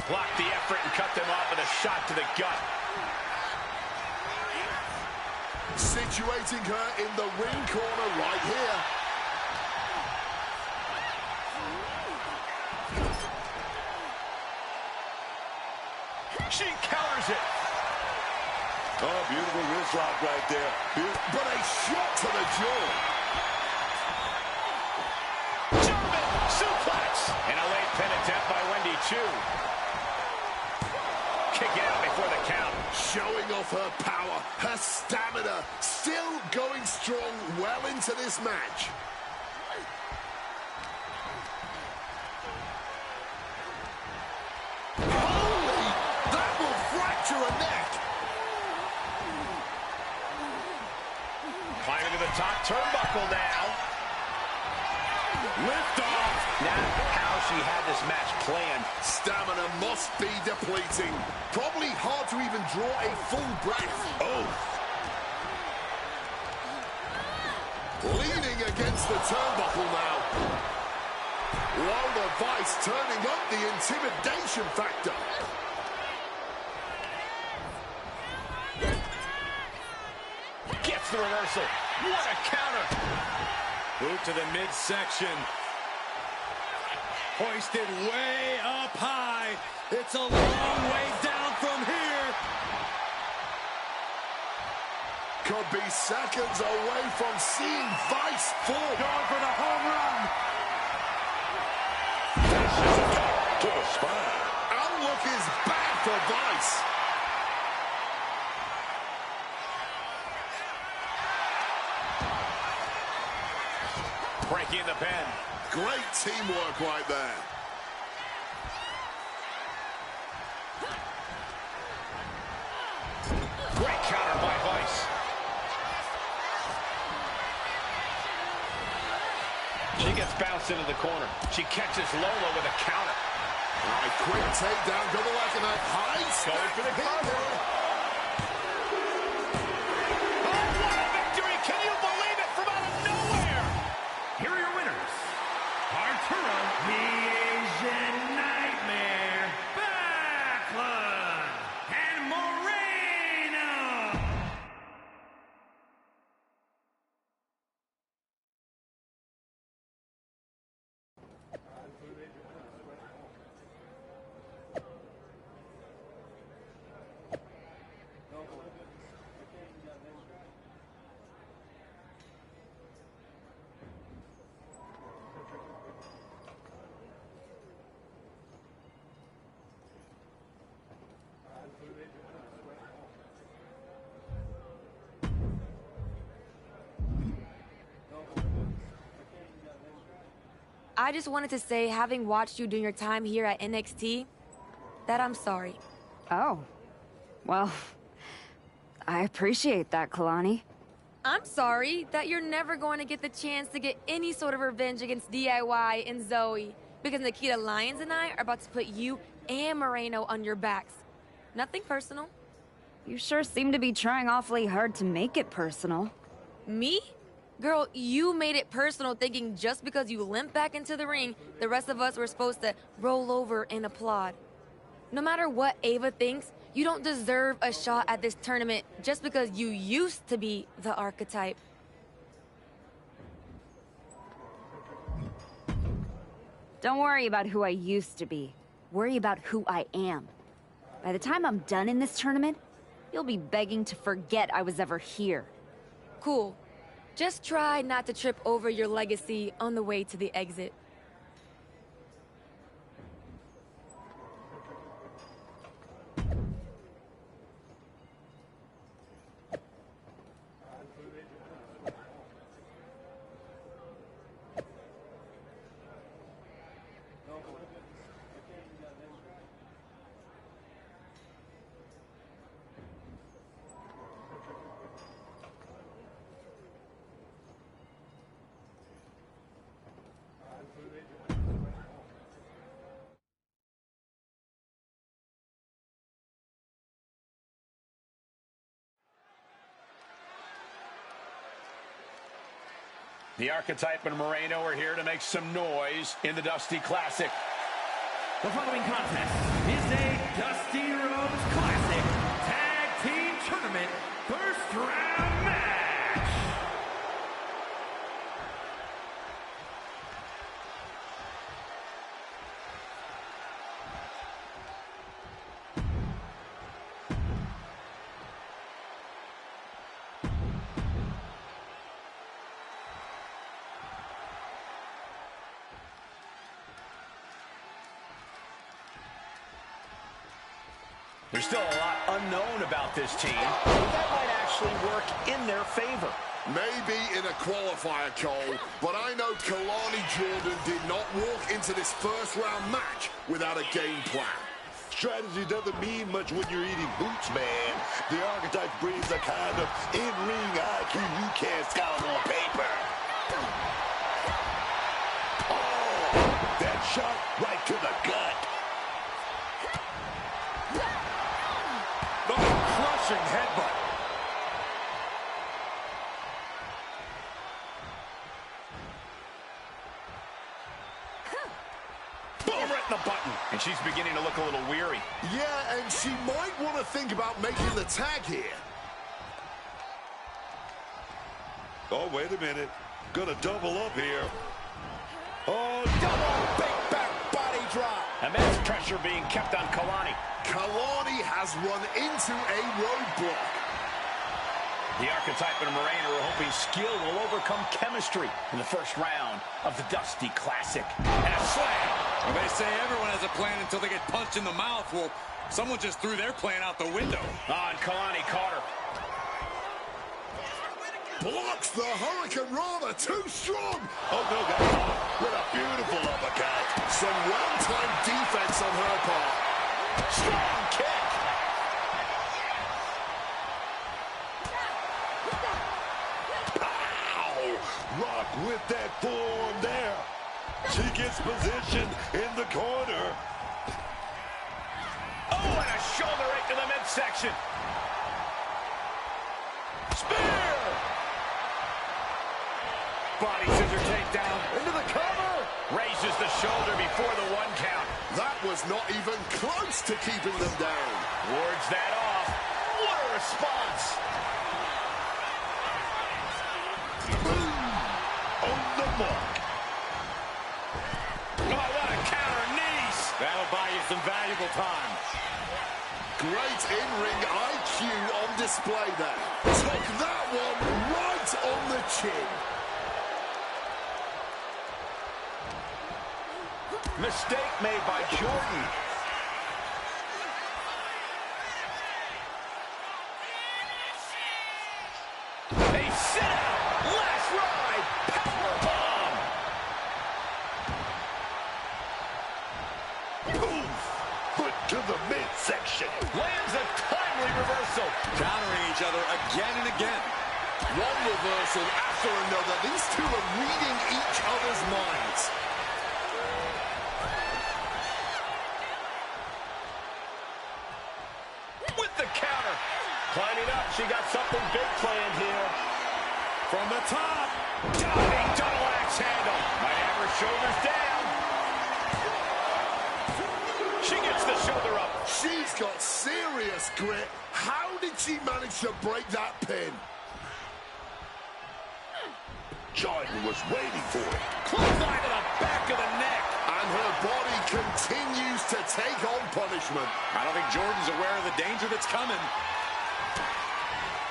Block the effort and cut them off with a shot to the gut. Situating her in the ring corner right here. She counters it. Oh, beautiful wrist lock right there. But a shot to the jaw. German suplex. And a late pin attempt by Wendy Choo. Kicking out before the count. Showing off her power, her stamina, still going strong well into this match. Holy, that will fracture a neck. Climbing to the top turnbuckle now. Lift off. Now, how she had this match planned. Stamina must be depleting. Probably hard to even draw a full breath. Oh. Leaning against the turnbuckle now. Wanda Vice turning up the intimidation factor. Gets the reversal. What a counter. Boot to the midsection. Hoisted way up high. It's a long way down from here. Could be seconds away from seeing Vice fall. Going for the home run. To the spine. Outlook is bad for Vice. Breaking the pin. Great teamwork right there. Great counter by Vice. She gets bounced into the corner. She catches Lola with a counter. A quick takedown, double leg and a high step. Going for the cover. Oh, what a victory! Can you believe it? From out of nowhere! Here are your winners. Arturo, the Asian Nightmare, Backlund, and Moreno. I just wanted to say, having watched you during your time here at NXT, that I'm sorry. Oh. Well, I appreciate that, Kalani. I'm sorry that you're never going to get the chance to get any sort of revenge against DIY and Zoe, because Nikita Lyons and I are about to put you and Moreno on your backs. Nothing personal. You sure seem to be trying awfully hard to make it personal. Me? Girl, you made it personal thinking just because you limped back into the ring, the rest of us were supposed to roll over and applaud. No matter what Ava thinks, you don't deserve a shot at this tournament just because you used to be the archetype. Don't worry about who I used to be. Worry about who I am. By the time I'm done in this tournament, you'll be begging to forget I was ever here. Cool. Just try not to trip over your legacy on the way to the exit. The Archetype and Moreno are here to make some noise in the Dusty Classic. The following contest is a Dusty Rhodes Classic Tag Team Tournament First Round Match. There's still a lot unknown about this team, but that might actually work in their favor. Maybe in a qualifier, Cole, but I know Kalani Jordan did not walk into this first-round match without a game plan. Strategy doesn't mean much when you're eating boots, man. The Archetype brings a kind of in-ring IQ you can't scout on paper. Oh, that shot right to the gut. Oh, crushing headbutt. Boom, right in the button. And she's beginning to look a little weary. Yeah, and she might want to think about making the tag here. Oh, wait a minute. Gonna double up here. Oh, double big back body drop. Immense pressure being kept on Kalani. Kalani has run into a roadblock. The Archetype and Moreno are hoping skill will overcome chemistry in the first round of the Dusty Classic. And a slam. Well, they say everyone has a plan until they get punched in the mouth. Well, someone just threw their plan out the window. On Kalani Carter. Blocks the Hurricane Rana, too strong. Oh, no, guys. What a beautiful uppercut. Some well-timed defense on her part. Strong kick. Rock with that forearm there. She gets positioned in the corner. Oh, and a shoulder right to the midsection. Spear. Body scissor takedown into the cover. Raises the shoulder before the 1 count. That was not even close to keeping them down. Wards that off. What a response. On the mark. Oh, what a counter, knees. That'll buy you some valuable time. Great in-ring IQ on display there. Took that one right on the chin. Mistake made by Jordan. A sit-out. Last ride. Powerbomb. Boom. Foot to the midsection. Lands a timely reversal. Countering each other again and again. One reversal after another. These two are reading each other's minds. With the counter. Climbing up. She got something big planned here. From the top. Diving double axe handle. Might have her shoulders down. She gets the shoulder up. She's got serious grit. How did she manage to break that pin? Jordan was waiting for it. Clothesline to the back of the neck. And her body continues to take on punishment. I don't think Jordan's aware of the danger that's coming.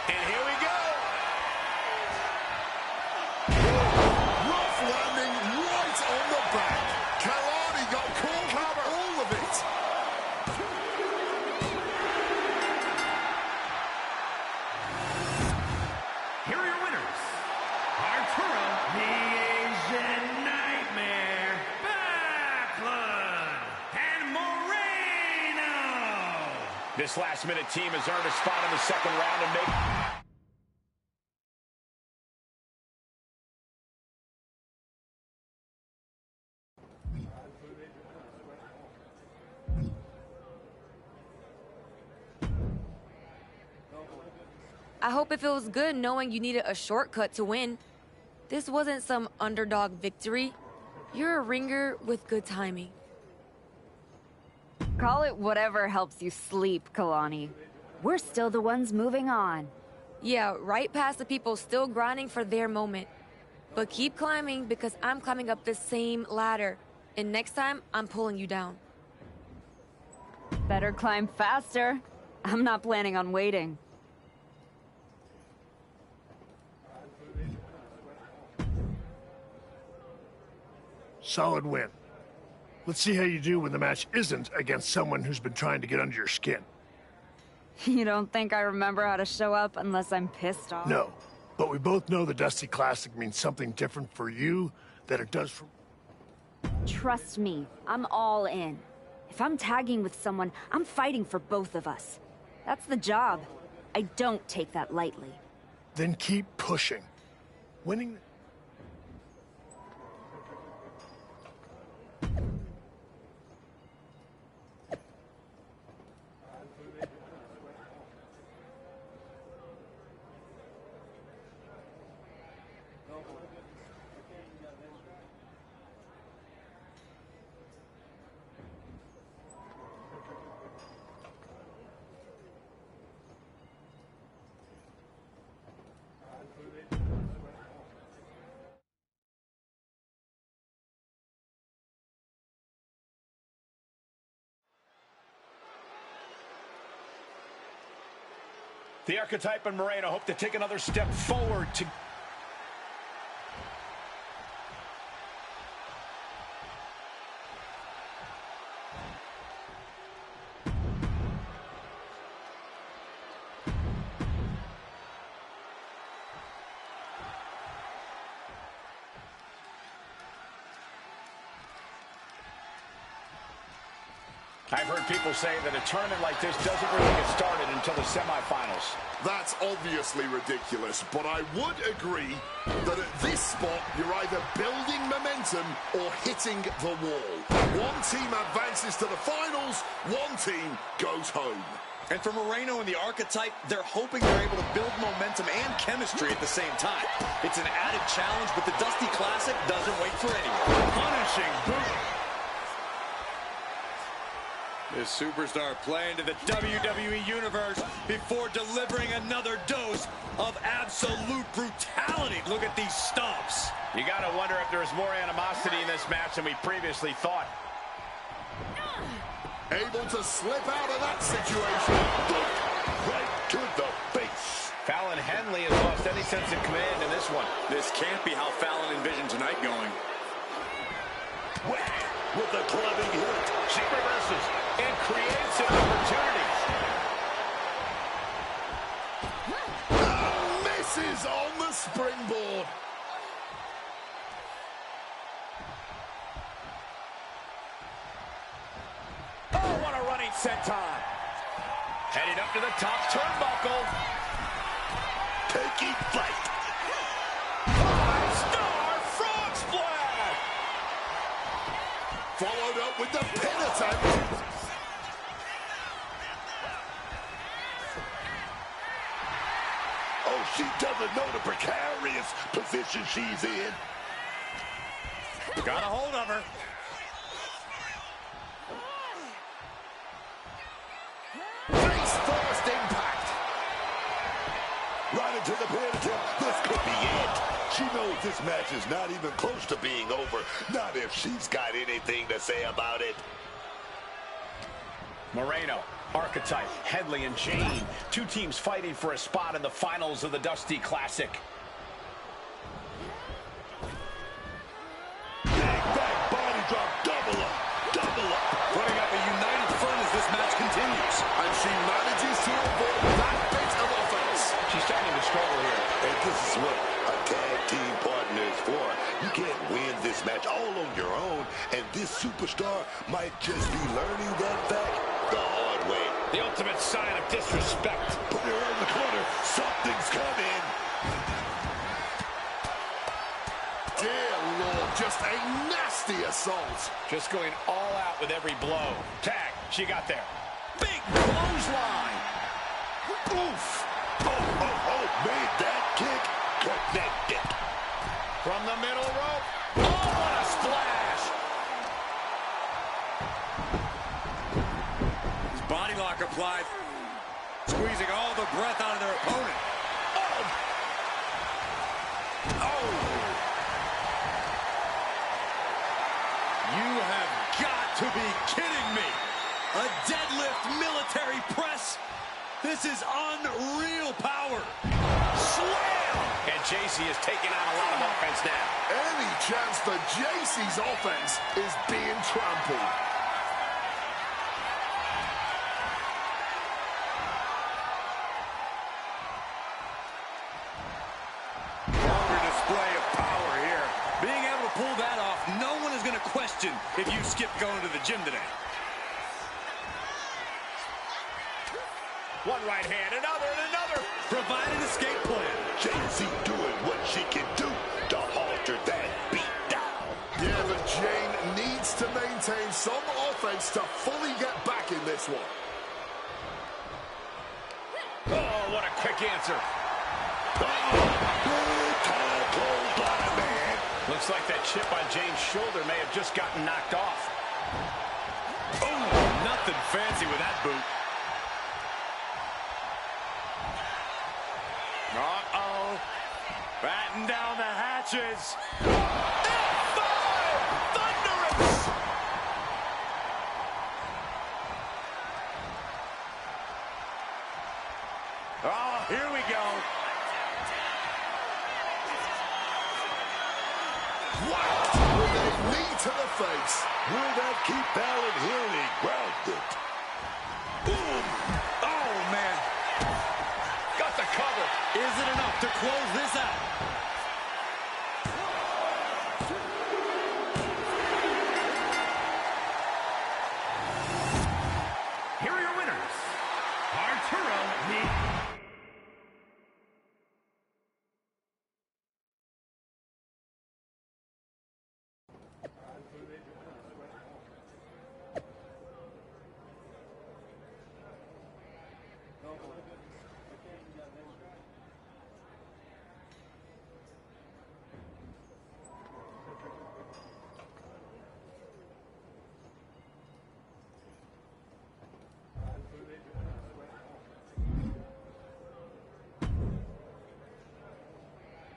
And here we go. Rough landing right on the back. Kalani got caught with all of it. Here are your winners. Arturo, the Asian Nightmare, Backlund, and Moreno. This last-minute team has earned a spot in the second round and make... I hope it feels good knowing you needed a shortcut to win. This wasn't some underdog victory. You're a ringer with good timing. Call it whatever helps you sleep, Kalani. We're still the ones moving on. Yeah, right past the people still grinding for their moment. But keep climbing because I'm climbing up the same ladder. And next time, I'm pulling you down. Better climb faster. I'm not planning on waiting. Solid win. Let's see how you do when the match isn't against someone who's been trying to get under your skin. You don't think I remember how to show up unless I'm pissed off? No, but we both know the Dusty Classic means something different for you than it does for... Trust me, I'm all in. If I'm tagging with someone, I'm fighting for both of us. That's the job. I don't take that lightly. Then keep pushing. Winning... The Archetype and Moreno hope to take another step forward to... I've heard people say that a tournament like this doesn't really get started until the semifinals. That's obviously ridiculous, but I would agree that at this spot, you're either building momentum or hitting the wall. One team advances to the finals, one team goes home. And for Moreno and the Archetype, they're hoping they're able to build momentum and chemistry at the same time. It's an added challenge, but the Dusty Classic doesn't wait for anyone. Punishing boot. This superstar playing to the WWE Universe before delivering another dose of absolute brutality. Look at these stomps. You gotta wonder if there's more animosity in this match than we previously thought. Able to slip out of that situation. Right to the face. Fallon Henley has lost any sense of command in this one. This can't be how Fallon envisioned tonight going. Whack with a clubbing hit. She reverses and creates an opportunity. Misses on the springboard. Oh, what a running senton. Heading up to the top turnbuckle. Taking flight. 5-star frog splash. Followed up with the pin attempt. Oh, she doesn't know the precarious position she's in. Got a hold of her. Face first impact. Right into the pin attempt. This could be it. She knows this match is not even close to being over. Not if she's got anything to say about it. Moreno, Archetype, Henley, and Jane. Two teams fighting for a spot in the finals of the Dusty Classic. Big back body drop. Double up. Double up. Putting up a united front as this match continues. And she manages to avoid that bit of offense. She's starting to struggle here. And this is what a tag team partner is for. You can't win this match all on your own. And this superstar might just be learning that fact the hard way. The ultimate sign of disrespect. Put her in the corner. Something's coming. Dear Lord, just a nasty assault. Just going all out with every blow. Tag, she got there. Big clothesline. Oof. Oh, made that kick connected. From the middle rope. Oh, what a splash. His body lock applied, squeezing all the breath out of their opponent. Oh! You have got to be kidding me. A deadlift military press. This is unreal power. Slam! And JC is taking on a lot of offense now. Any chance for JC's offense is being trampled. you skipped going to the gym today. One right hand, another, and another. Provide an escape plan. JC doing what she can do to halter that beat down. Yeah, but Jane needs to maintain some offense to fully get back in this one. Oh, what a quick answer. Looks like that chip on Jane's shoulder may have just gotten knocked off. Oh, nothing fancy with that boot. Uh-oh. Batten down the hatches. F5! Thunderous! Oh, here we go. Wow! With a knee to the face. Will that keep Allen Haley grounded? Boom! Oh, man. Got the cover. Is it enough to close this out? Here are your winners, Arturo Nese.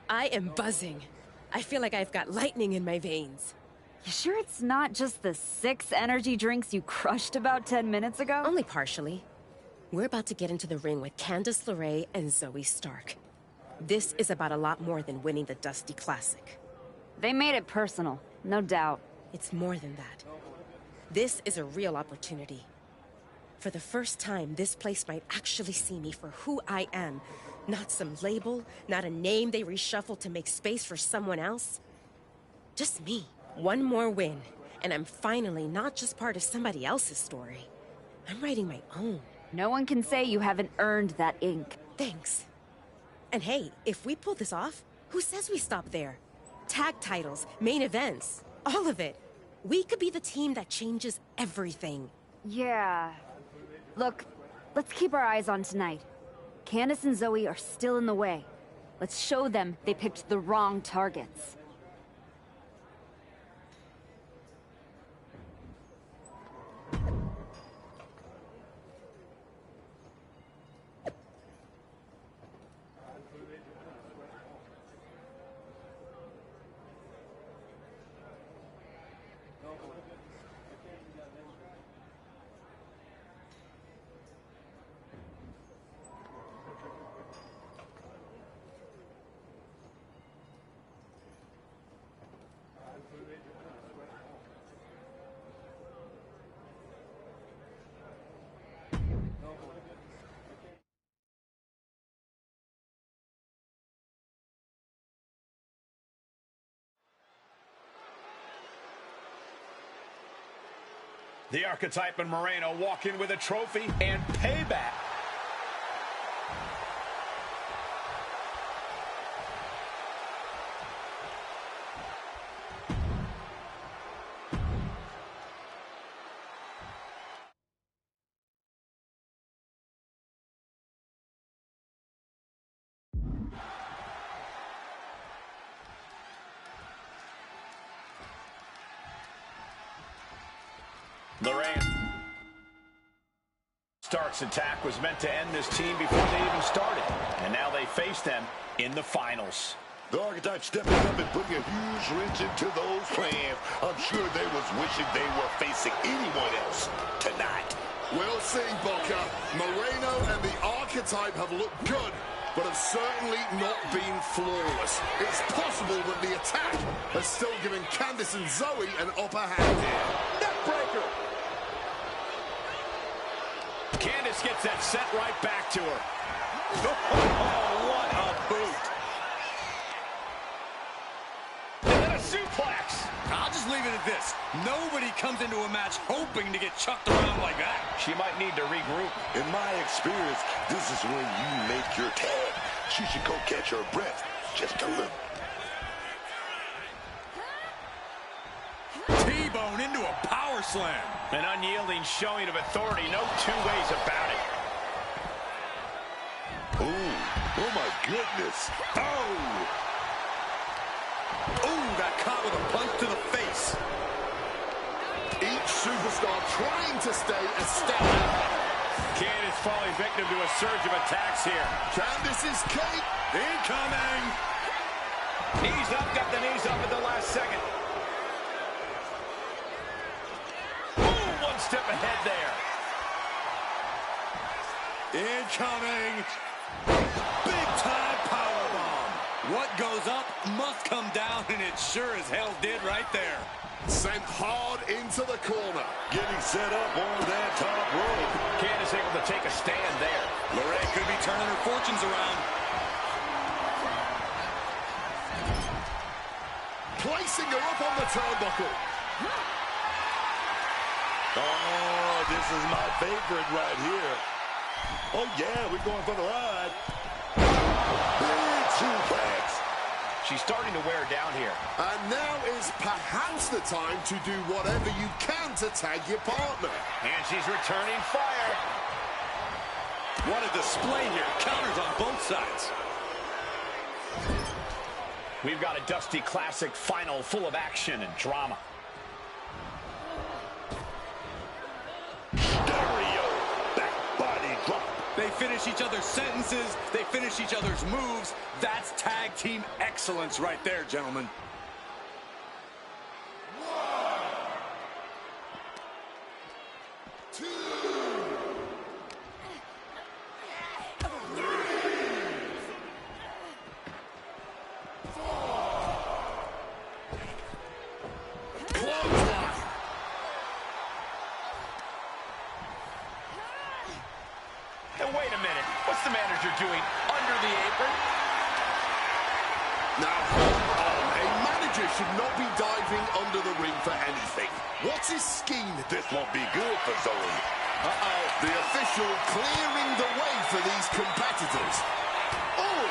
I am buzzing. I feel like I've got lightning in my veins. You sure it's not just the 6 energy drinks you crushed about 10 minutes ago? Only partially. We're about to get into the ring with Candice LeRae and Zoe Stark. This is about a lot more than winning the Dusty Classic. They made it personal, no doubt. It's more than that. This is a real opportunity. For the first time, this place might actually see me for who I am. Not some label, not a name they reshuffle to make space for someone else. Just me. One more win, and I'm finally not just part of somebody else's story. I'm writing my own. No one can say you haven't earned that ink. Thanks. And hey, if we pull this off, who says we stop there? Tag titles, main events, all of it. We could be the team that changes everything. Yeah. Look, let's keep our eyes on tonight. Candice and Zoe are still in the way. Let's show them they picked the wrong targets. The Archetype and Moreno walk in with a trophy and payback. Lorraine. Stark's attack was meant to end this team before they even started, and now they face them in the finals. The Archetype stepping up and putting a huge wrench into those plans. I'm sure they was wishing they were facing anyone else tonight. We'll see, Booker. Moreno and the Archetype have looked good, but have certainly not been flawless. It's possible that the attack has still given Candice and Zoe an upper hand here. Neckbreaker! Candice gets that set right back to her. Oh, what a boot. And then a suplex. I'll just just leave it at this. Nobody comes into a match hoping to get chucked around like that. She might need to regroup. In my experience, this is when you make your tag. She should go catch her breath just a little. T-bone into a power slam. An unyielding showing of authority. No two ways about it. Ooh, oh my goodness. Oh! Ooh, got caught with a punch to the face. Each superstar trying to stay a step ahead. Candice falling victim to a surge of attacks here. Candice's Kate. Incoming. Knees up, got the knees up at the last second. Ooh, one step ahead there. Incoming. Big time powerbomb. What goes up must come down, and it sure as hell did right there. Sent hard into the corner. Getting set up on that top rope. Candice able to take a stand there. Lorraine could be turning her fortunes around. Placing her up on the turnbuckle. Oh, this is my favorite right here. Oh, yeah, we're going for the ride. Big suplex. She's starting to wear down here. And now is perhaps the time to do whatever you can to tag your partner. And she's returning fire. What a display here. Counters on both sides. We've got a Dusty Classic final full of action and drama. Stereo back body drop. They finish each other's sentences. They finish each other's moves. That's tag team excellence right there, gentlemen. Wait a minute. What's the manager doing under the apron? Now, hold on. A manager should not be diving under the ring for anything. What's his scheme? This won't be good for Zoe. Uh-oh. The official clearing the way for these competitors. Oh!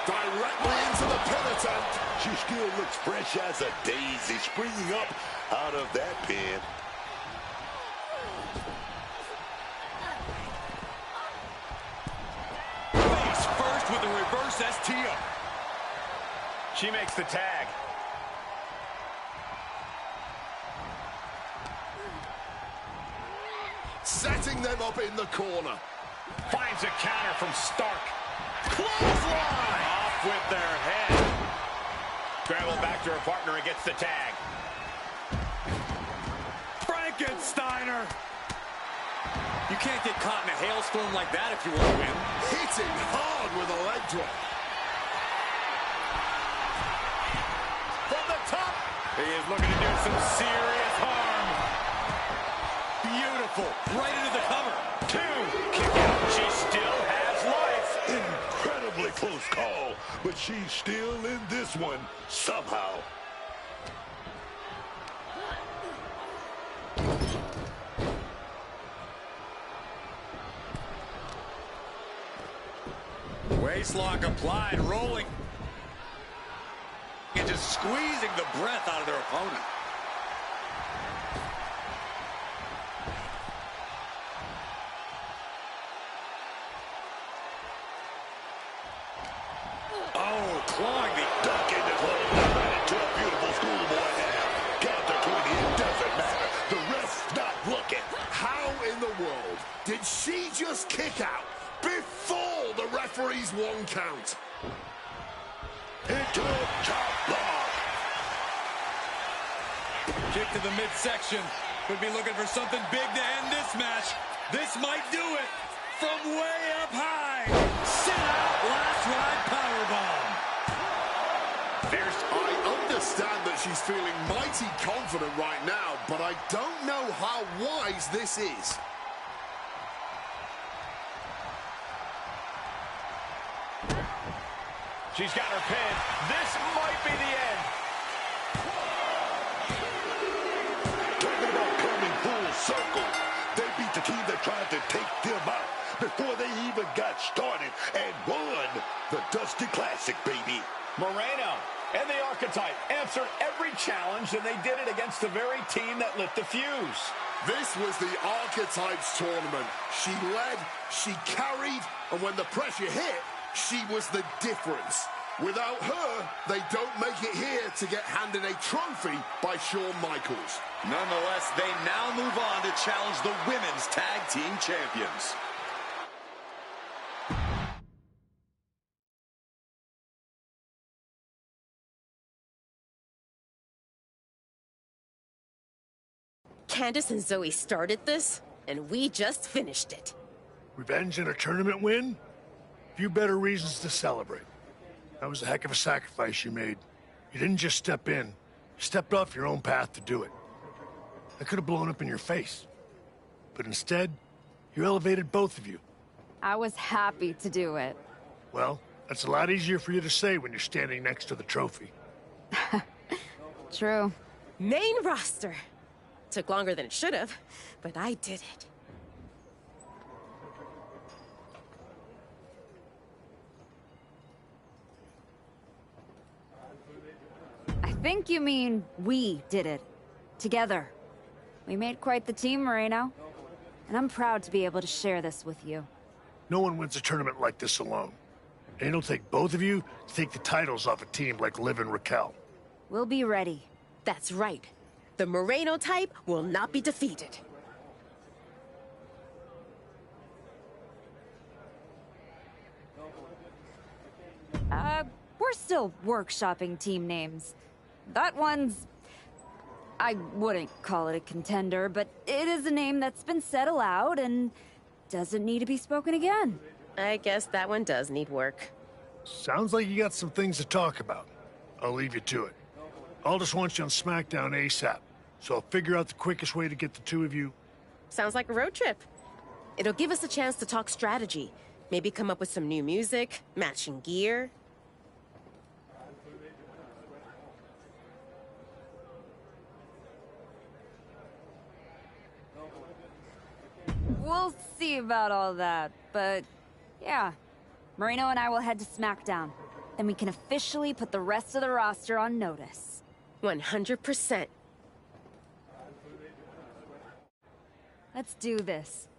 Directly into the pin attempt. She still looks fresh as a daisy, springing up out of that pin. Face first with a reverse STO. She makes the tag. Setting them up in the corner. Finds a counter from Stark. Clothesline! Off with their head. Travel back to her partner and gets the tag. Frankensteiner! You can't get caught in a hailstorm like that if you want to win. Hitting hard with a leg drop. From the top. He is looking to do some serious harm. Beautiful. Right into the cover. Two. Kick out. She still has life. Incredibly close call, but she's still in this one somehow. Waistlock applied, rolling. And just squeezing the breath out of their opponent. Oh, clawing the duck into close to a beautiful schoolboy now. Counter to the end doesn't matter. The ref's not looking. How in the world did she just kick out before the referee's one count? Into a chop block. Kick to the midsection. Could be looking for something big to end this match. This might do it. From way up high. Sit out, last ride powerbomb. I understand that she's feeling mighty confident right now, but I don't know how wise this is. She's got her pin. This might be the end. Talking about coming full circle. They beat the team that tried to take them out before they even got started and won the Dusty Classic, baby. Moreno and the Archetype answered every challenge, and they did it against the very team that lit the fuse. This was the Archetypes tournament. She led, she carried, and when the pressure hit, she was the difference. Without her, they don't make it here to get handed a trophy by Shawn Michaels. Nonetheless, they now move on to challenge the Women's Tag Team Champions. Candice and Zoe started this, and we just finished it. Revenge and a tournament win? Few better reasons to celebrate. That was a heck of a sacrifice you made. You didn't just step in. You stepped off your own path to do it. I could have blown up in your face. But instead, you elevated both of you. I was happy to do it. Well, that's a lot easier for you to say when you're standing next to the trophy. True. Main roster. Took longer than it should have, but I did it. I think you mean we did it. Together. We made quite the team, Moreno. And I'm proud to be able to share this with you. No one wins a tournament like this alone. And it'll take both of you to take the titles off a team like Liv and Raquel. We'll be ready. That's right. The Moreno type will not be defeated. We're still workshopping team names. That one's... I wouldn't call it a contender, but it is a name that's been said aloud and doesn't need to be spoken again. I guess that one does need work. Sounds like you got some things to talk about. I'll leave you to it. Aldous wants you on SmackDown ASAP, so I'll figure out the quickest way to get the two of you. Sounds like a road trip. It'll give us a chance to talk strategy. Maybe come up with some new music, matching gear. We'll see about all that, but yeah. Moreno and I will head to SmackDown. Then we can officially put the rest of the roster on notice. 100%. Let's do this.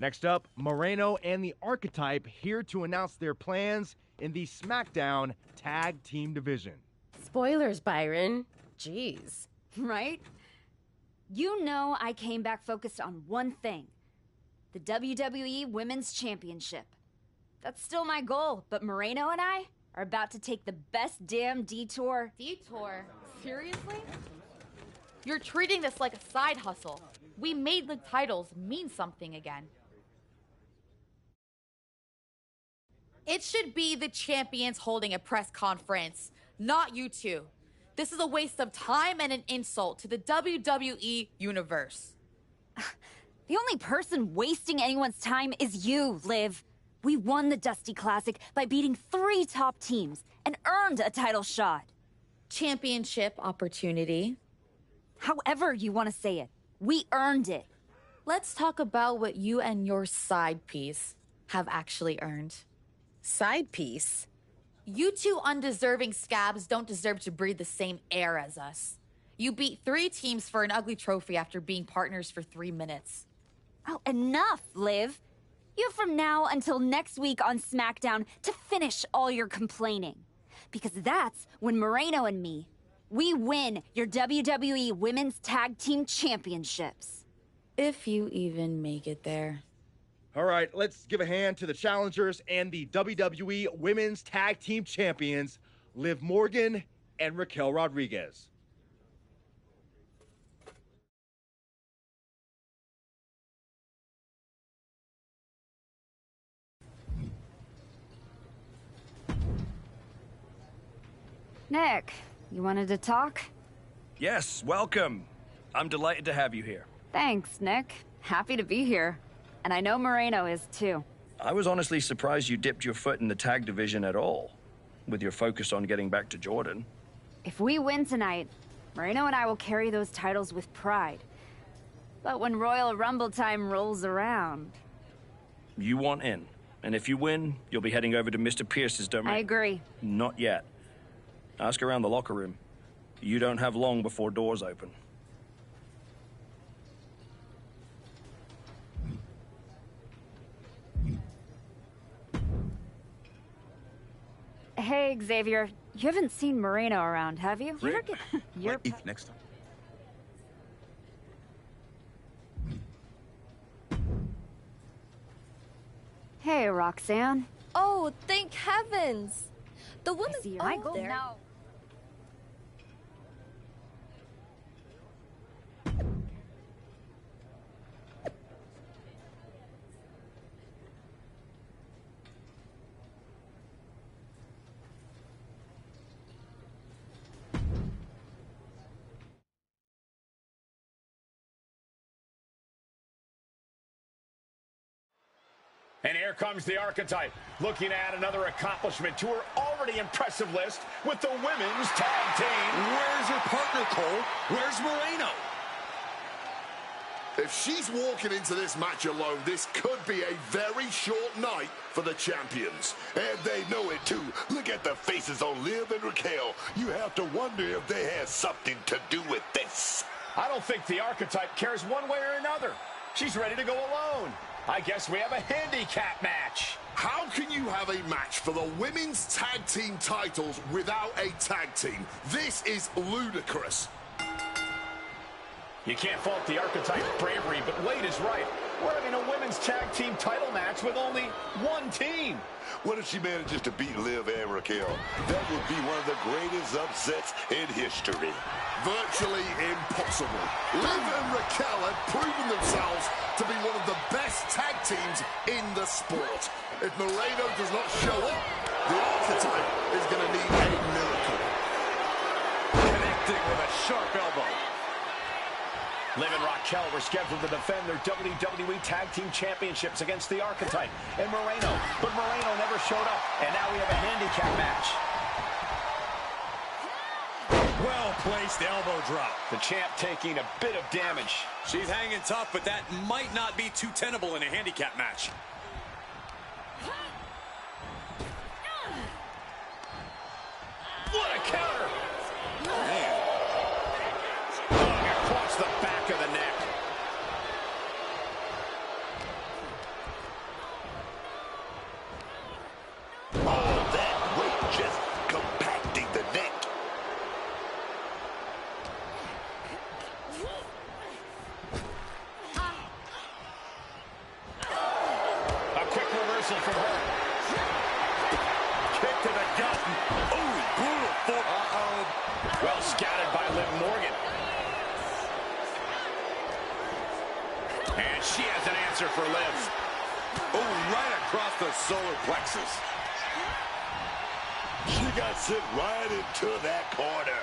Next up, Moreno and the Archetype here to announce their plans in the SmackDown Tag Team Division. Spoilers, Byron. Jeez. Right? You know I came back focused on one thing. The WWE Women's Championship. That's still my goal, but Moreno and I are about to take the best damn detour. Detour? Seriously? You're treating this like a side hustle. We made the titles mean something again. It should be the champions holding a press conference, not you two. This is a waste of time and an insult to the WWE Universe. The only person wasting anyone's time is you, Liv. We won the Dusty Classic by beating 3 top teams and earned a title shot. Championship opportunity. However you want to say it, we earned it. Let's talk about what you and your side piece have actually earned. Side piece? You two undeserving scabs don't deserve to breathe the same air as us. You beat 3 teams for an ugly trophy after being partners for 3 minutes. Oh, enough, Liv. You have from now until next week on SmackDown to finish all your complaining. Because that's when Moreno and me, we win your WWE Women's Tag Team Championships. If you even make it there. All right, let's give a hand to the challengers and the WWE Women's Tag Team Champions, Liv Morgan and Raquel Rodriguez. Nick, you wanted to talk? Yes, welcome. I'm delighted to have you here. Thanks, Nick. Happy to be here. And I know Moreno is too. I was honestly surprised you dipped your foot in the tag division at all, with your focus on getting back to Jordan. If we win tonight, Moreno and I will carry those titles with pride. But when Royal Rumble time rolls around... You want in. And if you win, you'll be heading over to Mr. Pierce's domain. I agree. Not yet. Ask around the locker room. You don't have long before doors open. Hey, Xavier. You haven't seen Moreno around, have you? Rick, You're next time. Hey, Roxanne. Oh, thank heavens! The woman I go there. now. And here comes the Archetype, looking to add another accomplishment to her already impressive list with the women's tag team. Where's her partner, Cole? Where's Moreno? If she's walking into this match alone, this could be a very short night for the champions. And they know it too. Look at the faces on Liv and Raquel. You have to wonder if they had something to do with this. I don't think the Archetype cares one way or another. She's ready to go alone. I guess we have a handicap match. How can you have a match for the women's tag team titles without a tag team? This is ludicrous. You can't fault the Archetype's bravery, but Wade is right. We're having a women's tag team title match with only one team. What if she manages to beat Liv and Raquel? That would be one of the greatest upsets in history. Virtually impossible. Liv and Raquel have proven themselves to be one of the best tag teams in the sport. If Moreno does not show up, the Archetype is going to need a miracle. Connecting with a sharp elbow. Liv and Raquel were scheduled to defend their WWE Tag Team Championships against the Archetype and Moreno, but Moreno never showed up, and now we have a handicap match. Well-placed elbow drop. The champ taking a bit of damage. She's hanging tough, but that might not be too tenable in a handicap match. What a counter! Man. Across the back of the neck. All that weight just compacting the neck. A quick reversal from her. Kick to the gut. Ooh, brutal fork. Well scouted by Liv Morgan. And she has an answer for Liv. Oh, right across the solar plexus. She got sent right into that corner.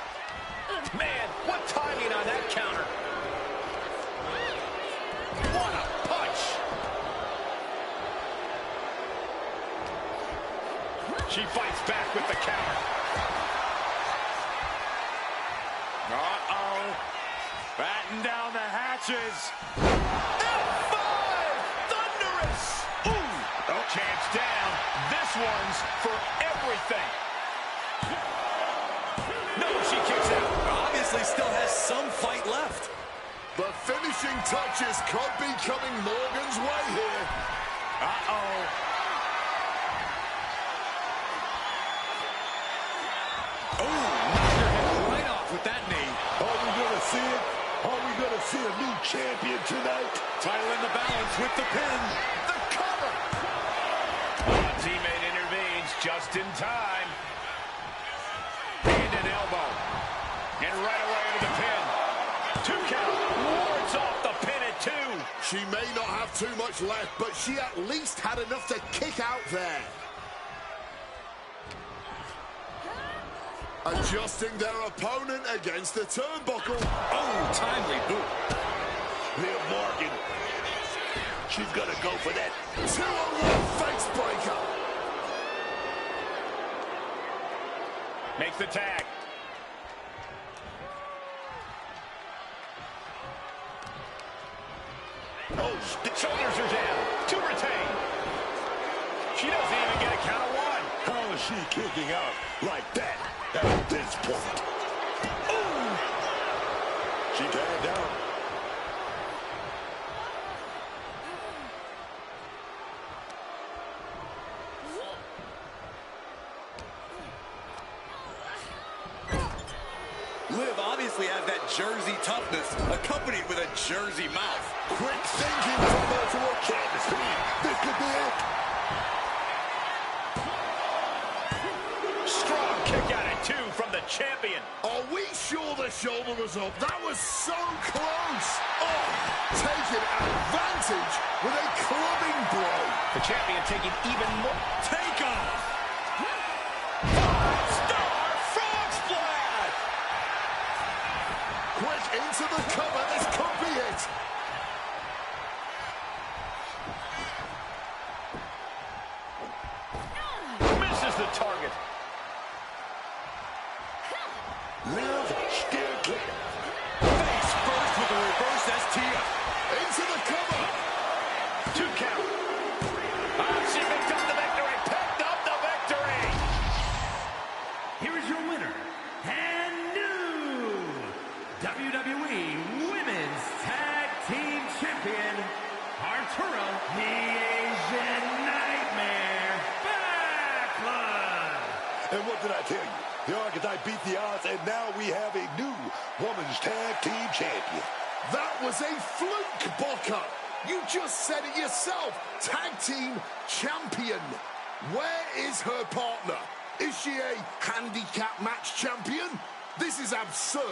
Man, what timing on that counter. What a punch. She fights back with the counter. Uh-oh. Batten down the hatches. F5! Thunderous! Ooh! Oh, chance down. This one's for everything. No, she kicks out. Obviously still has some fight left. The finishing touches could be coming Morgan's way here. Uh-oh. Oh, knocked her head right off with that knee. Are we going to see it? Are we going to see a new champion tonight? Title in the balance with the pin. The cover. Oh, teammate intervenes just in time. Hand and elbow. And right away to the pin. 2 count. Wards off the pin at 2. She may not have too much left, but she at least had enough to kick out there. Adjusting their opponent against the turnbuckle. Oh, timely boot. Liv Morgan. She's gonna go for that 2-on-1 face breaker. Makes the tag. Oh, shoulders are down. To retain. She doesn't even get a count of one. How is she kicking out like that at this point? Ooh! She tagged down. Liv obviously has that Jersey toughness, accompanied with a Jersey mouth. Quick thinking from her to her canvas. This could be it. Strong kick out at 2 from the champion. Are we sure the shoulder was up? That was so close. Oh, taking advantage with a clubbing blow. The champion taking even more. Take off. 5-star frog splash. Quick into the cover. This could be it. Misses the target. Liv steer clear. Face first with a reverse STF. Into the cover. 2 count. She picked up the victory. Picked up the victory. Here is your winner and new WWE Women's Tag Team Champion, Arturo the Asian Nightmare Backlund. And what did I tell you? The Archetype beat the odds, and now we have a new Women's Tag Team Champion. That was a fluke, Booker. You just said it yourself. Tag Team Champion. Where is her partner? Is she a handicap match champion? This is absurd.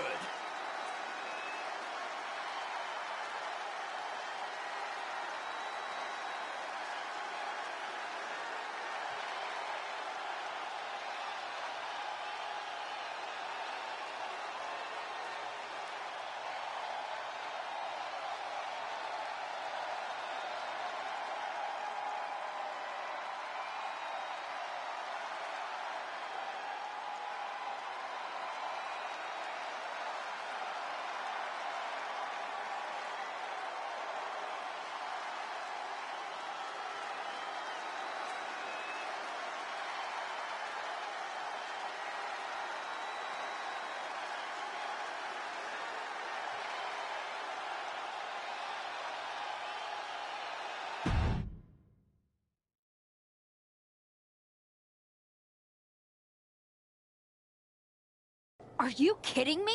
Are you kidding me?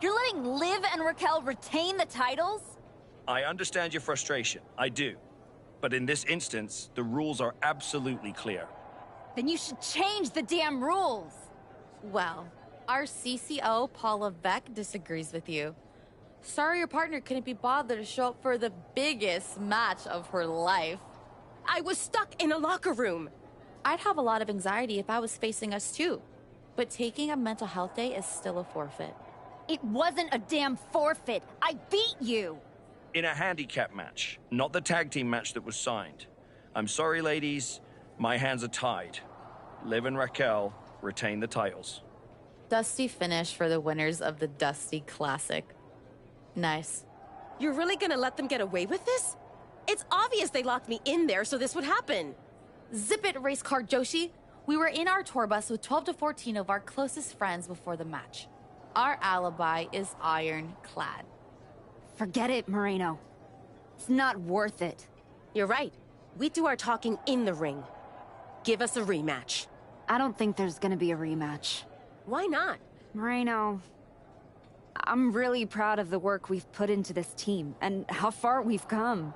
You're letting Liv and Raquel retain the titles? I understand your frustration. I do. But in this instance, the rules are absolutely clear. Then you should change the damn rules. Well, our CCO, Paul Levesque, disagrees with you. Sorry your partner couldn't be bothered to show up for the biggest match of her life. I was stuck in a locker room. I'd have a lot of anxiety if I was facing us too. But taking a mental health day is still a forfeit. It wasn't a damn forfeit. I beat you. In a handicap match, not the tag team match that was signed. I'm sorry, ladies. My hands are tied. Liv and Raquel retain the titles. Dusty finish for the winners of the Dusty Classic. Nice. You're really gonna let them get away with this? It's obvious they locked me in there so this would happen. Zip it, race car Joshi. We were in our tour bus with 12 to 14 of our closest friends before the match. Our alibi is ironclad. Forget it, Moreno. It's not worth it. You're right. We do our talking in the ring. Give us a rematch. I don't think there's gonna be a rematch. Why not? Moreno, I'm really proud of the work we've put into this team and how far we've come.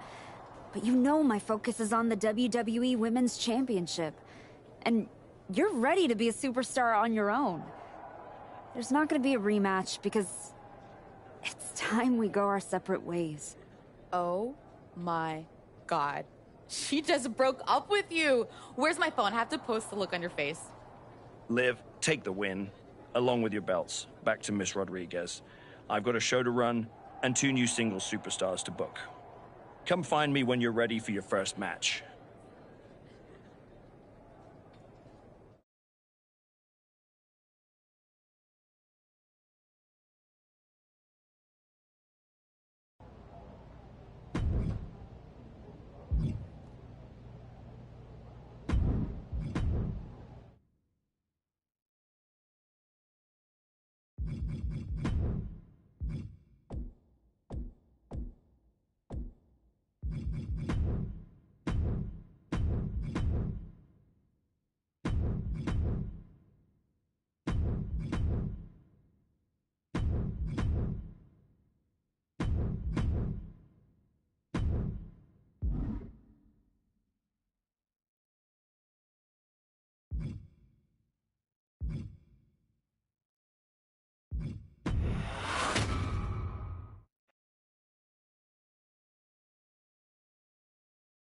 But you know my focus is on the WWE Women's Championship. And you're ready to be a superstar on your own. There's not gonna be a rematch because it's time we go our separate ways. Oh my God. She just broke up with you. Where's my phone? I have to post the look on your face. Liv, take the win. along with your belts, back to Miss Rodriguez. I've got a show to run and 2 new singles superstars to book. Come find me when you're ready for your first match.